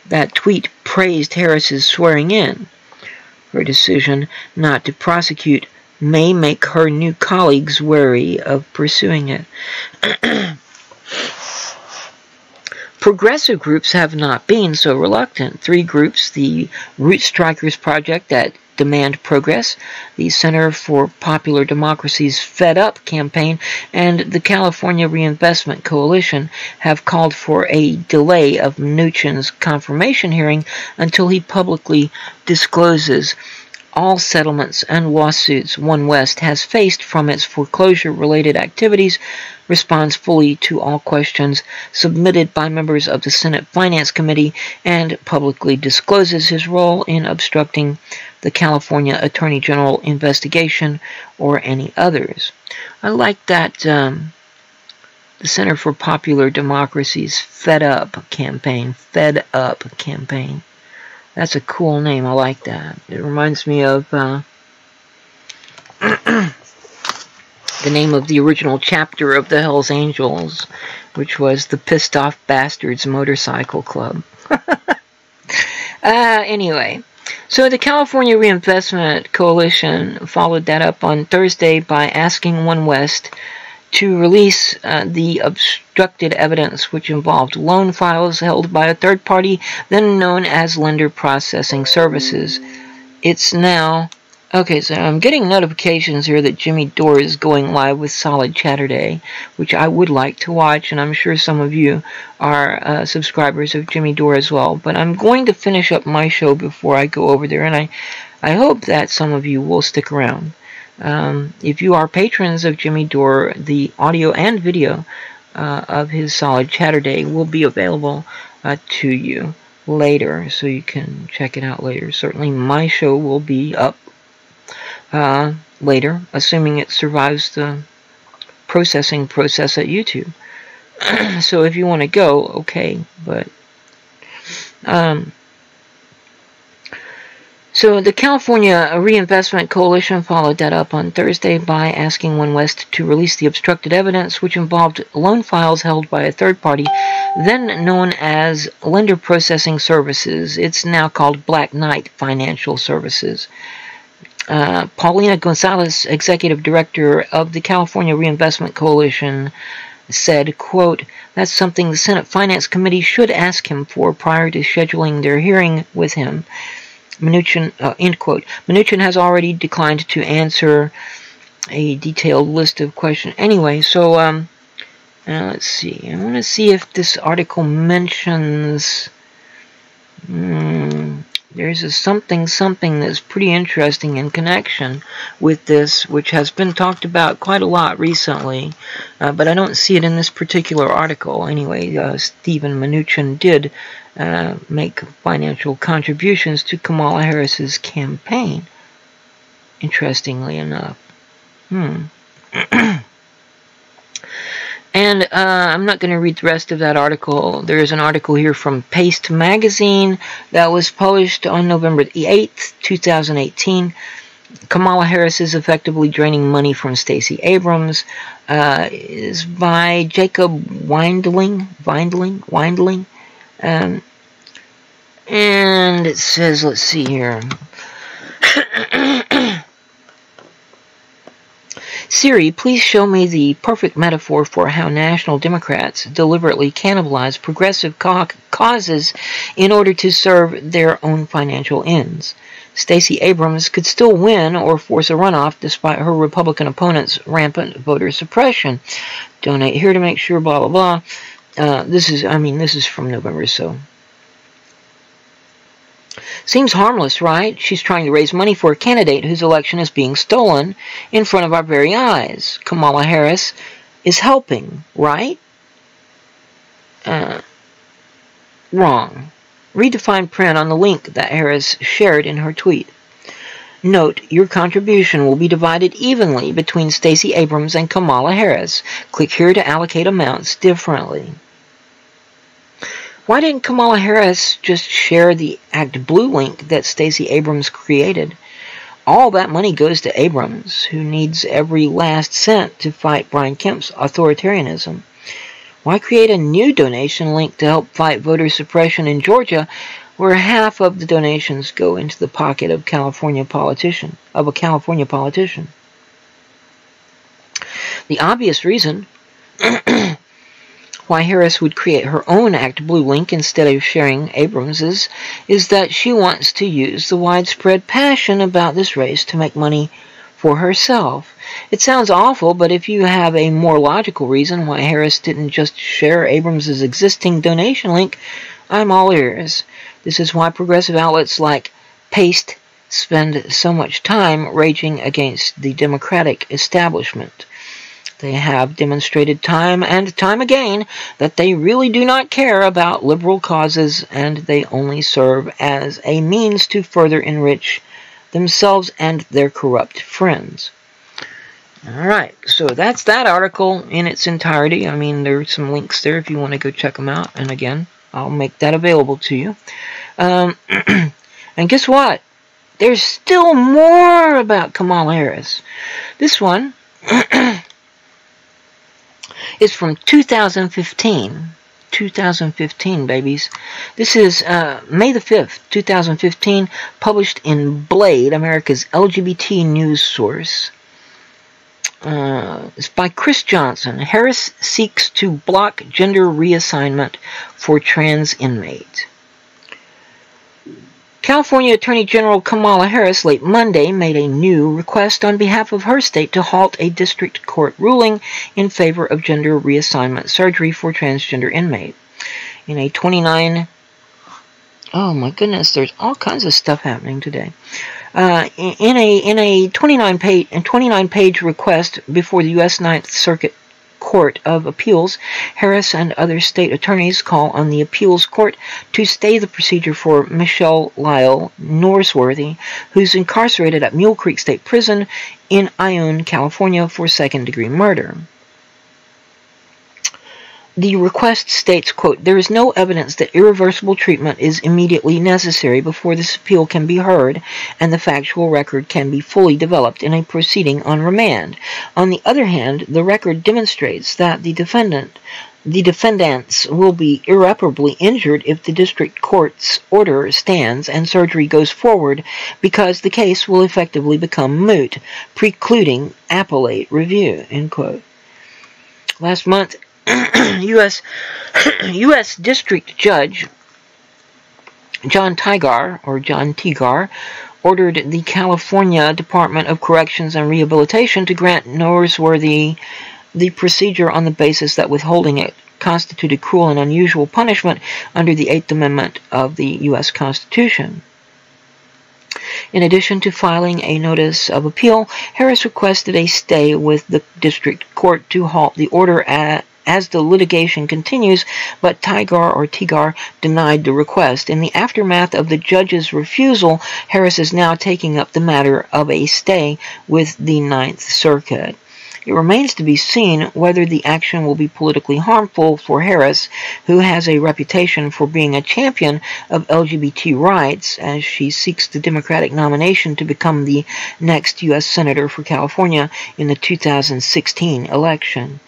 A: That tweet praised Harris's swearing in. Her decision not to prosecute may make her new colleagues wary of pursuing it. Progressive groups have not been so reluctant. 3 groups, the Root Strikers Project that Demand Progress, the Center for Popular Democracy's Fed Up campaign, and the California Reinvestment Coalition, have called for a delay of Mnuchin's confirmation hearing until he publicly discloses all settlements and lawsuits One West has faced from its foreclosure-related activities, responds fully to all questions submitted by members of the Senate Finance Committee, and publicly discloses his role in obstructing the California Attorney General investigation or any others. I like that the Center for Popular Democracy's Fed Up campaign. Fed Up campaign. That's a cool name. I like that. It reminds me of the name of the original chapter of the Hells Angels, which was the Pissed Off Bastards Motorcycle Club. Anyway, so the California Reinvestment Coalition followed that up on Thursday by asking One West to release the obstructed evidence which involved loan files held by a third party, then known as Lender Processing Services. It's now... Okay, so I'm getting notifications here that Jimmy Dore is going live with Solid Chatter Day, which I would like to watch, and I'm sure some of you are subscribers of Jimmy Dore as well. But I'm going to finish up my show before I go over there, and I hope that some of you will stick around. If you are patrons of Jimmy Dore, the audio and video of his Solid Chatter Day will be available to you later, so you can check it out later. Certainly my show will be up later, assuming it survives the processing process at YouTube. So if you want to go, okay, but... So the California Reinvestment Coalition followed that up on Thursday by asking One West to release the obstructed evidence which involved loan files held by a third party, then known as Lender Processing Services. It's now called Black Knight Financial Services. Paulina Gonzalez, Executive Director of the California Reinvestment Coalition, said, quote, "That's something the Senate Finance Committee should ask him for prior to scheduling their hearing with him." Mnuchin, end quote. Mnuchin has already declined to answer a detailed list of questions. Anyway, so let's see. I want to see if this article mentions... there's a something that's pretty interesting in connection with this, which has been talked about quite a lot recently, but I don't see it in this particular article. Anyway, Stephen Mnuchin did make financial contributions to Kamala Harris's campaign, interestingly enough. And I'm not going to read the rest of that article. There is an article here from Paste Magazine that was published on November 8th, 2018. Kamala Harris is effectively draining money from Stacey Abrams. Is by Jacob Windling. And it says, let's see here. Siri, please show me the perfect metaphor for how national Democrats deliberately cannibalize progressive causes in order to serve their own financial ends. Stacey Abrams could still win or force a runoff despite her Republican opponent's rampant voter suppression. Donate here to make sure, blah, blah, blah. This is from November, so... Seems harmless, right? She's trying to raise money for a candidate whose election is being stolen in front of our very eyes. Kamala Harris is helping, right? Wrong. Read the fine print on the link that Harris shared in her tweet. Note, your contribution will be divided evenly between Stacey Abrams and Kamala Harris. Click here to allocate amounts differently. Why didn't Kamala Harris just share the ActBlue link that Stacey Abrams created? All that money goes to Abrams, who needs every last cent to fight Brian Kemp's authoritarianism. Why create a new donation link to help fight voter suppression in Georgia, where half of the donations go into the pocket of a California politician? The obvious reason why Harris would create her own ActBlue link instead of sharing Abrams's is that she wants to use the widespread passion about this race to make money for herself. It sounds awful, but if you have a more logical reason why Harris didn't just share Abrams's existing donation link, I'm all ears. This is why progressive outlets like Paste spend so much time raging against the Democratic establishment. They have demonstrated time and time again that they really do not care about liberal causes, and they only serve as a means to further enrich themselves and their corrupt friends. Alright, so that's that article in its entirety. I mean, there are some links there if you want to go check them out. And again, I'll make that available to you. And guess what? There's still more about Kamala Harris. This one is from 2015. 2015, babies. This is May the 5th, 2015, published in Blade, America's LGBT news source. It's by Chris Johnson. Harris seeks to block gender reassignment for trans inmates. California Attorney General Kamala Harris late Monday made a new request on behalf of her state to halt a district court ruling in favor of gender reassignment surgery for transgender inmates. In a 29... Oh my goodness, there's all kinds of stuff happening today. In a 29-page request before the U.S. Ninth Circuit Court of Appeals, Harris and other state attorneys call on the appeals court to stay the procedure for Michelle Lyle Norsworthy, who's incarcerated at Mule Creek State Prison in Ione, California for second-degree murder. The request states, quote, "There is no evidence that irreversible treatment is immediately necessary before this appeal can be heard and the factual record can be fully developed in a proceeding on remand. On the other hand, the record demonstrates that the defendants will be irreparably injured if the district court's order stands and surgery goes forward because the case will effectively become moot, precluding appellate review," end quote. Last month, U.S. District Judge John Tigar ordered the California Department of Corrections and Rehabilitation to grant Norsworthy the procedure on the basis that withholding it constituted cruel and unusual punishment under the 8th Amendment of the U.S. Constitution. In addition to filing a notice of appeal, Harris requested a stay with the district court to halt the order as the litigation continues, but Tigar denied the request. In the aftermath of the judge's refusal, Harris is now taking up the matter of a stay with the Ninth Circuit. It remains to be seen whether the action will be politically harmful for Harris, who has a reputation for being a champion of LGBT rights, as she seeks the Democratic nomination to become the next U.S. Senator for California in the 2016 election.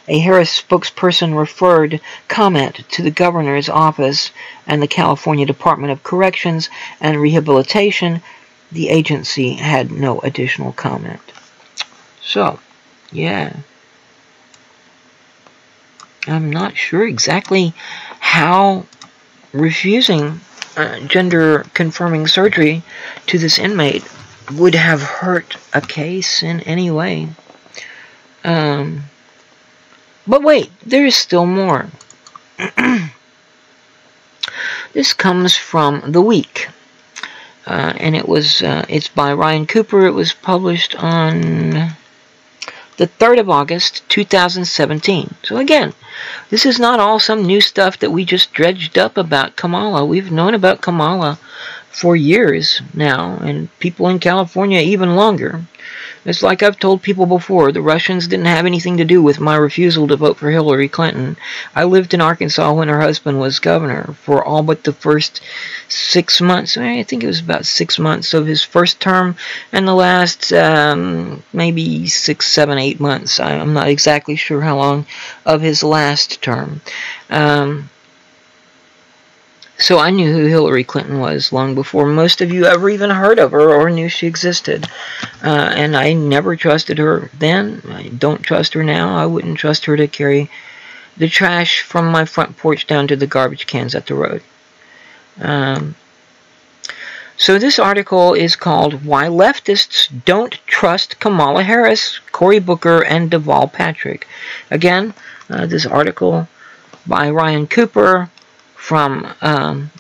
A: A Harris spokesperson referred comment to the governor's office and the California Department of Corrections and Rehabilitation. The agency had no additional comment. So, yeah. I'm not sure exactly how refusing gender-confirming surgery to this inmate would have hurt a case in any way. But wait, there is still more. This comes from The Week, and it's by Ryan Cooper. It was published on the 3rd of August, 2017. So again, this is not all some new stuff that we just dredged up about Kamala. We've known about Kamala for years now, and people in California even longer. It's like I've told people before, the Russians didn't have anything to do with my refusal to vote for Hillary Clinton. I lived in Arkansas when her husband was governor for all but the first 6 months. I think it was about 6 months of his first term, and the last maybe 6, 7, 8 months. I'm not exactly sure how long of his last term. So I knew who Hillary Clinton was long before most of you ever even heard of her or knew she existed. And I never trusted her then. I don't trust her now. I wouldn't trust her to carry the trash from my front porch down to the garbage cans at the road. So this article is called Why Leftists Don't Trust Kamala Harris, Cory Booker, and Deval Patrick. Again, this article by Ryan Cooper from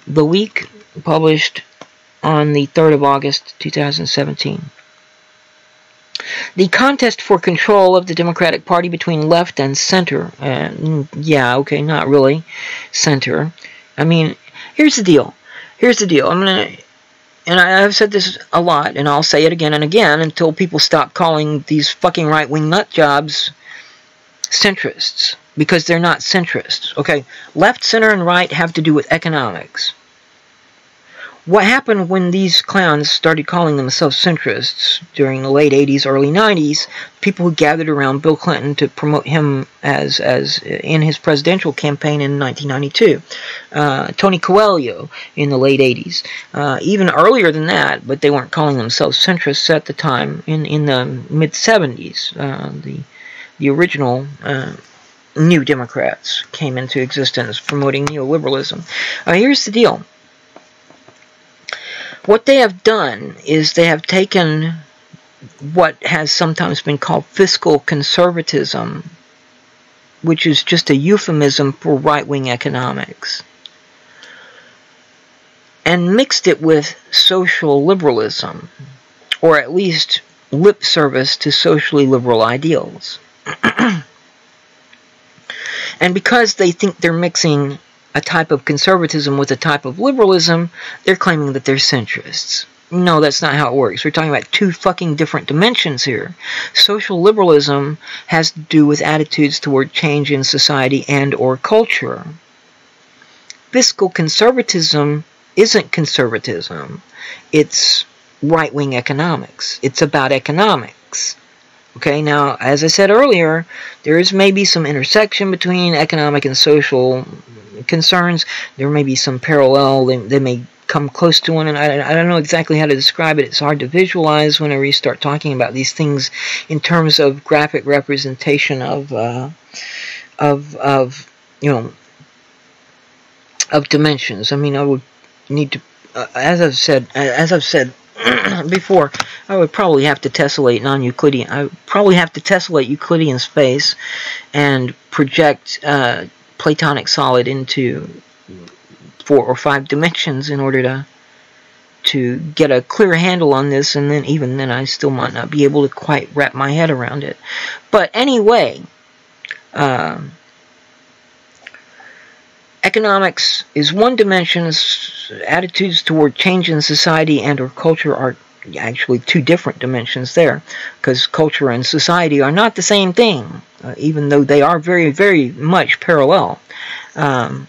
A: The Week, published on the 3rd of August, 2017. The contest for control of the Democratic Party between left and center. Yeah, okay, not really center. I mean, here's the deal. And I've said this a lot, and I'll say it again and again until people stop calling these fucking right-wing nut jobs centrists, because they're not centrists. Okay, left, center, and right have to do with economics. What happened when these clowns started calling themselves centrists during the late 80s, early 90s, people who gathered around Bill Clinton to promote him as in his presidential campaign in 1992. Tony Coelho in the late 80s. Even earlier than that, but they weren't calling themselves centrists at the time, in the mid-70s. The original New Democrats came into existence promoting neoliberalism. Here's the deal. What they have done is they have taken what has sometimes been called fiscal conservatism, which is just a euphemism for right-wing economics, and mixed it with social liberalism, or at least lip service to socially liberal ideals. And because they think they're mixing a type of conservatism with a type of liberalism, they're claiming that they're centrists. No, that's not how it works. We're talking about two fucking different dimensions here. Social liberalism has to do with attitudes toward change in society and or culture. Fiscal conservatism isn't conservatism. It's right-wing economics. It's about economics. Okay, now, as I said earlier, there is maybe some intersection between economic and social concerns. There may be some parallel. They may come close to one, and I don't know exactly how to describe it. It's hard to visualize whenever you start talking about these things in terms of graphic representation of dimensions. I mean, I would need to, as I've said before, I would probably have to tessellate non-Euclidean. I would probably have to tessellate Euclidean space and project Platonic solid into 4 or 5 dimensions in order to get a clear handle on this, and then even then I still might not be able to quite wrap my head around it. But anyway, economics is one dimension. Attitudes toward change in society and or culture are actually 2 different dimensions there, because culture and society are not the same thing, even though they are very, very much parallel. And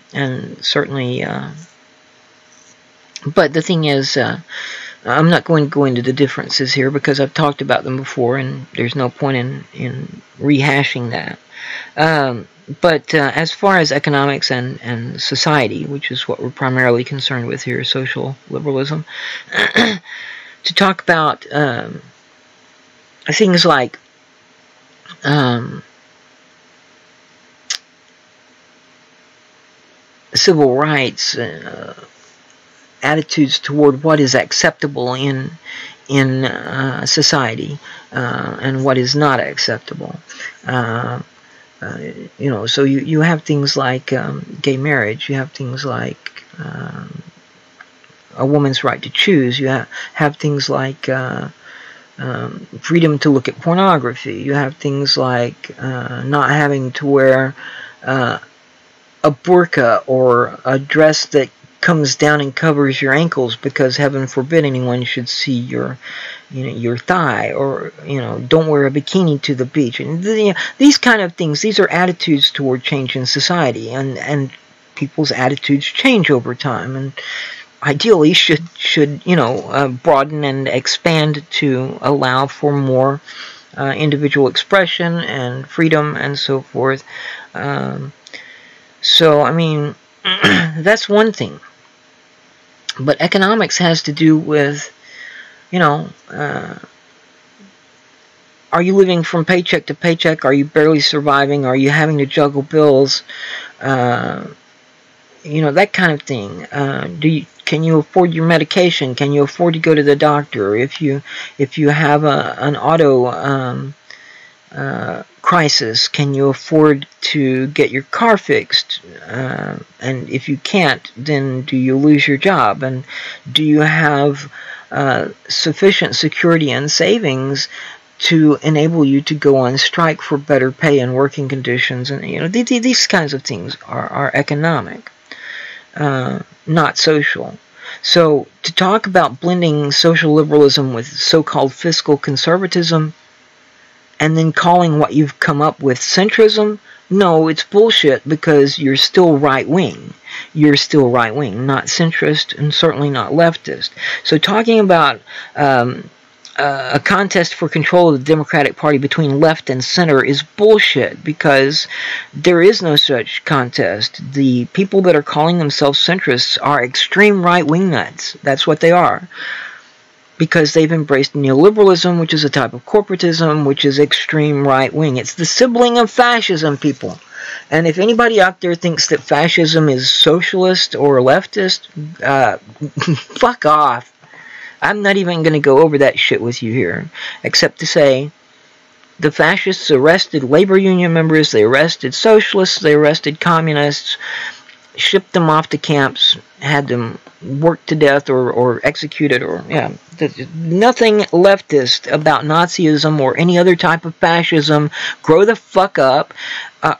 A: certainly, but the thing is, I'm not going to go into the differences here because I've talked about them before, and there's no point in rehashing that. But as far as economics and society, which is what we're primarily concerned with here, social liberalism, to talk about things like civil rights, attitudes toward what is acceptable in society and what is not acceptable. So you have things like gay marriage. You have things like a woman's right to choose. You have things like freedom to look at pornography. You have things like not having to wear a burqa or a dress that comes down and covers your ankles because heaven forbid anyone should see your, your thigh, or, don't wear a bikini to the beach. And these kind of things, these are attitudes toward change in society, and people's attitudes change over time, and ideally should broaden and expand to allow for more individual expression and freedom and so forth. So, I mean, that's one thing. But economics has to do with, are you living from paycheck to paycheck? Are you barely surviving? Are you having to juggle bills? That kind of thing. Can you afford your medication? Can you afford to go to the doctor? If you have an auto crisis, can you afford to get your car fixed? And if you can't, then do you lose your job? And do you have sufficient security and savings to enable you to go on strike for better pay and working conditions? And these kinds of things are economic, not social. So to talk about blending social liberalism with so-called fiscal conservatism, and then calling what you've come up with centrism, no, it's bullshit, because you're still right-wing. You're still right-wing, not centrist, and certainly not leftist. So talking about a contest for control of the Democratic Party between left and center is bullshit, because there is no such contest. The people that are calling themselves centrists are extreme right-wing nuts. That's what they are. Because they've embraced neoliberalism, which is a type of corporatism, which is extreme right-wing. It's the sibling of fascism, people. And if anybody out there thinks that fascism is socialist or leftist, fuck off. I'm not even going to go over that shit with you here, except to say the fascists arrested labor union members, they arrested socialists, they arrested communists, shipped them off to camps, had them worked to death or executed, or nothing leftist about Nazism or any other type of fascism. Grow the fuck up.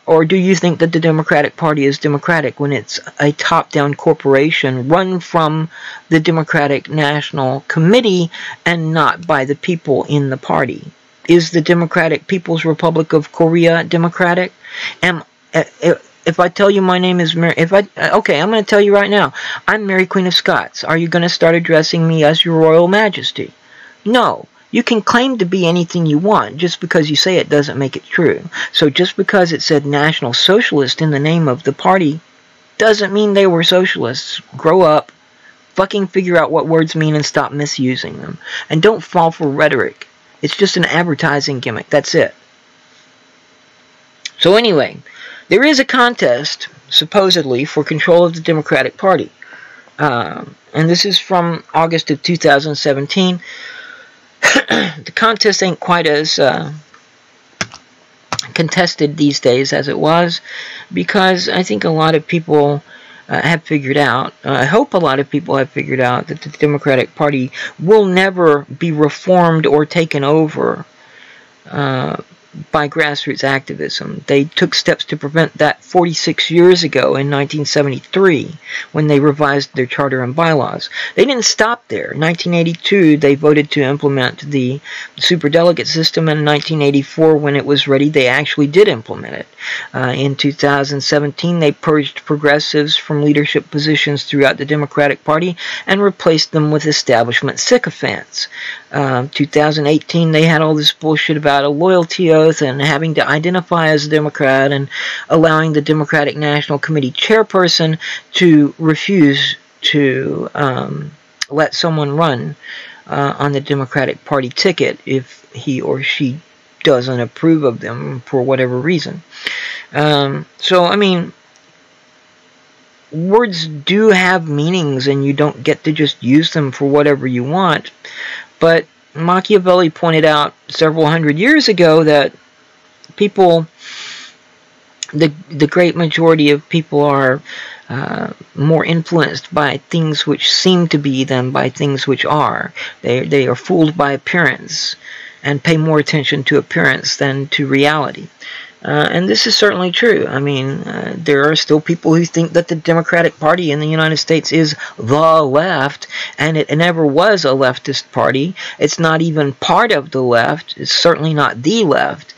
A: Or do you think that the Democratic Party is democratic when it's a top-down corporation run from the Democratic National Committee and not by the people in the party? Is the Democratic People's Republic of Korea democratic? If I tell you my name is Mary, okay, I'm going to tell you right now, I'm Mary Queen of Scots. Are you going to start addressing me as your Royal Majesty? No. You can claim to be anything you want. Just because you say it doesn't make it true. So just because it said National Socialist in the name of the party doesn't mean they were socialists. Grow up, fucking figure out what words mean and stop misusing them. And don't fall for rhetoric. It's just an advertising gimmick. That's it. So anyway, there is a contest, supposedly, for control of the Democratic Party. And this is from August of 2017. The contest ain't quite as contested these days as it was, because I think a lot of people have figured out, I hope a lot of people have figured out, that the Democratic Party will never be reformed or taken over by grassroots activism. They took steps to prevent that 46 years ago in 1973 when they revised their charter and bylaws. They didn't stop there. In 1982 they voted to implement the superdelegate system, and in 1984 when it was ready they actually did implement it. In 2017 they purged progressives from leadership positions throughout the Democratic Party and replaced them with establishment sycophants. 2018 they had all this bullshit about a loyalty oath and having to identify as a Democrat, and allowing the Democratic National Committee chairperson to refuse to let someone run on the Democratic Party ticket if he or she doesn't approve of them for whatever reason. So, I mean, words do have meanings, and you don't get to just use them for whatever you want. But Machiavelli pointed out several hundred years ago that people, the great majority of people are more influenced by things which seem to be than by things which are. They are fooled by appearance. and pay more attention to appearance than to reality. And this is certainly true. I mean, there are still people who think that the Democratic Party in the United States is the left, and it never was a leftist party. It's not even part of the left. It's certainly not the left.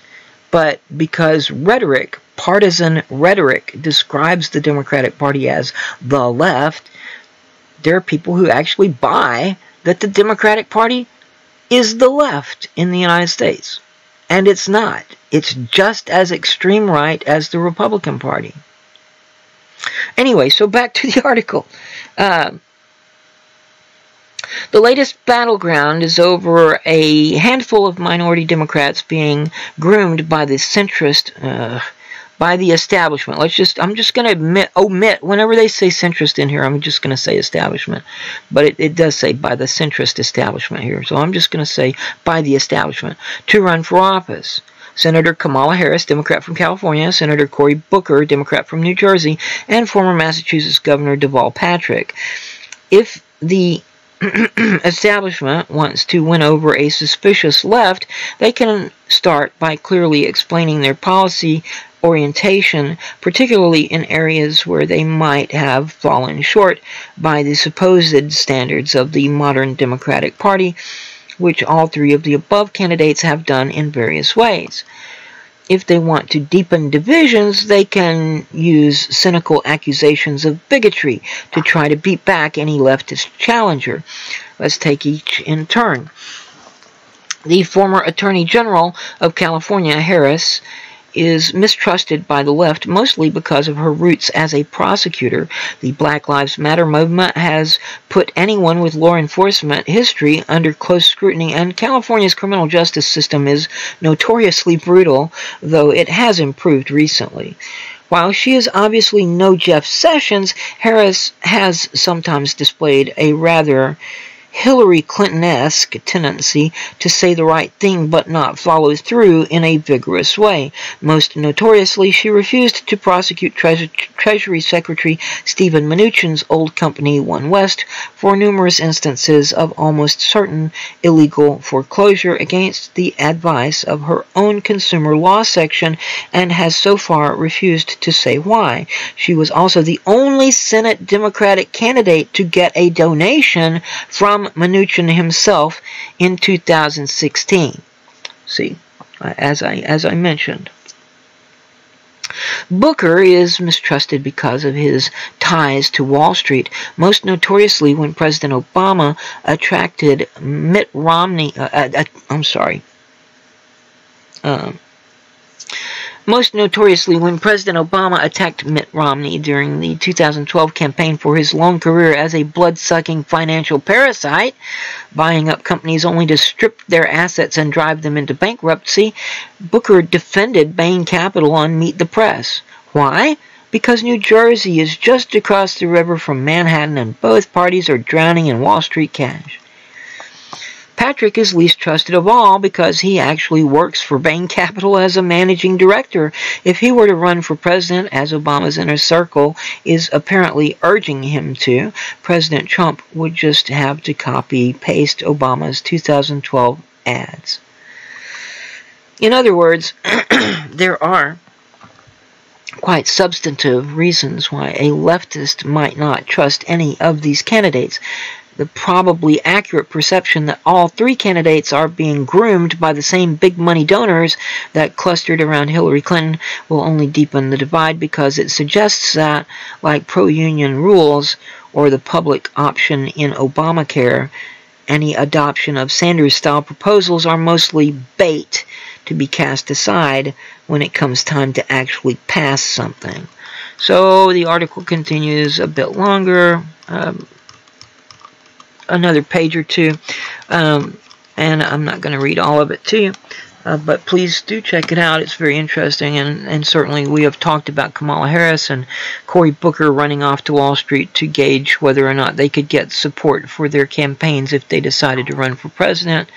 A: But because rhetoric, partisan rhetoric, describes the Democratic Party as the left, there are people who actually buy that the Democratic Party is the left in the United States. And it's not. It's just as extreme right as the Republican Party. Anyway, so back to the article. The latest battleground is over a handful of minority Democrats being groomed by the centrist, by the establishment. I'm just going to omit, whenever they say centrist in here, I'm just going to say establishment. But it does say by the centrist establishment here. So I'm just going to say by the establishment to run for office. Senator Kamala Harris, Democrat from California, Senator Cory Booker, Democrat from New Jersey, and former Massachusetts Governor Deval Patrick. If the establishment wants to win over a suspicious left, they can start by clearly explaining their policy orientation, particularly in areas where they might have fallen short by the supposed standards of the modern Democratic Party, which all three of the above candidates have done in various ways. If they want to deepen divisions, they can use cynical accusations of bigotry to try to beat back any leftist challenger. Let's take each in turn. The former Attorney General of California, Harris, is mistrusted by the left mostly because of her roots as a prosecutor. The Black Lives Matter movement has put anyone with law enforcement history under close scrutiny, and California's criminal justice system is notoriously brutal, though it has improved recently. While she is obviously no Jeff Sessions, Harris has sometimes displayed a rather Hillary Clinton-esque tendency to say the right thing but not follow through in a vigorous way. Most notoriously, she refused to prosecute Treasury Secretary Steven Mnuchin's old company, One West, for numerous instances of almost certain illegal foreclosure against the advice of her own consumer law section, and has so far refused to say why. She was also the only Senate Democratic candidate to get a donation from Mnuchin himself in 2016. See, as I mentioned. Booker is mistrusted because of his ties to Wall Street, most notoriously when President Obama attracted Mitt Romney, most notoriously when President Obama attacked Mitt Romney during the 2012 campaign for his long career as a blood-sucking financial parasite, buying up companies only to strip their assets and drive them into bankruptcy. Booker defended Bain Capital on Meet the Press. Why? Because New Jersey is just across the river from Manhattan and both parties are drowning in Wall Street cash. Patrick is least trusted of all because he actually works for Bain Capital as a managing director. If he were to run for president, as Obama's inner circle is apparently urging him to, President Trump would just have to copy-paste Obama's 2012 ads. In other words, there are quite substantive reasons why a leftist might not trust any of these candidates. The probably accurate perception that all three candidates are being groomed by the same big money donors that clustered around Hillary Clinton will only deepen the divide, because it suggests that, like pro-union rules or the public option in Obamacare, any adoption of Sanders-style proposals are mostly bait to be cast aside when it comes time to actually pass something. So the article continues a bit longer, another page or two, and I'm not going to read all of it to you, but please do check it out. It's very interesting, and certainly we have talked about Kamala Harris and Cory Booker running off to Wall Street to gauge whether or not they could get support for their campaigns if they decided to run for president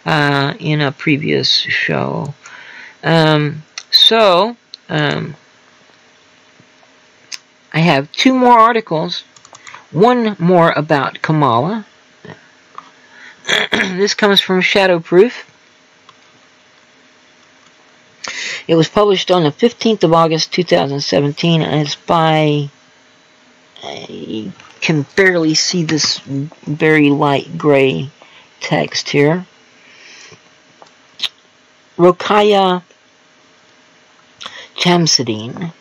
A: in a previous show. I have two more articles, one more about Kamala. This comes from Shadowproof. It was published on the 15th of August, 2017, and it's by, you can barely see this very light gray text here, Rokhaya Chamsadine.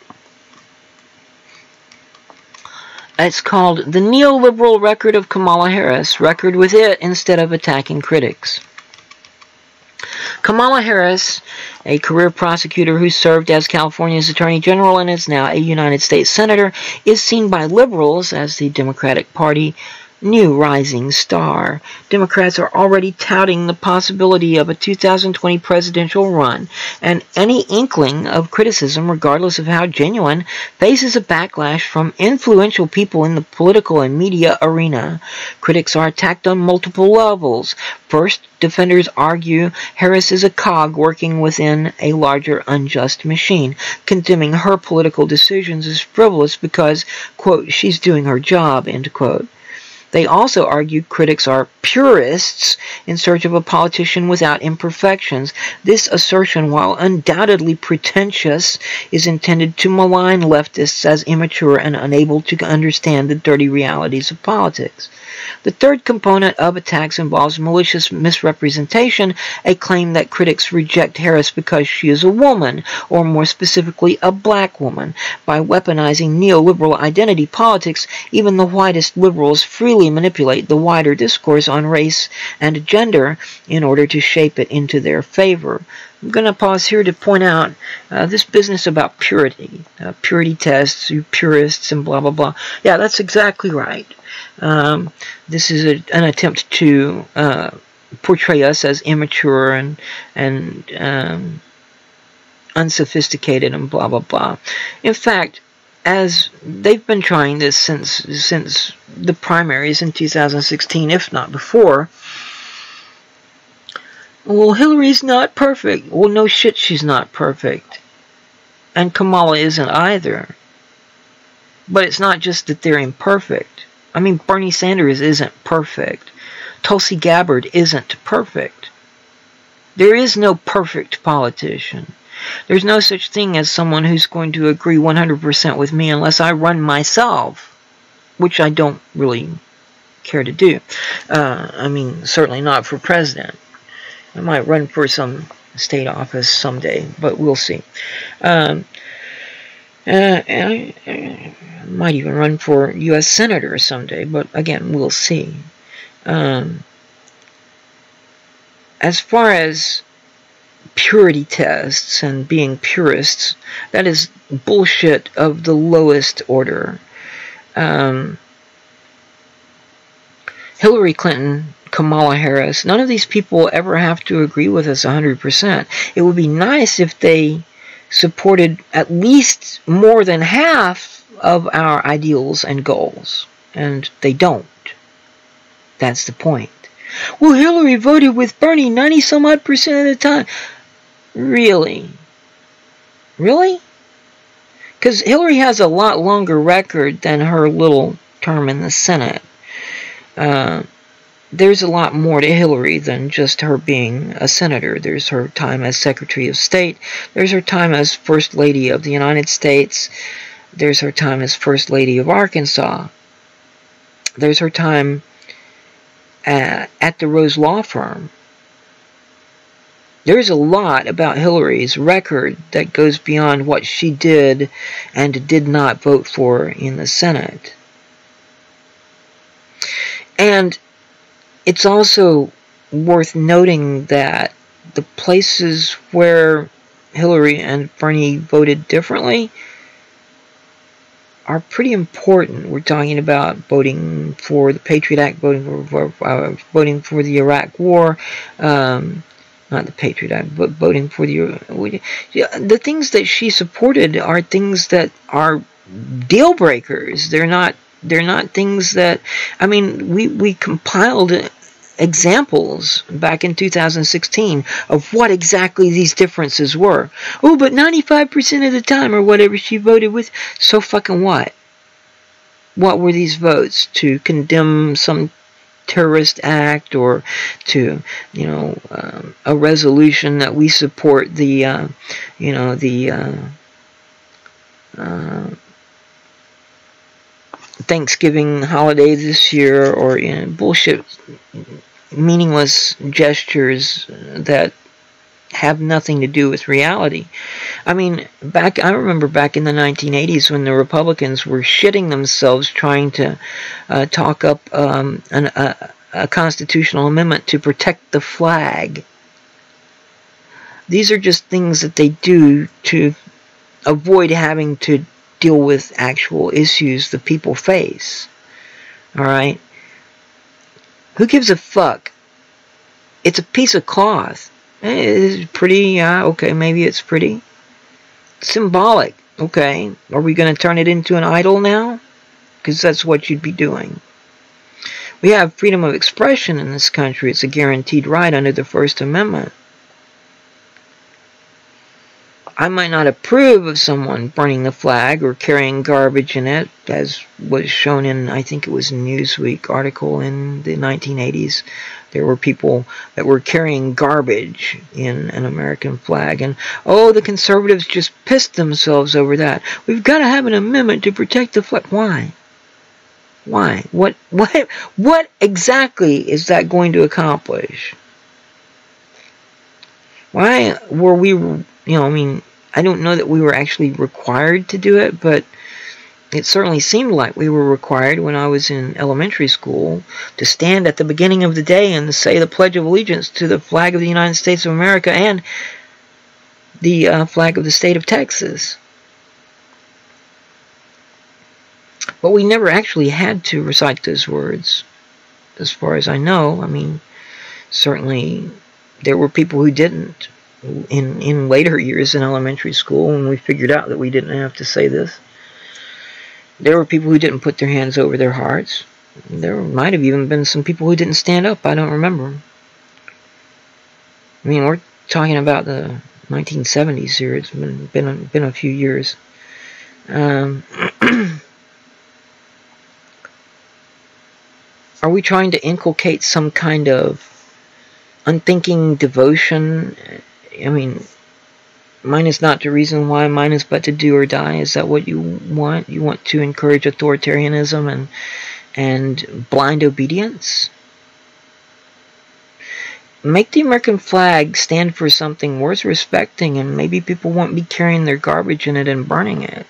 A: It's called The Neoliberal Record of Kamala Harris. Record with it instead of attacking critics. Kamala Harris, a career prosecutor who served as California's Attorney General and is now a United States Senator, is seen by liberals as the Democratic Party new rising star. Democrats are already touting the possibility of a 2020 presidential run, and any inkling of criticism, regardless of how genuine, faces a backlash from influential people in the political and media arena. Critics are attacked on multiple levels. First, defenders argue Harris is a cog working within a larger unjust machine, condemning her political decisions as frivolous because, quote, she's doing her job, end quote. They also argue critics are purists in search of a politician without imperfections. This assertion, while undoubtedly pretentious, is intended to malign leftists as immature and unable to understand the dirty realities of politics. The third component of attacks involves malicious misrepresentation, a claim that critics reject Harris because she is a woman, or more specifically, a black woman. By weaponizing neoliberal identity politics, even the whitest liberals freely manipulate the wider discourse on race and gender in order to shape it into their favor. I'm going to pause here to point out this business about purity, purity tests, you purists, and blah, blah, blah. Yeah, that's exactly right. This is an attempt to portray us as immature and unsophisticated and blah, blah, blah. In fact, as they've been trying this since the primaries in 2016, if not before. Well, Hillary's not perfect. Well, no shit, she's not perfect. And Kamala isn't either. But it's not just that they're imperfect. I mean, Bernie Sanders isn't perfect. Tulsi Gabbard isn't perfect. There is no perfect politician. There's no such thing as someone who's going to agree 100% with me unless I run myself, which I don't really care to do. I mean, certainly not for president. I might run for some state office someday, but we'll see. I might even run for U.S. Senator someday, but again, we'll see. As far as purity tests and being purists, that is bullshit of the lowest order. Hillary Clinton, Kamala Harris, none of these people ever have to agree with us 100%. It would be nice if they supported at least more than half of our ideals and goals, and they don't. That's the point. Well, Hillary voted with Bernie 90-some-odd% of the time. Really? Really? Because Hillary has a lot longer record than her little term in the Senate. There's a lot more to Hillary than just her being a senator. There's her time as Secretary of State. There's her time as First Lady of the United States. There's her time as First Lady of Arkansas. There's her time at the Rose Law Firm. There's a lot about Hillary's record that goes beyond what she did and did not vote for in the Senate. And it's also worth noting that the places where Hillary and Bernie voted differently are pretty important. We're talking about voting for the Patriot Act, voting for the Iraq War, not the Patriot Act, but voting for the things that she supported are things that are deal breakers. They're not things that, I mean, we compiled examples back in 2016 of what exactly these differences were. Oh, but 95% of the time, or whatever she voted with, so fucking what? What were these votes? To condemn some terrorist act or to, you know, a resolution that we support the, you know, the Thanksgiving holiday this year, or bullshit, meaningless gestures that have nothing to do with reality. I mean, I remember back in the 1980s when the Republicans were shitting themselves trying to talk up a constitutional amendment to protect the flag. These are just things that they do to avoid having to deal with actual issues the people face. Alright? Who gives a fuck? It's a piece of cloth. It's pretty, yeah, okay, maybe it's pretty. Symbolic, okay. Are we going to turn it into an idol now? Because that's what you'd be doing. We have freedom of expression in this country. It's a guaranteed right under the First Amendment. I might not approve of someone burning the flag or carrying garbage in it, as was shown in, I think it was a Newsweek article in the 1980s. There were people that were carrying garbage in an American flag, and oh, the conservatives just pissed themselves over that. We've got to have an amendment to protect the flag. Why? Why? What exactly is that going to accomplish? Why were we, you know, I mean, I don't know that we were actually required to do it, but it certainly seemed like we were required when I was in elementary school to stand at the beginning of the day and say the Pledge of Allegiance to the flag of the United States of America and the flag of the state of Texas. But we never actually had to recite those words, as far as I know. I mean, certainly there were people who didn't. In later years in elementary school, when we figured out that we didn't have to say this, there were people who didn't put their hands over their hearts. There might have even been some people who didn't stand up. I don't remember. I mean, we're talking about the 1970s here. It's been a few years. Are we trying to inculcate some kind of unthinking devotion? I mean, mine is not to reason why, mine is but to do or die. Is that what you want? You want to encourage authoritarianism and blind obedience? Make the American flag stand for something worth respecting, and maybe people won't be carrying their garbage in it and burning it.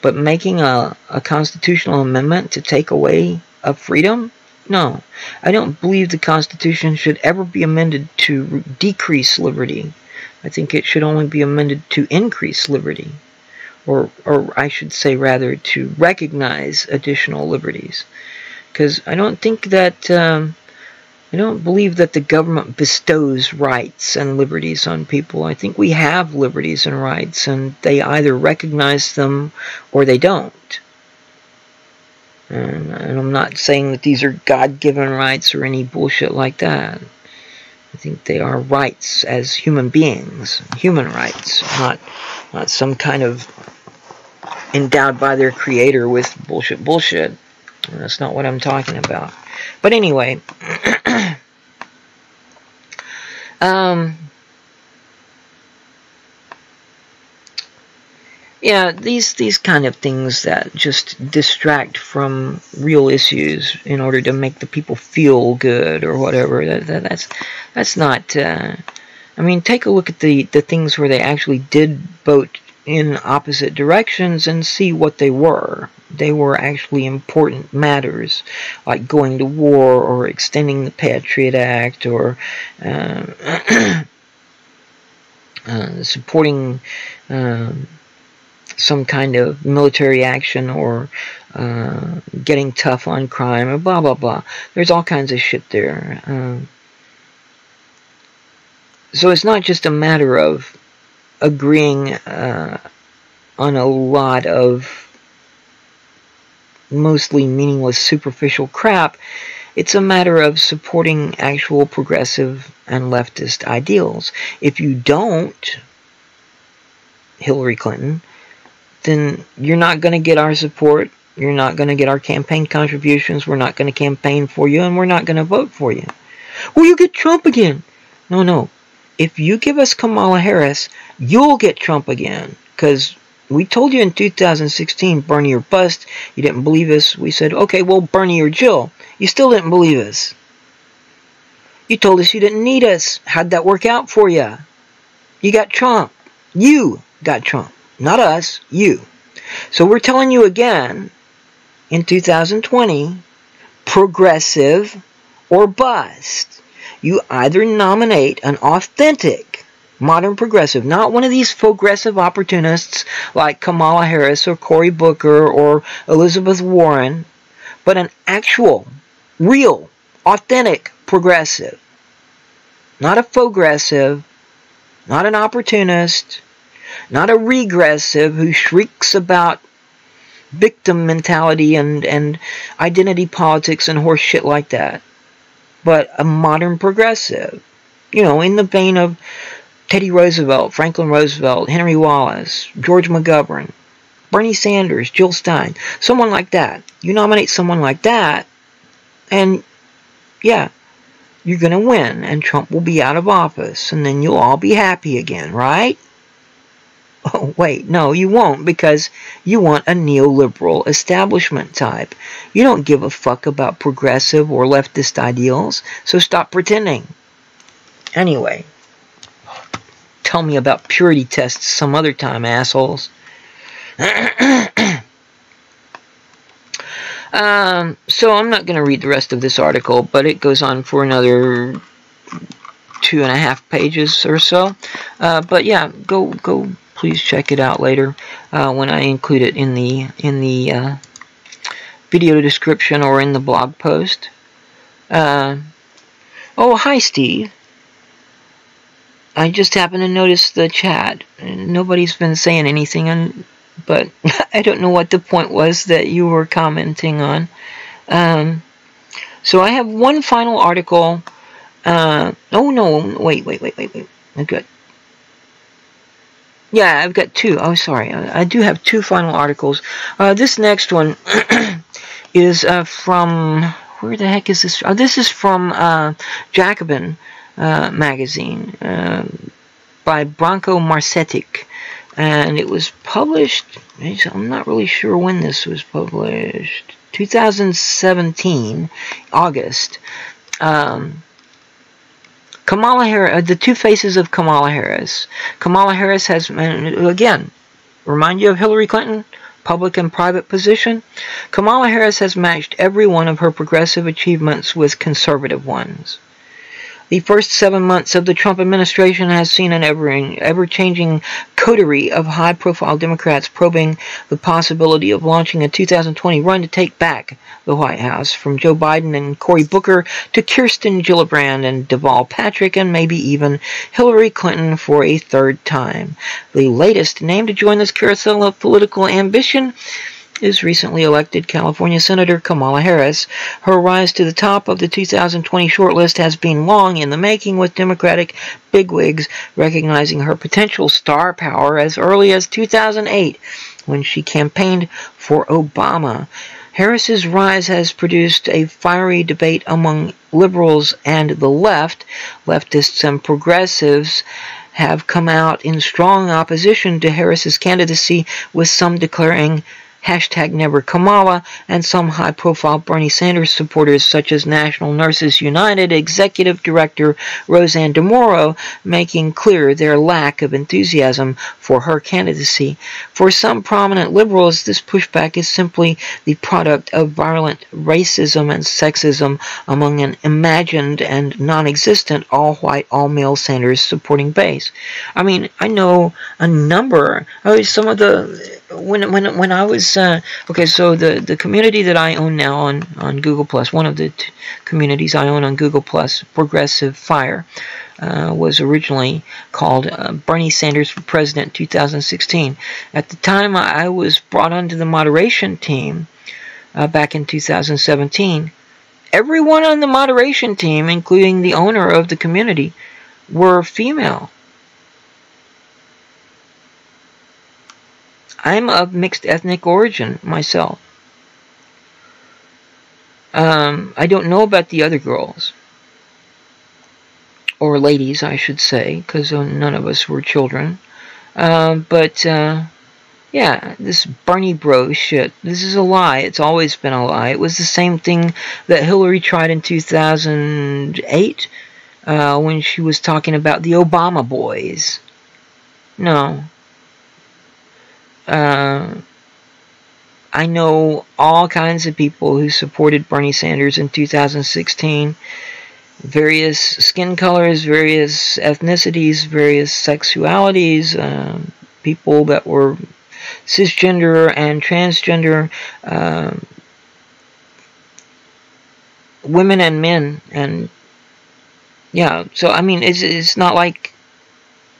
A: But making a constitutional amendment to take away a freedom? No, I don't believe the Constitution should ever be amended to decrease liberty. I think it should only be amended to increase liberty. Or I should say rather, to recognize additional liberties. Because I don't think that, I don't believe that the government bestows rights and liberties on people. I think we have liberties and rights, and they either recognize them or they don't. And I'm not saying that these are God-given rights or any bullshit like that. I think they are rights as human beings, human rights, not some kind of endowed by their creator with bullshit. That's not what I'm talking about. But anyway, yeah, these kind of things that just distract from real issues in order to make the people feel good or whatever. That's not. I mean, take a look at the things where they actually did vote in opposite directions and see what they were. They were actually important matters, like going to war or extending the Patriot Act or supporting some kind of military action or getting tough on crime or blah blah blah. There's all kinds of shit there. So it's not just a matter of agreeing on a lot of mostly meaningless superficial crap. It's a matter of supporting actual progressive and leftist ideals. If you don't, Hillary Clinton, then you're not going to get our support You're not going to get our campaign contributions. We're not going to campaign for you, and we're not going to vote for you. Well, you get Trump again. No, no. If you give us Kamala Harris, you'll get Trump again. Because we told you in 2016, Bernie or bust. You didn't believe us. We said, okay, well, Bernie or Jill. You still didn't believe us. You told us you didn't need us. How'd that work out for you? You got Trump. You got Trump. Not us. You. So we're telling you again, in 2020, progressive or bust. You either nominate an authentic modern progressive, not one of these progressive opportunists like Kamala Harris or Cory Booker or Elizabeth Warren, but an actual, real, authentic progressive. Not a progressive, not an opportunist, not a regressive who shrieks about victim mentality and identity politics and horse shit like that. But a modern progressive. You know, in the vein of Teddy Roosevelt, Franklin Roosevelt, Henry Wallace, George McGovern, Bernie Sanders, Jill Stein. Someone like that. You nominate someone like that, and yeah, you're going to win, and Trump will be out of office, and then you'll all be happy again, right? Oh, wait, no, you won't, because you want a neoliberal establishment type. You don't give a fuck about progressive or leftist ideals, so stop pretending. Anyway, tell me about purity tests some other time, assholes. So I'm not going to read the rest of this article, but it goes on for another 2.5 pages or so. But yeah, go please check it out later when I include it in the video description or in the blog post. Oh, hi, Steve. I just happened to notice the chat. Nobody's been saying anything, but I don't know what the point was that you were commenting on. So I have one final article. Oh no, wait. I'm good. Yeah, I've got two. Oh, sorry. I do have two final articles. This next one is from... Where the heck is this? Oh, this is from Jacobin magazine by Branko Marcetic. And it was published... I'm not really sure when this was published. 2017, August. Kamala Harris, the two faces of Kamala Harris. Kamala Harris has, again, remind you of Hillary Clinton, public and private position. Kamala Harris has matched every one of her progressive achievements with conservative ones. The first 7 months of the Trump administration has seen an ever-changing coterie of high-profile Democrats probing the possibility of launching a 2020 run to take back the White House, from Joe Biden and Cory Booker to Kirsten Gillibrand and Deval Patrick and maybe even Hillary Clinton for a third time. The latest name to join this carousel of political ambition is recently elected California Senator Kamala Harris. Her rise to the top of the 2020 shortlist has been long in the making, with Democratic bigwigs recognizing her potential star power as early as 2008, when she campaigned for Obama. Harris's rise has produced a fiery debate among liberals and the left. Leftists and progressives have come out in strong opposition to Harris's candidacy, with some declaring #NeverKamala, and some high-profile Bernie Sanders supporters, such as National Nurses United Executive Director Roseanne DeMoro, making clear their lack of enthusiasm for her candidacy. For some prominent liberals, this pushback is simply the product of virulent racism and sexism among an imagined and non-existent all-white, all-male Sanders supporting base. I mean, I know a number. Some of the when I was okay, so the community that I own now on Google Plus, one of the communities I own on Google Plus, Progressive Fire, was originally called Bernie Sanders for President 2016. At the time I was brought onto the moderation team back in 2017, everyone on the moderation team, including the owner of the community, were female. I'm of mixed ethnic origin myself. I don't know about the other girls. Or ladies, I should say, because none of us were children. Yeah, this Bernie bro shit, this is a lie. It's always been a lie. It was the same thing that Hillary tried in 2008 when she was talking about the Obama boys. No. I know all kinds of people who supported Bernie Sanders in 2016. Various skin colors, various ethnicities, various sexualities, people that were cisgender and transgender, women and men, and yeah, so I mean, it's not like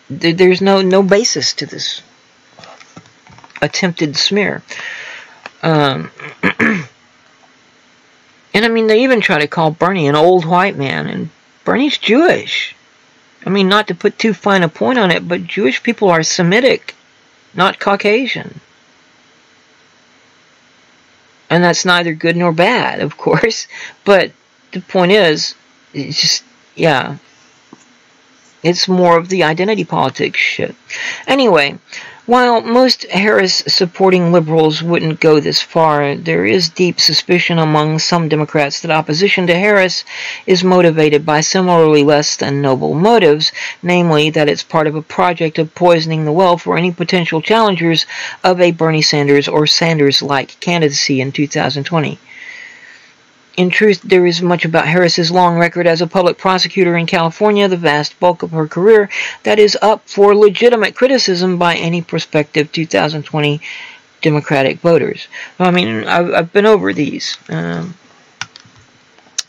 A: there's no basis to this attempted smear. And I mean, they even try to call Bernie an old white man, and Bernie's Jewish. I mean, not to put too fine a point on it, but Jewish people are Semitic, not Caucasian. And that's neither good nor bad, of course. But the point is, it's just, yeah, it's more of the identity politics shit. Anyway, while most Harris-supporting liberals wouldn't go this far, there is deep suspicion among some Democrats that opposition to Harris is motivated by similarly less than noble motives, namely that it's part of a project of poisoning the well for any potential challengers of a Bernie Sanders or Sanders-like candidacy in 2020. In truth, there is much about Harris's long record as a public prosecutor in California, the vast bulk of her career, that is up for legitimate criticism by any prospective 2020 Democratic voters. I mean, I've been over these.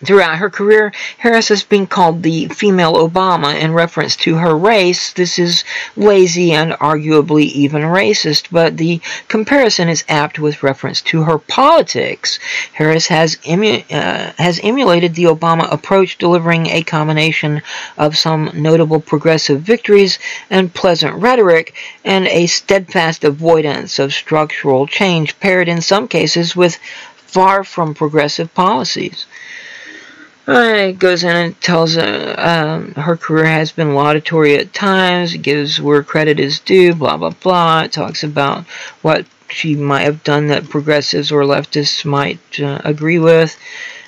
A: Throughout her career, Harris has been called the female Obama in reference to her race. This is lazy and arguably even racist, but the comparison is apt with reference to her politics. Harris has emulated the Obama approach, delivering a combination of some notable progressive victories and pleasant rhetoric, and a steadfast avoidance of structural change, paired in some cases with far from progressive policies. It goes in and tells her career has been laudatory at times. It gives where credit is due, blah, blah, blah. It talks about what she might have done that progressives or leftists might agree with.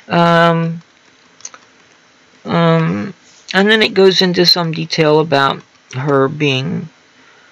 A: And then it goes into some detail about her being